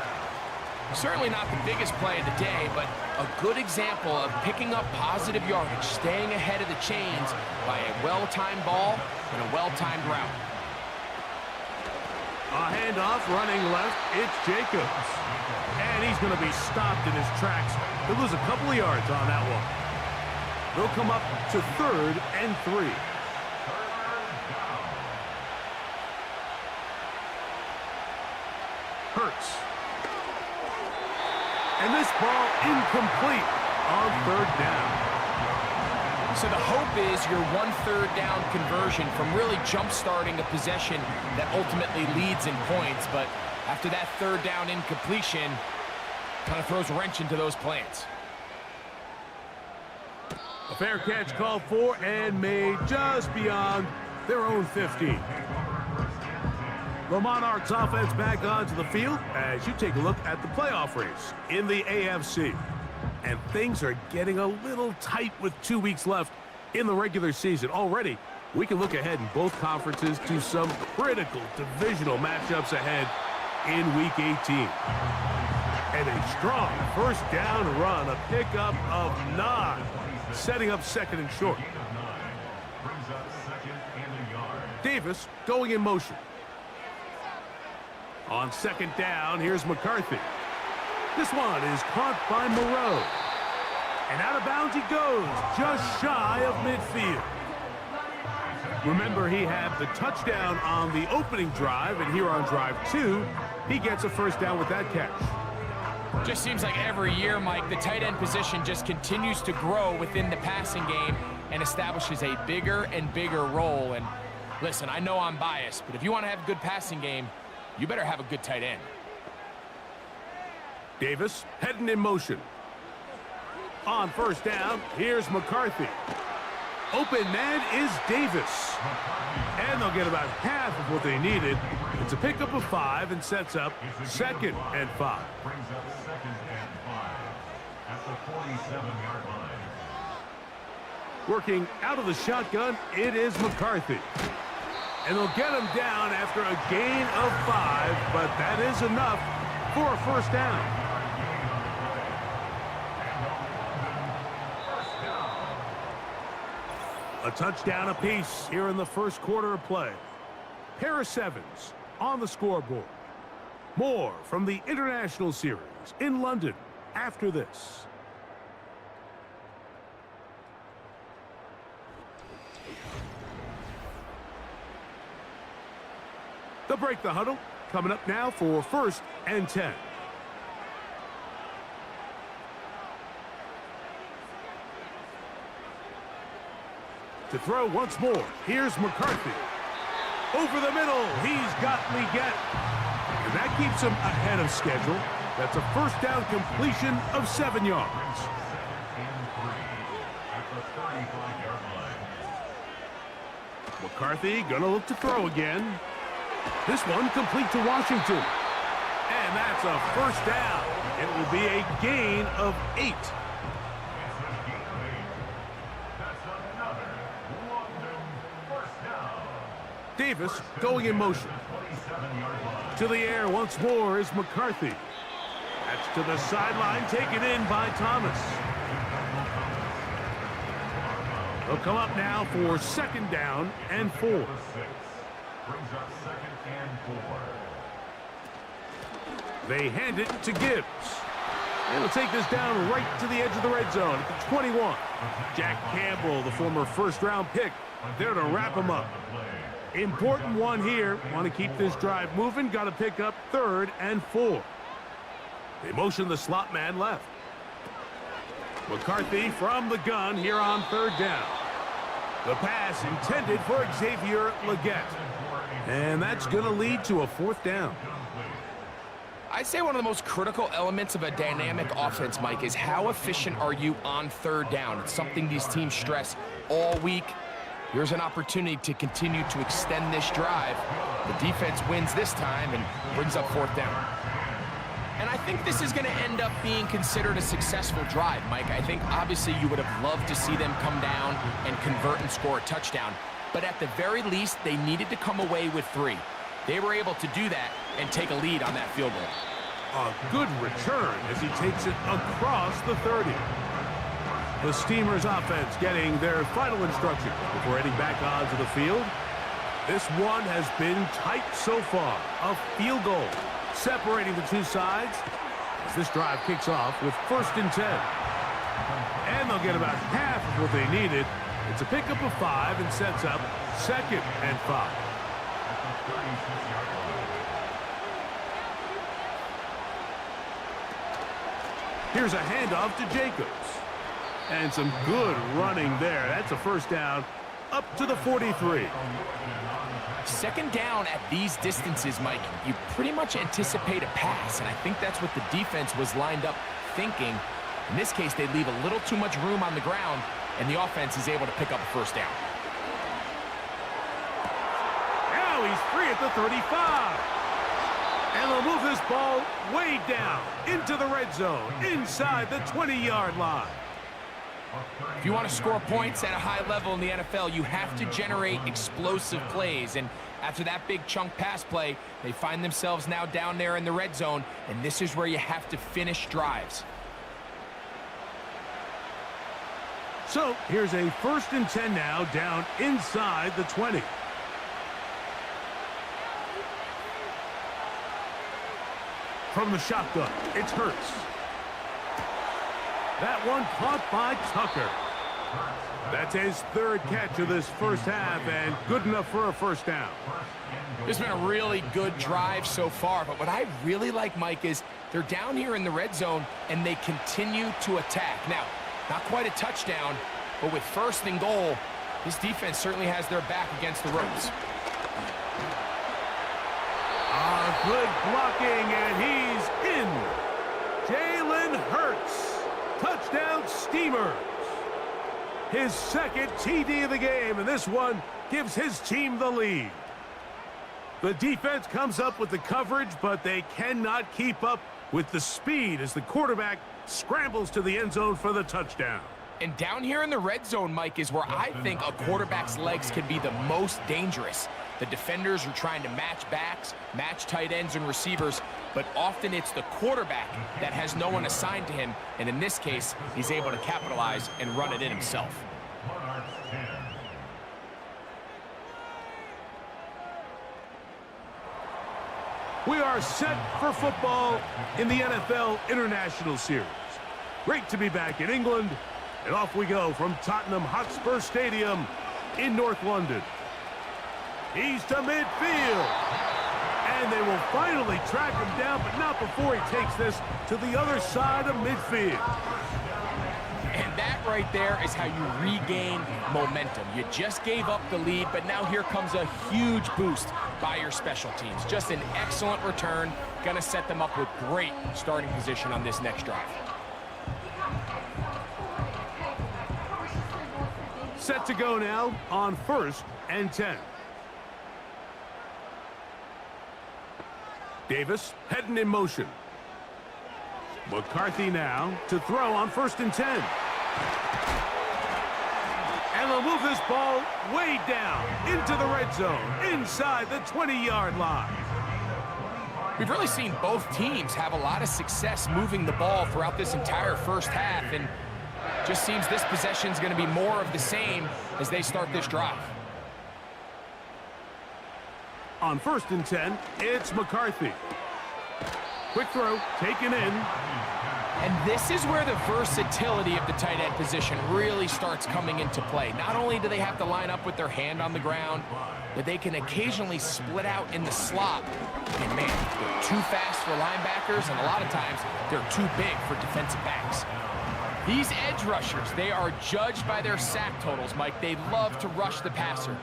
Speaker 10: Certainly not the biggest play of the day, but a good example of picking up positive yardage, staying ahead of the chains by a well-timed ball and a well-timed route.
Speaker 9: A handoff running left, it's Jacobs. And he's going to be stopped in his tracks. He'll lose a couple of yards on that one. They'll come up to 3rd and 3. Hurts. And this ball incomplete on 3rd down.
Speaker 10: So the hope is your 1 3rd down conversion from really jump-starting a possession that ultimately leads in points. But after that 3rd down incompletion, kind of throws a wrench into those plans.
Speaker 9: A fair catch called for and made just beyond their own 15. The Monarchs offense back onto the field as you take a look at the playoff race in the AFC. And things are getting a little tight with 2 weeks left in the regular season. Already, we can look ahead in both conferences to some critical divisional matchups ahead in Week 18. And a strong 1st down run, a pickup of 9, setting up 2nd and short. Davis going in motion. On 2nd down, here's McCarthy. This one is caught by Moreau. And out of bounds he goes, just shy of midfield. Remember, he had the touchdown on the opening drive, and here on drive 2, he gets a 1st down with that catch.
Speaker 10: Just seems like every year, Mike, the tight end position just continues to grow within the passing game and establishes a bigger and bigger role. And Listen, I know I'm biased, but if you want to have a good passing game, you better have a good tight end.
Speaker 9: Davis heading in motion. On first down, here's McCarthy. Open man is Davis. And they'll get about half of what they needed. It's a pickup of 5 and sets up 2nd and 5.
Speaker 5: Brings up 2nd and 5 at the 47-yard line.
Speaker 9: Working out of the shotgun, it is McCarthy. And they'll get him down after a gain of 5, but that is enough for a first down. A touchdown apiece here in the first quarter of play. Pair of 7s on the scoreboard. More from the International Series in London after this. They'll break the huddle. Coming up now for 1st and 10. To throw once more, here's McCarthy. Over the middle, he's got Leggett. And that keeps him ahead of schedule. That's a first down completion of 7 yards. McCarthy gonna look to throw again. This one complete to Washington. And that's a first down. It will be a gain of 8. Davis going in motion. To the air once more is McCarthy. That's to the sideline, taken in by Thomas. They'll come up now for 2nd down and 4.
Speaker 5: Brings up 2nd and 4.
Speaker 9: They hand it to Gibbs. And will take this down right to the edge of the red zone at the 21. Jack Campbell, the former first-round pick, there to wrap him up. Important one here. Want to keep this drive moving. Got to pick up 3rd and 4. They motion the slot man left. McCarthy from the gun here on 3rd down. The pass intended for Xavier Leggett. And that's going to lead to a 4th down.
Speaker 10: I'd say one of the most critical elements of a dynamic offense, Mike, is how efficient are you on 3rd down. It's something these teams stress all week. Here's an opportunity to continue to extend this drive. The defense wins this time and brings up 4th down. And I think this is going to end up being considered a successful drive, Mike. I think obviously you would have loved to see them come down and convert and score a touchdown. But at the very least, they needed to come away with 3. They were able to do that and take a lead on that field goal.
Speaker 9: A good return as he takes it across the 30. The Steamers offense getting their final instructions before heading back onto the field. This one has been tight so far. A field goal separating the two sides as this drive kicks off with 1st and 10. And they'll get about half of what they needed. It's a pickup of 5 and sets up 2nd and 5. Here's a handoff to Jacobs. And some good running there. That's a first down up to the 43.
Speaker 10: 2nd down at these distances, Mike, you pretty much anticipate a pass, and I think that's what the defense was lined up thinking. In this case, they leave a little too much room on the ground, and the offense is able to pick up a first down.
Speaker 9: Now he's free at the 35. And they'll move this ball way down into the red zone, inside the 20-yard line.
Speaker 10: If you want to score points at a high level in the NFL, you have to generate explosive plays. And after that big chunk pass play, they find themselves now down there in the red zone, and this is where you have to finish drives.
Speaker 9: So here's a 1st and 10 now, down inside the 20. From the shotgun, it's Hurts. That one caught by Tucker. That's his 3rd catch of this first half, and good enough for a first down.
Speaker 10: It's been a really good drive so far, but what I really like, Mike, is they're down here in the red zone, and they continue to attack. Now, not quite a touchdown, but with 1st and goal, this defense certainly has their back against the ropes.
Speaker 9: Good blocking, and he's in. Jalen Hurts. Touchdown Steamers. His second TD of the game, and this one gives his team the lead. The defense comes up with the coverage, but they cannot keep up with the speed as the quarterback scrambles to the end zone for the touchdown.
Speaker 10: And down here in the red zone, Mike, is where I think a quarterback's legs can be the most dangerous. The defenders are trying to match backs, match tight ends and receivers, but often it's the quarterback that has no one assigned to him, and in this case, he's able to capitalize and run it in himself.
Speaker 9: We are set for football in the NFL International Series. Great to be back in England, and off we go from Tottenham Hotspur Stadium in North London. He's to midfield, and they will finally track him down, but not before he takes this to the other side of midfield.
Speaker 10: And that right there is how you regain momentum. You just gave up the lead, but now here comes a huge boost by your special teams. Just an excellent return. Going to set them up with great starting position on this next drive.
Speaker 9: Set to go now on 1st and 10. Davis heading in motion. McCarthy now to throw on 1st and 10. And they'll move this ball way down into the red zone, inside the 20-yard line.
Speaker 10: We've really seen both teams have a lot of success moving the ball throughout this entire first half, and just seems this possession is going to be more of the same as they start this drive.
Speaker 9: On 1st and 10, it's McCarthy. Quick throw, taken in.
Speaker 10: And this is where the versatility of the tight end position really starts coming into play. Not only do they have to line up with their hand on the ground, but they can occasionally split out in the slot. And man, they're too fast for linebackers, and a lot of times they're too big for defensive backs. These edge rushers, they are judged by their sack totals, Mike. They love to rush the passer.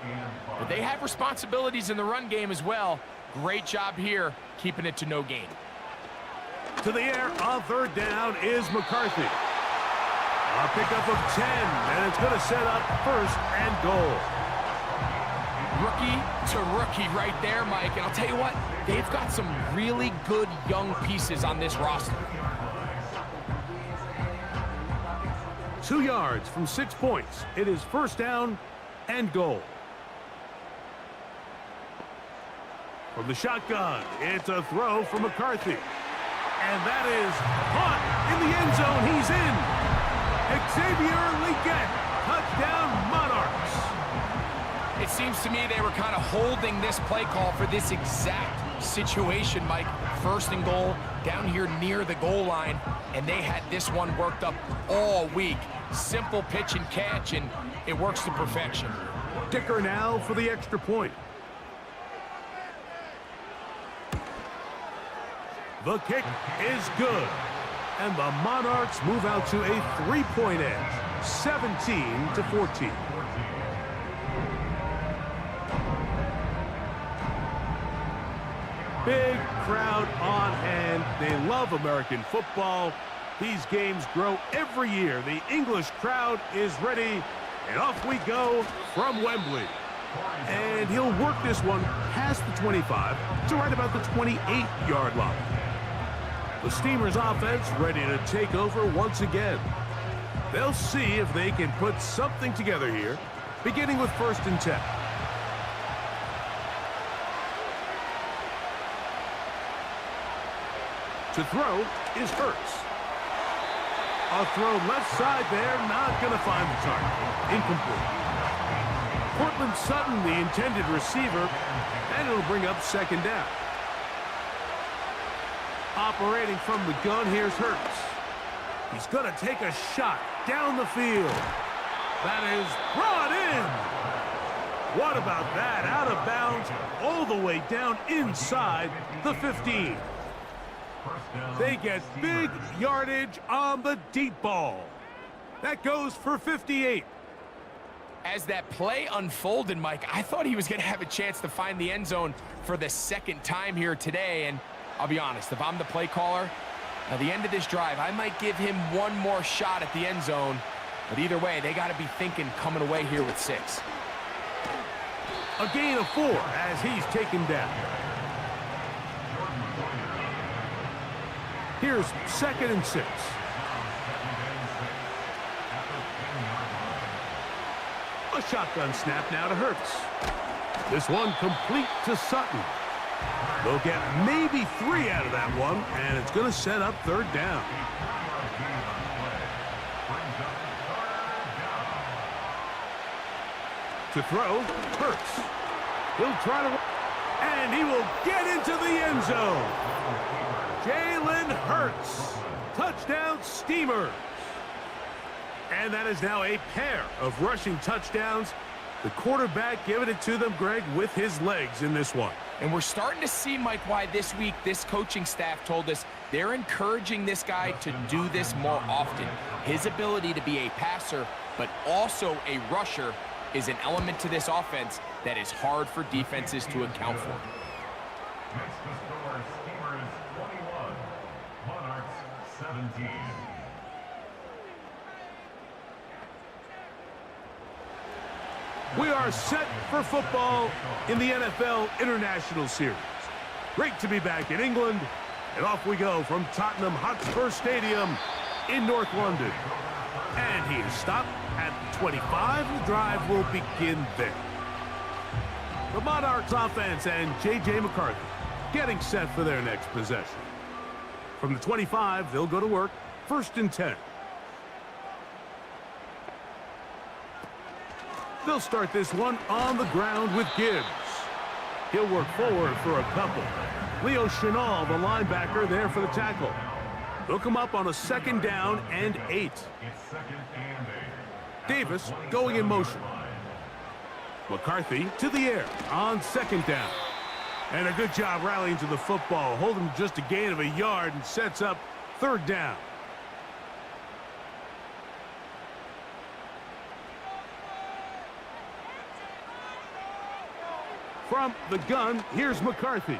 Speaker 10: But they have responsibilities in the run game as well. Great job here, keeping it to no gain.
Speaker 9: To the air on 3rd down is McCarthy. A pickup of 10, and it's going to set up 1st and goal.
Speaker 10: Rookie to rookie right there, Mike. And I'll tell you what, they've got some really good young pieces on this roster.
Speaker 9: 2 yards from 6 points. It is 1st down and goal. From the shotgun, it's a throw from McCarthy. And that is caught in the end zone. He's in. Xavier Legette, touchdown Monarchs.
Speaker 10: It seems to me they were kind of holding this play call for this exact situation, Mike. 1st and goal, down here near the goal line, and they had this one worked up all week. Simple pitch and catch, and it works to perfection.
Speaker 9: Dicker now for the extra point. The kick is good, and the Monarchs move out to a 3-point edge, 17-14. Big crowd on hand. They love American football. These games grow every year. The English crowd is ready, and off we go from Wembley. And he'll work this one past the 25 to right about the 28-yard line. The Steamers offense ready to take over once again. They'll see if they can put something together here, beginning with 1st and 10. To throw is Hurts. A throw left side there, not going to find the target. Incomplete. Cortland Sutton, the intended receiver, and it'll bring up 2nd down. Operating from the gun, here's Hurts. He's going to take a shot down the field. That is brought in. What about that? Out of bounds, all the way down inside the 15. They get big yardage on the deep ball. That goes for 58.
Speaker 10: As that play unfolded, Mike, I thought he was going to have a chance to find the end zone for the second time here today. And I'll be honest, if I'm the play caller, at the end of this drive, I might give him one more shot at the end zone. But either way, they got to be thinking coming away here with 6.
Speaker 9: A gain of 4 as he's taken down. Here's 2nd and 6. A shotgun snap now to Hurts. This one complete to Sutton. They'll get maybe 3 out of that one, and it's going to set up 3rd down. To throw, Hurts. He'll try to, and he will get into the end zone. Jalen Hurts. Touchdown Steamers. And that is now a pair of rushing touchdowns. The quarterback giving it to them, Greg, with his legs in this one.
Speaker 10: And we're starting to see, Mike, why this week this coaching staff told us they're encouraging this guy to do this more often. His ability to be a passer, but also a rusher, is an element to this offense that is hard for defenses to account for.
Speaker 5: Next to score, Steamers 21, Monarchs 17.
Speaker 9: We are set for football in the NFL International Series. Great to be back in England, and off we go from Tottenham Hotspur Stadium in North London. And he is stopped at 25. The drive will begin there. The Monarchs offense and J.J. McCarthy getting set for their next possession. From the 25, they'll go to work. 1st and 10. They'll start this one on the ground with Gibbs. He'll work forward for a couple. Leo Chenal, the linebacker, there for the tackle. They'll come up on a 2nd down and 8. Davis going in motion. McCarthy to the air on 2nd down. And a good job rallying to the football. Holding just a gain of a yard and sets up 3rd down. From the gun, here's McCarthy.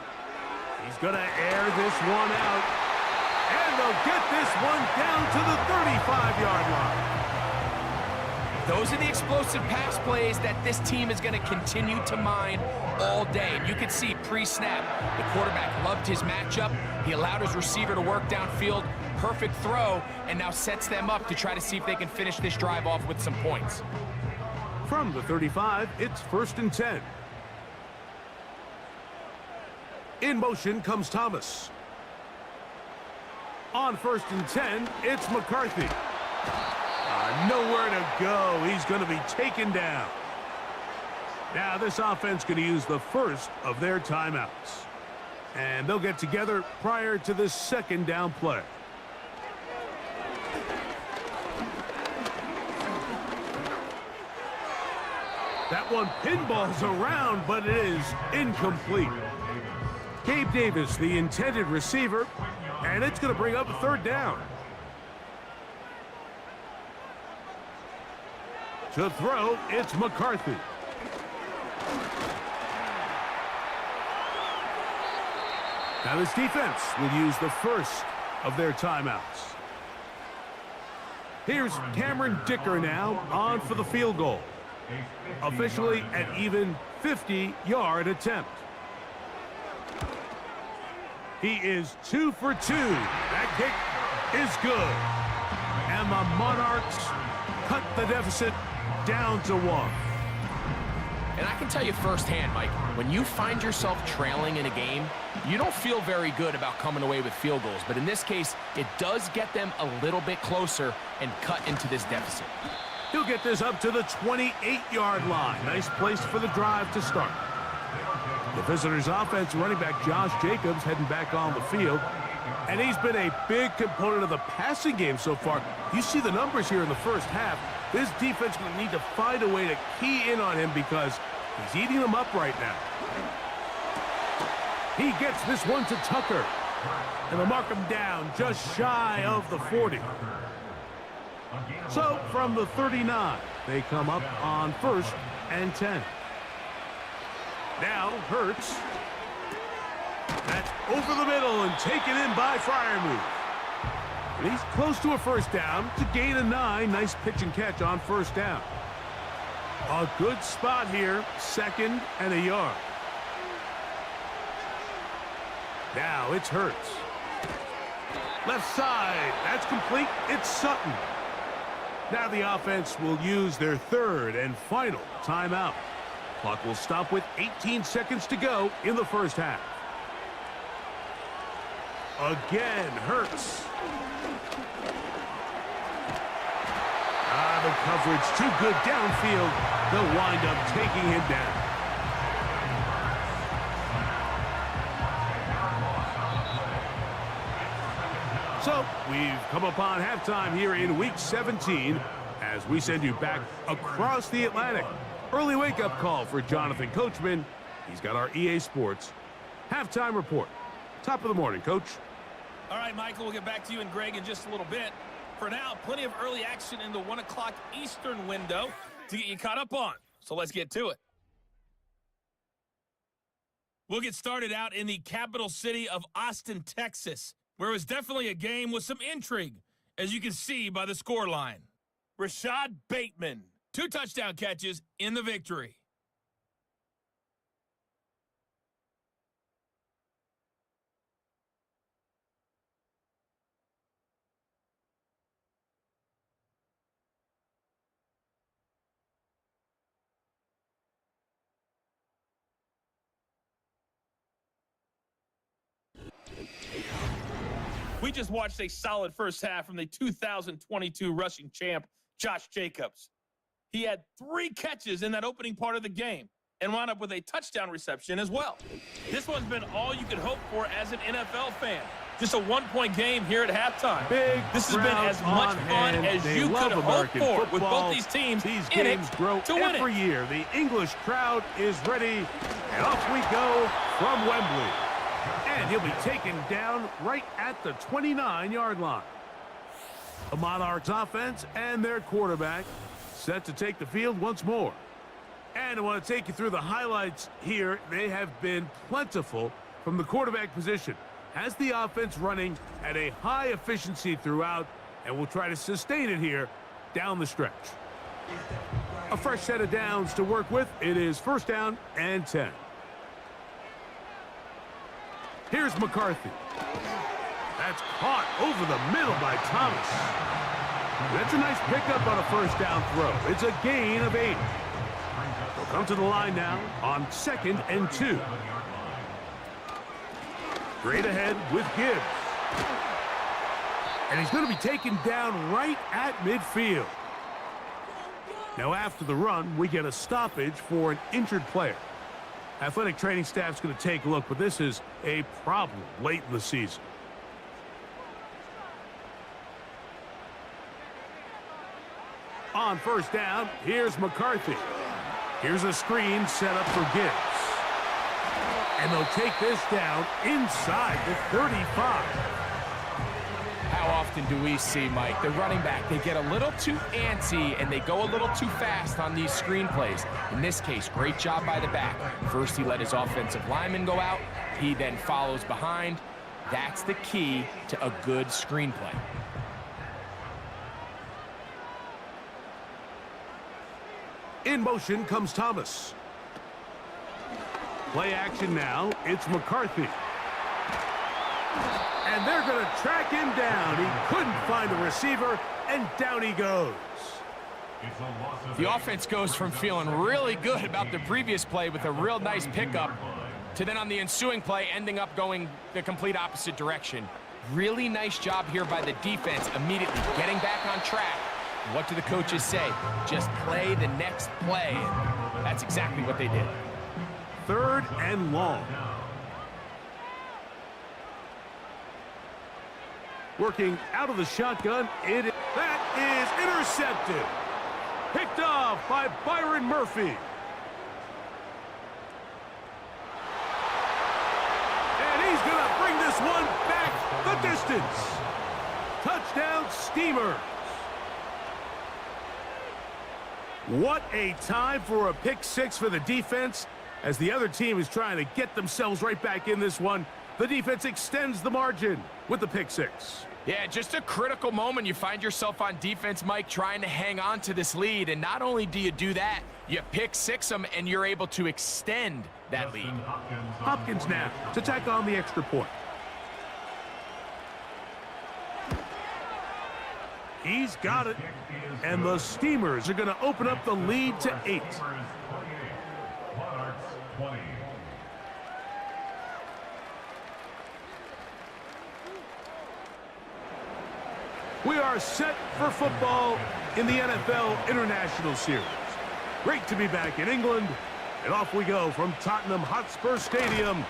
Speaker 9: He's going to air this one out. And they'll get this one down to the 35-yard line.
Speaker 10: Those are the explosive pass plays that this team is going to continue to mine all day. And you can see pre-snap, the quarterback loved his matchup. He allowed his receiver to work downfield. Perfect throw, and now sets them up to try to see if they can finish this drive off with some points.
Speaker 9: From the 35, it's 1st and 10. In motion comes Thomas. On 1st and 10, it's McCarthy. Nowhere to go. He's going to be taken down. Now this offense going to use the first of their timeouts. And they'll get together prior to this 2nd down play. That one pinballs around, but it is incomplete. Gabe Davis, the intended receiver, and it's going to bring up a 3rd down. To throw, it's McCarthy. Now this defense will use the first of their timeouts. Here's Cameron Dicker now on for the field goal. Officially an even 50-yard attempt. He is 2 for 2. That kick is good. And the Monarchs cut the deficit down to 1.
Speaker 10: And I can tell you firsthand, Mike, when you find yourself trailing in a game, you don't feel very good about coming away with field goals. But in this case, it does get them a little bit closer and cut into this deficit.
Speaker 9: He'll get this up to the 28-yard line. Nice place for the drive to start. The visitors' offense, running back Josh Jacobs heading back on the field. And he's been a big component of the passing game so far. You see the numbers here in the first half. This defense will need to find a way to key in on him because he's eating them up right now. He gets this one to Tucker. And they'll mark him down just shy of the 40. So from the 39, they come up on 1st and 10. Now Hurts. That's over the middle and taken in by Freiermuth. And he's close to a first down to gain a 9. Nice pitch and catch on first down. A good spot here, 2nd and a yard. Now it's Hurts. Left side, that's complete. It's Sutton. Now the offense will use their 3rd and final timeout. Clock will stop with 18 seconds to go in the first half. Again, Hurts. The coverage too good downfield. They'll wind up taking him down. So we've come upon halftime here in Week 17 as we send you back across the Atlantic. Early wake-up call for Jonathan Coachman. He's got our EA Sports halftime report. Top of the morning, Coach.
Speaker 7: All right, Michael, we'll get back to you and Greg in just a little bit. For now, plenty of early action in the 1 o'clock Eastern window to get you caught up on. So let's get to it. We'll get started out in the capital city of Austin, Texas, where it was definitely a game with some intrigue, as you can see by the scoreline. Rashad Bateman, 2 touchdown catches in the victory. We just watched a solid first half from the 2022 rushing champ, Josh Jacobs. He had 3 catches in that opening part of the game and wound up with a touchdown reception as well. This one's been all you could hope for as an NFL fan. Just a 1-point game here at halftime. This has been as much fun as you could hope for with both these teams in it to win
Speaker 9: every year. The English crowd is ready, and off we go from Wembley. And he'll be taken down right at the 29-yard line. The Monarchs offense and their quarterback set to take the field once more. And I want to take you through the highlights here. They have been plentiful from the quarterback position. Has the offense running at a high efficiency throughout, and we'll try to sustain it here down the stretch. A fresh set of downs to work with. It is 1st down and 10. Here's McCarthy. That's caught over the middle by Thomas. That's a nice pickup on a 1st down throw. It's a gain of 8. They'll come to the line now on 2nd and 2. Straight ahead with Gibbs. And he's going to be taken down right at midfield. Now after the run, we get a stoppage for an injured player. Athletic training staff's going to take a look, but this is a problem late in the season. On 1st down, here's McCarthy. Here's a screen set up for Gibbs. And they'll take this down inside the 35.
Speaker 10: How often do we see, Mike, the running back, they get a little too antsy and they go a little too fast on these screen plays. In this case, great job by the back. First, he let his offensive lineman go out. He then follows behind. That's the key to a good screen play.
Speaker 9: In motion comes Thomas. Play action now. It's McCarthy. And they're going to track him down. He couldn't find the receiver, and down he goes.
Speaker 10: The offense goes from feeling really good about the previous play with a real nice pickup to then on the ensuing play ending up going the complete opposite direction. Really nice job here by the defense immediately getting back on track. What do the coaches say? Just play the next play. That's exactly what they did.
Speaker 9: 3rd and long. Working out of the shotgun. That is intercepted. Picked off by Byron Murphy. And he's going to bring this one back the distance. Touchdown, Steamers. What a time for a pick six for the defense. As the other team is trying to get themselves right back in this one, the defense extends the margin with the pick six.
Speaker 10: Yeah, just a critical moment. You find yourself on defense, Mike, trying to hang on to this lead. And not only do you do that, you pick six them, and you're able to extend that lead.
Speaker 9: Hopkins now to tack on the extra point. He's got it. And the Steamers are going to open up the lead to 8. We are set for football in the NFL International Series. Great to be back in England. And off we go from Tottenham Hotspur Stadium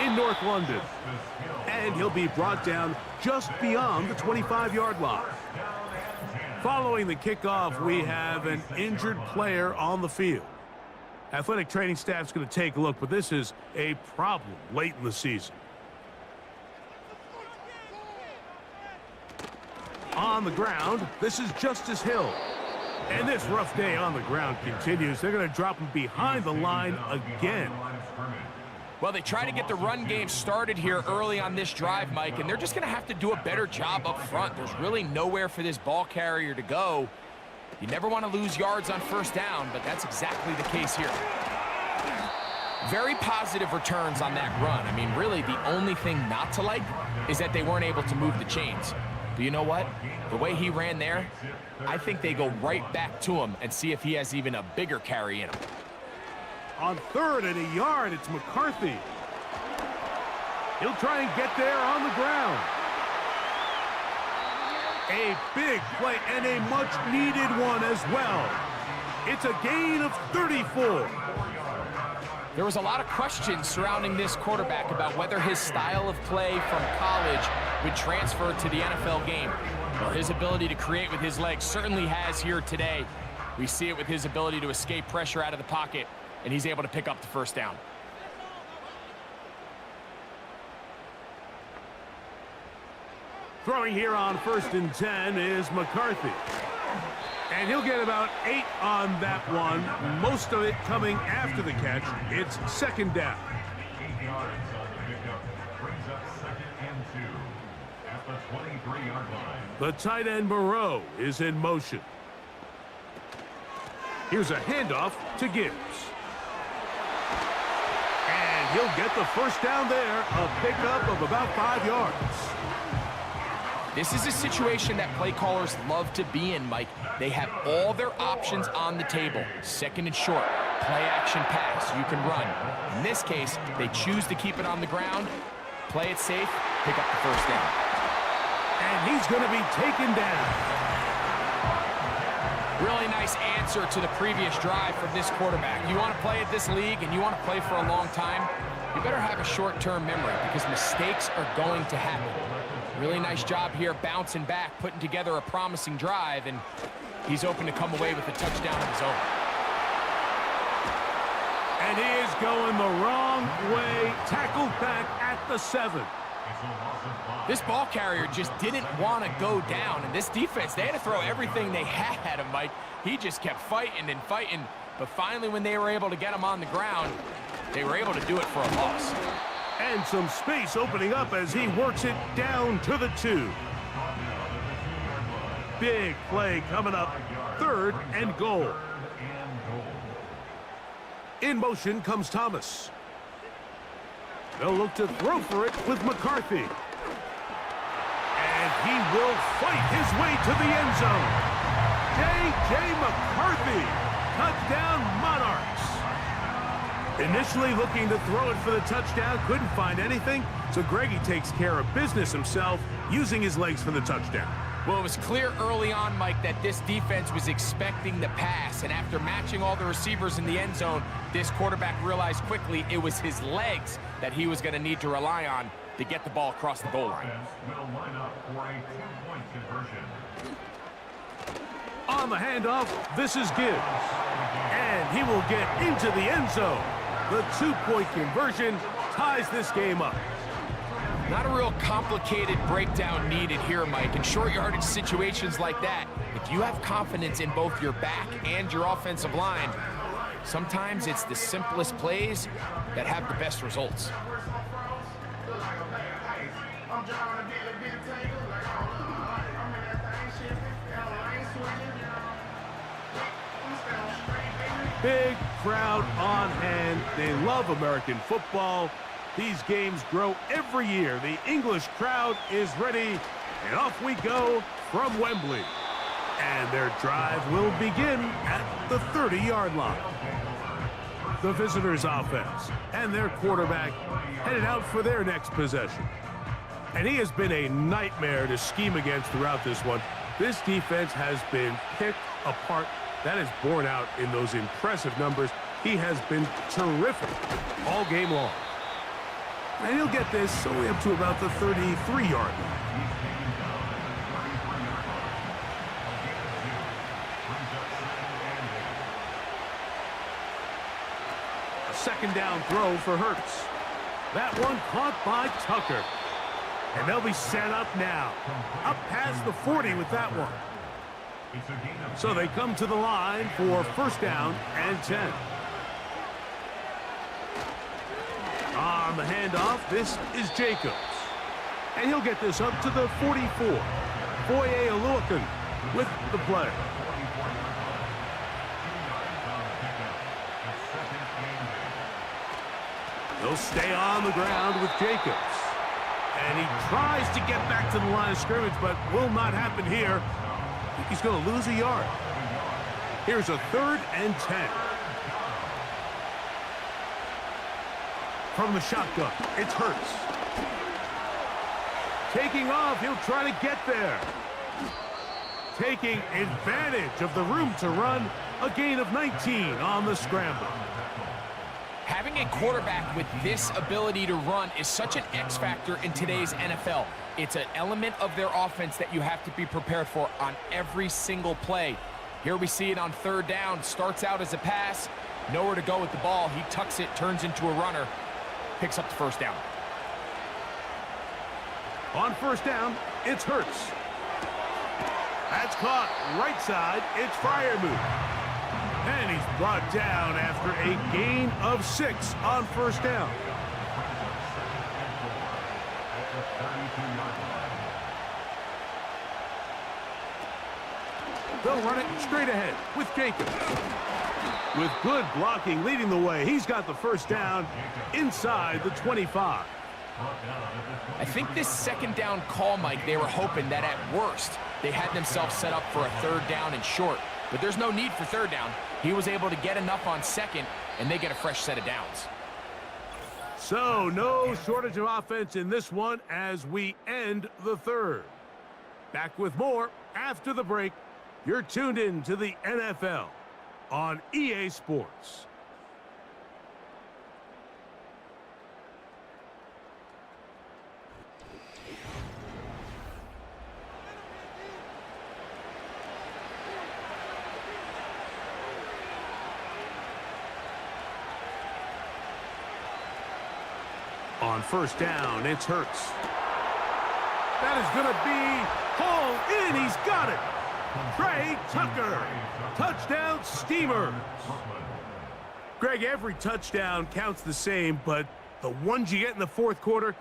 Speaker 9: in North London. And he'll be brought down just beyond the 25-yard line. Following the kickoff, we have an injured player on the field. Athletic training staff's going to take a look, but this is a problem late in the season. On the ground, this is Justice Hill. And this rough day on the ground continues. They're going to drop him behind the line again.
Speaker 10: Well, they try to get the run game started here early on this drive, Mike, and they're just going to have to do a better job up front. There's really nowhere for this ball carrier to go. You never want to lose yards on first down, but that's exactly the case here. Very positive returns on that run. I mean, really, the only thing not to like is that they weren't able to move the chains. But you know what? The way he ran there, I think they go right back to him and see if he has even a bigger carry in him.
Speaker 9: On 3rd and a yard, it's McCarthy. He'll try and get there on the ground. A big play and a much-needed one as well. It's a gain of 34.
Speaker 10: There was a lot of questions surrounding this quarterback about whether his style of play from college would transfer to the NFL game. Well, his ability to create with his legs certainly has here today. We see it with his ability to escape pressure out of the pocket, and he's able to pick up the first down.
Speaker 9: Throwing here on 1st and 10 is McCarthy. And he'll get about 8 on that one, most of it coming after the catch. It's 2nd down.
Speaker 5: 8 yards on the pickup. Brings up 2nd and 2 at the 23-yard line.
Speaker 9: The tight end Moreau is in motion. Here's a handoff to Gibbs. And he'll get the first down there, a pickup of about 5 yards.
Speaker 10: This is a situation that play callers love to be in, Mike. They have all their options on the table. 2nd and short, play action pass, you can run. In this case, they choose to keep it on the ground, play it safe, pick up the first down.
Speaker 9: And he's going to be taken down.
Speaker 10: Really nice answer to the previous drive from this quarterback. You want to play at this league and you want to play for a long time, you better have a short-term memory because mistakes are going to happen. Really nice job here bouncing back, putting together a promising drive, and he's open to come away with a touchdown of his own.
Speaker 9: And he is going the wrong way, tackled back at the 7.
Speaker 10: This ball carrier just didn't want to go down, and this defense, they had to throw everything they had at him, Mike. He just kept fighting and fighting, but finally when they were able to get him on the ground, they were able to do it for a loss.
Speaker 9: And some space opening up as he works it down to the 2. Big play coming up, 3rd and goal. In motion comes Thomas. They'll look to throw for it with McCarthy. And he will fight his way to the end zone. J.J. McCarthy, touchdown Monarchs. Initially looking to throw it for the touchdown, couldn't find anything, so Greggy takes care of business himself, using his legs for the touchdown.
Speaker 10: Well, it was clear early on, Mike, that this defense was expecting the pass, and after matching all the receivers in the end zone, this quarterback realized quickly it was his legs that he was going to need to rely on to get the ball across the goal line.
Speaker 5: Will line up for a 2-point conversion.
Speaker 9: On the handoff, this is Gibbs. And he will get into the end zone. The 2-point conversion ties this game up.
Speaker 10: Not a real complicated breakdown needed here, Mike. In short yardage situations like that, the if you have confidence in both your back and your offensive line, sometimes it's the simplest plays that have the best results.
Speaker 9: Big crowd on hand. They love American football. These games grow every year. The English crowd is ready, and off we go from Wembley. And their drive will begin at the 30-yard line. The visitors' offense and their quarterback headed out for their next possession. And he has been a nightmare to scheme against throughout this one. This defense has been picked apart. That is borne out in those impressive numbers. He has been terrific all game long. And he'll get this only up to about the 33-yard line. A second down throw for Hurts. That one caught by Tucker. And they'll be set up now. Up past the 40 with that one. So they come to the line for first down and 10. On the handoff, this is Jacobs. And he'll get this up to the 44. Foye Oluokun with the play. He'll stay on the ground with Jacobs. And he tries to get back to the line of scrimmage, but will not happen here. I think he's going to lose a yard. Here's a 3rd and 10. From the shotgun, it's Hurts. Taking off, he'll try to get there. Taking advantage of the room to run, a gain of 19 on the scramble.
Speaker 10: Having a quarterback with this ability to run is such an X factor in today's NFL. It's an element of their offense that you have to be prepared for on every single play. Here we see it on 3rd down. Starts out as a pass. Nowhere to go with the ball. He tucks it, turns into a runner. Picks up the first down.
Speaker 9: On first down, it's Hurts. That's caught right side. It's Freiermuth. And he's brought down after a gain of 6 on first down. They'll run it straight ahead with Jacobs. With good blocking leading the way, he's got the first down inside the 25.
Speaker 10: I think this second down call, Mike, they were hoping that at worst they had themselves set up for a 3rd down and short. But there's no need for 3rd down. He was able to get enough on 2nd, and they get a fresh set of downs.
Speaker 9: So no shortage of offense in this one as we end the 3rd. Back with more after the break. You're tuned in to the NFL on EA Sports. On first down, it's Hurts. That is going to be hauled in. He's got it. Trey Tucker. Touchdown, Steamers. Greg, every touchdown counts the same, but the ones you get in the 4th quarter,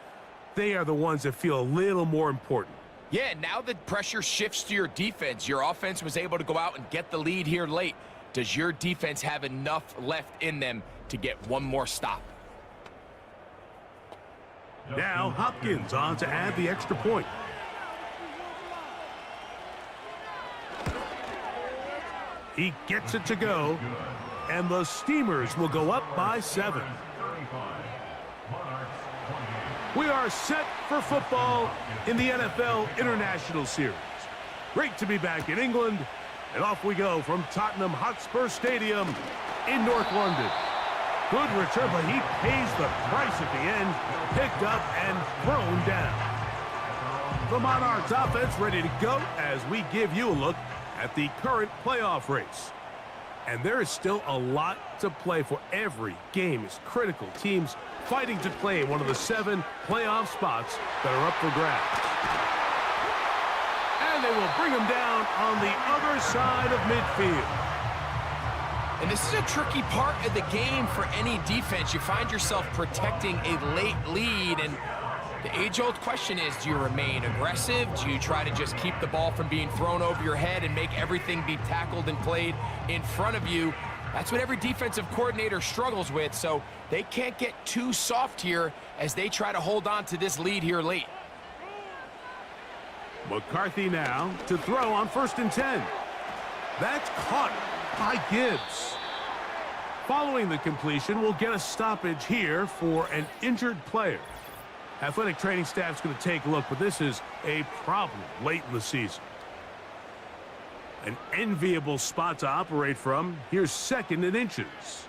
Speaker 9: they are the ones that feel a little more important.
Speaker 10: Yeah, now the pressure shifts to your defense. Your offense was able to go out and get the lead here late. Does your defense have enough left in them to get one more stop?
Speaker 9: Now Hopkins on to add the extra point. He gets it to go, and the Steamers will go up by 7. We are set for football in the NFL International Series. Great to be back in England, and off we go from Tottenham Hotspur Stadium in North London. Good return, but he pays the price at the end. Picked up and thrown down. The Monarchs offense ready to go as we give you a look at the current playoff race. And there is still a lot to play for. Every game is critical. Teams fighting to claim one of the 7 playoff spots that are up for grabs. As And they will bring him down on the other side of midfield.
Speaker 10: And this is a tricky part of the game for any defense. You find yourself protecting a late lead, and the age-old question is, do you remain aggressive? Do you try to just keep the ball from being thrown over your head and make everything be tackled and played in front of you? That's what every defensive coordinator struggles with, so they can't get too soft here as they try to hold on to this lead here late.
Speaker 9: McCarthy now to throw on 1st and 10. That's caught by Gibbs. Following the completion, we'll get a stoppage here for an injured player. Athletic training staff's going to take a look, but this is a problem late in the season. An enviable spot to operate from. Here's 2nd and inches.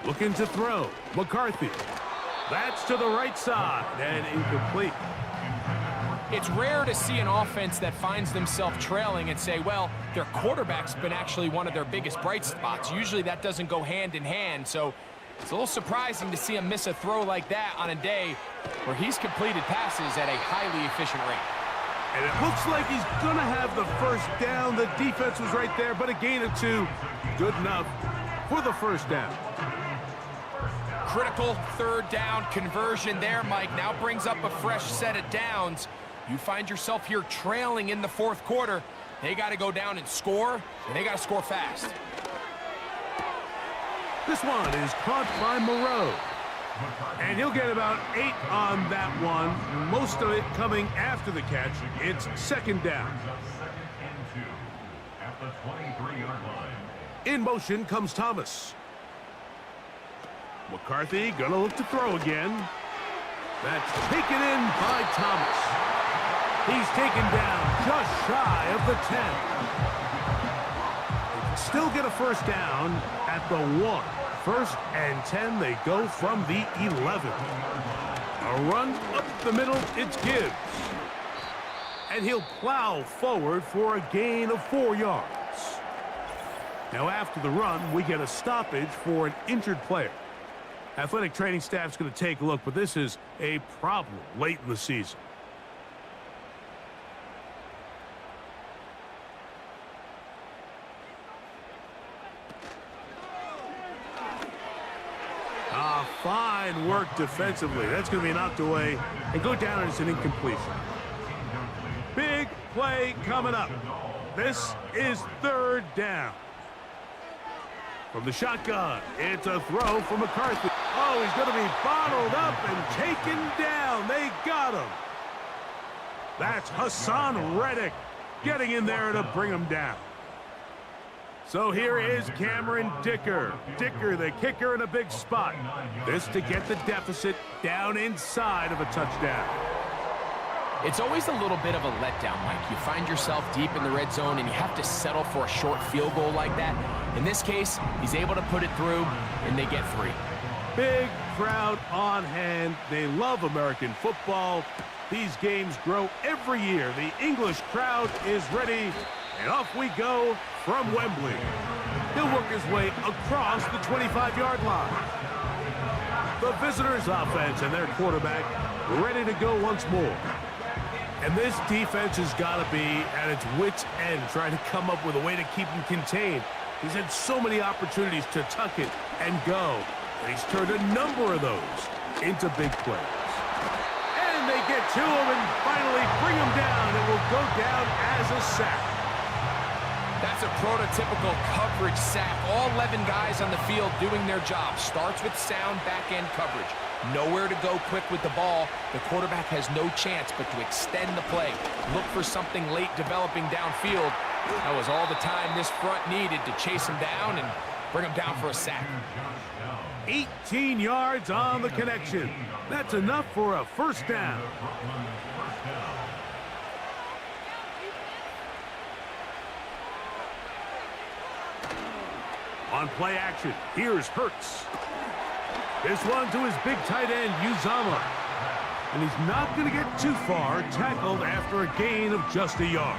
Speaker 9: Looking to throw. McCarthy. That's to the right side and incomplete.
Speaker 10: It's rare to see an offense that finds themselves trailing and say, well, their quarterback's been actually one of their biggest bright spots. Usually that doesn't go hand in hand, so it's a little surprising to see him miss a throw like that on a day where he's completed passes at a highly efficient rate.
Speaker 9: And it looks like he's going to have the first down. The defense was right there, but a gain of 2. Good enough for the first down.
Speaker 10: Critical 3rd down conversion there, Mike. Now brings up a fresh set of downs. You find yourself here trailing in the 4th quarter. They got to go down and score, and they got to score fast.
Speaker 9: This one is caught by Moreau. And he'll get about 8 on that one. Most of it coming after the catch. It's 2nd down. In motion comes Thomas. McCarthy gonna look to throw again. That's taken in by Thomas. He's taken down just shy of the 10. They can still get a first down at the 1. 1st and 10, they go from the 11. A run up the middle, it's Gibbs. And he'll plow forward for a gain of 4 yards. Now after the run, we get a stoppage for an injured player. Athletic training staff's going to take a look, but this is a problem late in the season. Fine work defensively. That's going to be knocked away and go down as an incompletion. Big play coming up. This is 3rd down. From the shotgun, it's a throw for McCarthy. Oh, he's going to be bottled up and taken down. They got him. That's Hassan Reddick getting in there to bring him down. So here is Cameron Dicker. Dicker, the kicker, in a big spot. This to get the deficit down inside of a touchdown.
Speaker 10: It's always a little bit of a letdown, Mike. You find yourself deep in the red zone and you have to settle for a short field goal like that. In this case, he's able to put it through, and they get 3.
Speaker 9: Big crowd on hand. They love American football. These games grow every year. The English crowd is ready, and off we go from Wembley. He'll work his way across the 25-yard line. The visitors' offense and their quarterback ready to go once more. And this defense has got to be at its wits' end, trying to come up with a way to keep him contained. He's had so many opportunities to tuck it and go, and he's turned a number of those into big plays. And they get to him and finally bring him down. It will go down as a sack.
Speaker 10: That's a prototypical coverage sack. All 11 guys on the field doing their job. Starts with sound back-end coverage. Nowhere to go quick with the ball. The quarterback has no chance but to extend the play. Look for something late developing downfield. That was all the time this front needed to chase him down and bring him down for a sack.
Speaker 9: 18 yards on the connection. That's enough for a first down. On play action, here's Hurts. This one to his big tight end, Uzama. And he's not going to get too far, tackled after a gain of just a yard.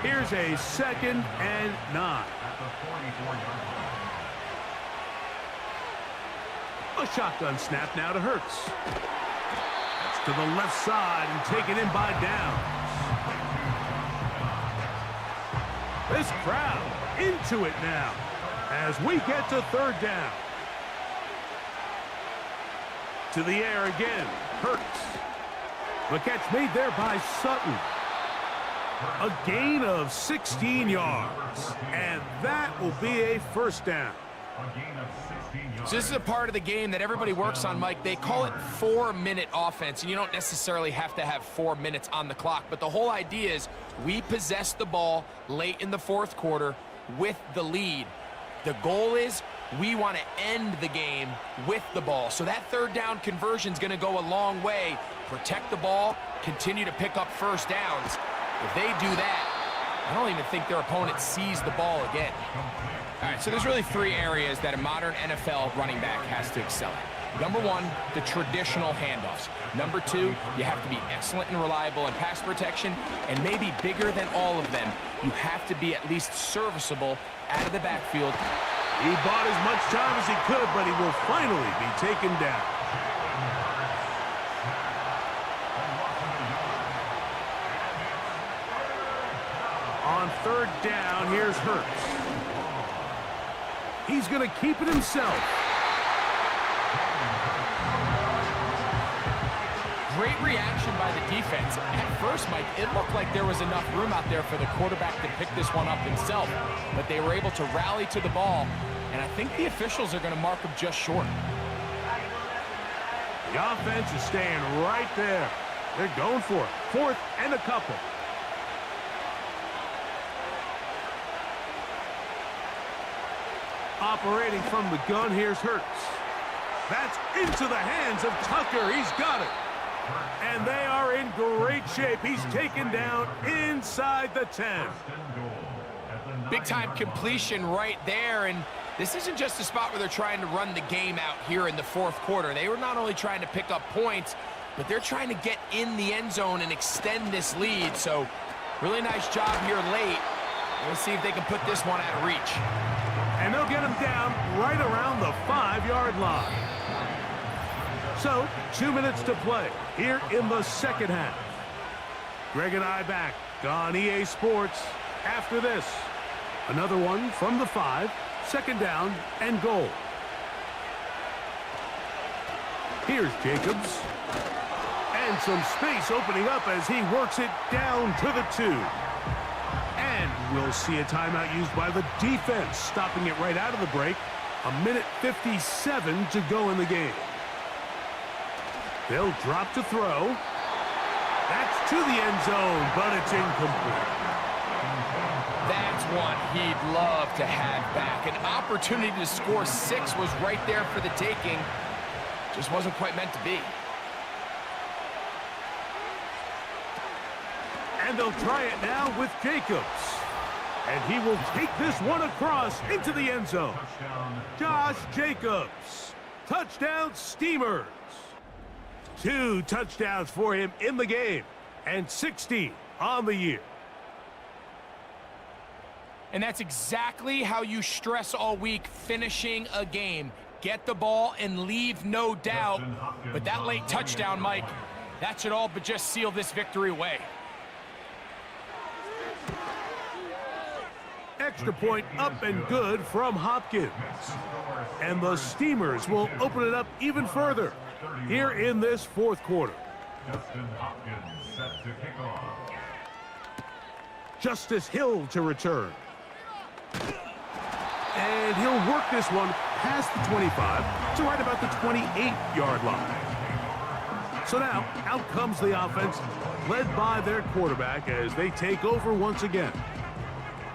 Speaker 9: Here's a 2nd and 9. A shotgun snap now to Hurts. That's to the left side and taken in by Downs. This crowd into it now as we get to third down. To the air again, Hurts. The catch made there by Sutton. A gain of 16 yards, and that will be a first down.
Speaker 10: So this is a part of the game that everybody works on, Mike. They call it 4-minute offense, and you don't necessarily have to have 4 minutes on the clock. But the whole idea is we possess the ball late in the fourth quarter with the lead. The goal is we want to end the game with the ball. So that third down conversion is going to go a long way. Protect the ball, continue to pick up first downs. If they do that, I don't even think their opponent sees the ball again. All right, so there's really 3 areas that a modern NFL running back has to excel at. Number 1, the traditional handoffs. Number 2, you have to be excellent and reliable in pass protection, and maybe bigger than all of them, you have to be at least serviceable out of the backfield.
Speaker 9: He bought as much time as he could, but he will finally be taken down. On third down, here's Hurts. He's going to keep it himself.
Speaker 10: Great reaction by the defense. At first, Mike, it looked like there was enough room out there for the quarterback to pick this one up himself, but they were able to rally to the ball, and I think the officials are going to mark him just short.
Speaker 9: The offense is staying right there. They're going for it. 4th and a couple. Operating from the gun, here's Hurts. That's into the hands of Tucker. He's got it. And they are in great shape. He's taken down inside the 10.
Speaker 10: Big-time completion right there, and this isn't just a spot where they're trying to run the game out here in the fourth quarter. They were not only trying to pick up points, but they're trying to get in the end zone and extend this lead. So really nice job here late. We'll see if they can put this one out of reach.
Speaker 9: And they'll get him down right around the 5-yard line. So, 2 minutes to play here in the second half. Greg and I back on EA Sports after this. Another one from the 5, second down and goal. Here's Jacobs. And some space opening up as he works it down to the 2. And we'll see a timeout used by the defense, stopping it right out of the break. 1:57 to go in the game. They'll drop to throw. That's to the end zone, but it's incomplete.
Speaker 10: That's one he'd love to have back. An opportunity to score 6 was right there for the taking. Just wasn't quite meant to be.
Speaker 9: And they'll try it now with Jacobs. And he will take this one across into the end zone. Josh Jacobs. Touchdown Steamers. 2 touchdowns for him in the game. And 16 on the year.
Speaker 10: And that's exactly how you stress all week, finishing a game. Get the ball and leave no doubt. But that late touchdown, Mike, that should all but just seal this victory away.
Speaker 9: Extra point up and good from Hopkins. And the Steamers will open it up even further here in this fourth quarter.
Speaker 5: Justin Hopkins set to kick off.
Speaker 9: Justice Hill to return. And he'll work this one past the 25 to right about the 28-yard line. So now, out comes the offense, led by their quarterback as they take over once again.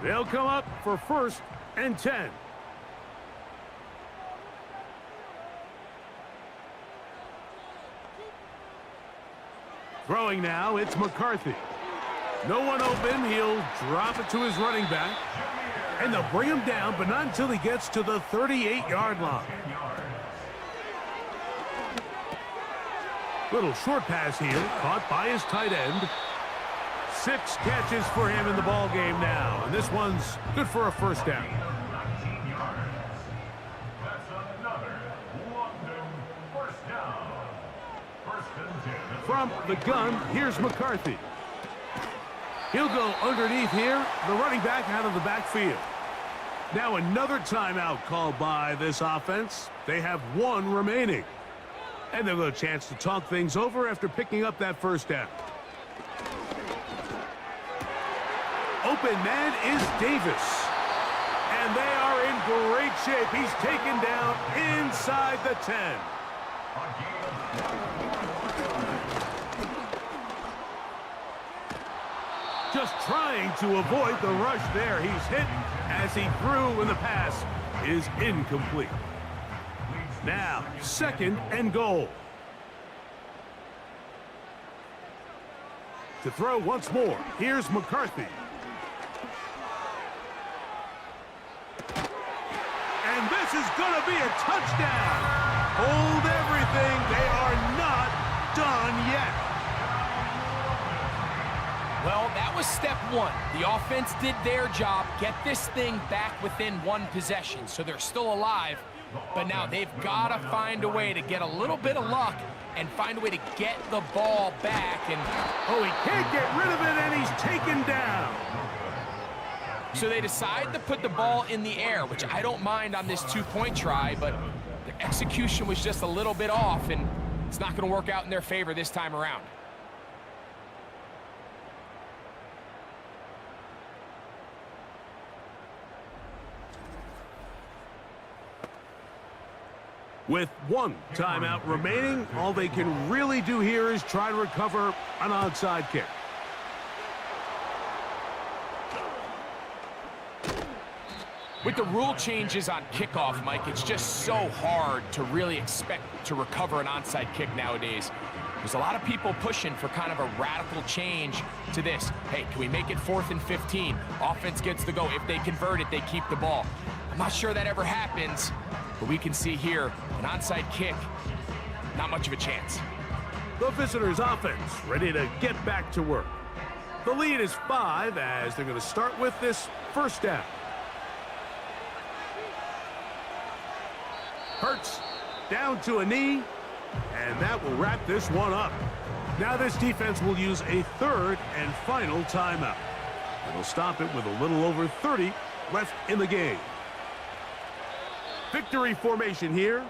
Speaker 9: They'll come up for 1st and 10. Throwing now, it's McCarthy. No one open, he'll drop it to his running back. And they'll bring him down, but not until he gets to the 38-yard line. Little short pass here, caught by his tight end. 6 catches for him in the ball game now, and this one's good for a first down.
Speaker 5: 19 yards. That's another London first down. 1st and
Speaker 9: From the gun, here's McCarthy. He'll go underneath here, the running back out of the backfield. Now another timeout called by this offense. They have one remaining. And they'll have a chance to talk things over after picking up that first down. Open man is Davis. And they are in great shape. He's taken down inside the 10. Just trying to avoid the rush there. He's hit as he threw, and the pass is incomplete. Now, 2nd and goal. To throw once more, here's McCarthy. And this is going to be a touchdown. Hold everything. They are not done yet.
Speaker 10: Well, that was step one. The offense did their job, get this thing back within one possession, so they're still alive. But now they've got to find a way to get a little bit of luck and find a way to get the ball back. And
Speaker 9: oh, he can't get rid of it, and he's taken down.
Speaker 10: So they decide to put the ball in the air, which I don't mind on this two-point try, but the execution was just a little bit off, and it's not going to work out in their favor this time around.
Speaker 9: With one timeout remaining, all they can really do here is try to recover an onside kick.
Speaker 10: With the rule changes on kickoff, Mike, it's just so hard to really expect to recover an onside kick nowadays. There's a lot of people pushing for kind of a radical change to this. Hey, can we make it 4th and 15? Offense gets the go. If they convert it, they keep the ball. I'm not sure that ever happens, but we can see here an onside kick, not much of a chance.
Speaker 9: The visitors' offense ready to get back to work. The lead is 5 as they're going to start with this first down. Hurts down to a knee, and that will wrap this one up. Now this defense will use a 3rd and final timeout. It'll stop it with a little over 30 left in the game. Victory formation here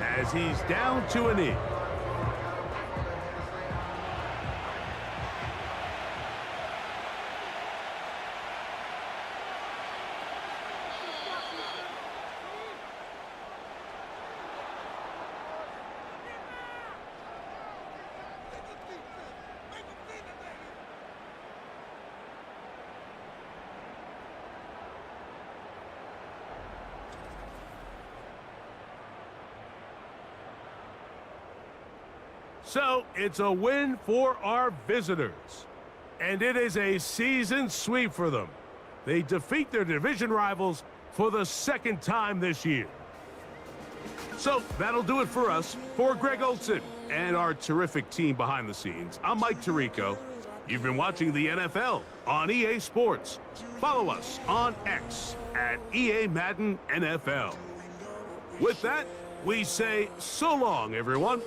Speaker 9: as he's down to a knee. So it's a win for our visitors. And it is a season sweep for them. They defeat their division rivals for the 2nd time this year. So that'll do it for us. For Greg Olson and our terrific team behind the scenes, I'm Mike Tirico. You've been watching the NFL on EA Sports. Follow us on X at EA Madden NFL. With that, we say so long, everyone.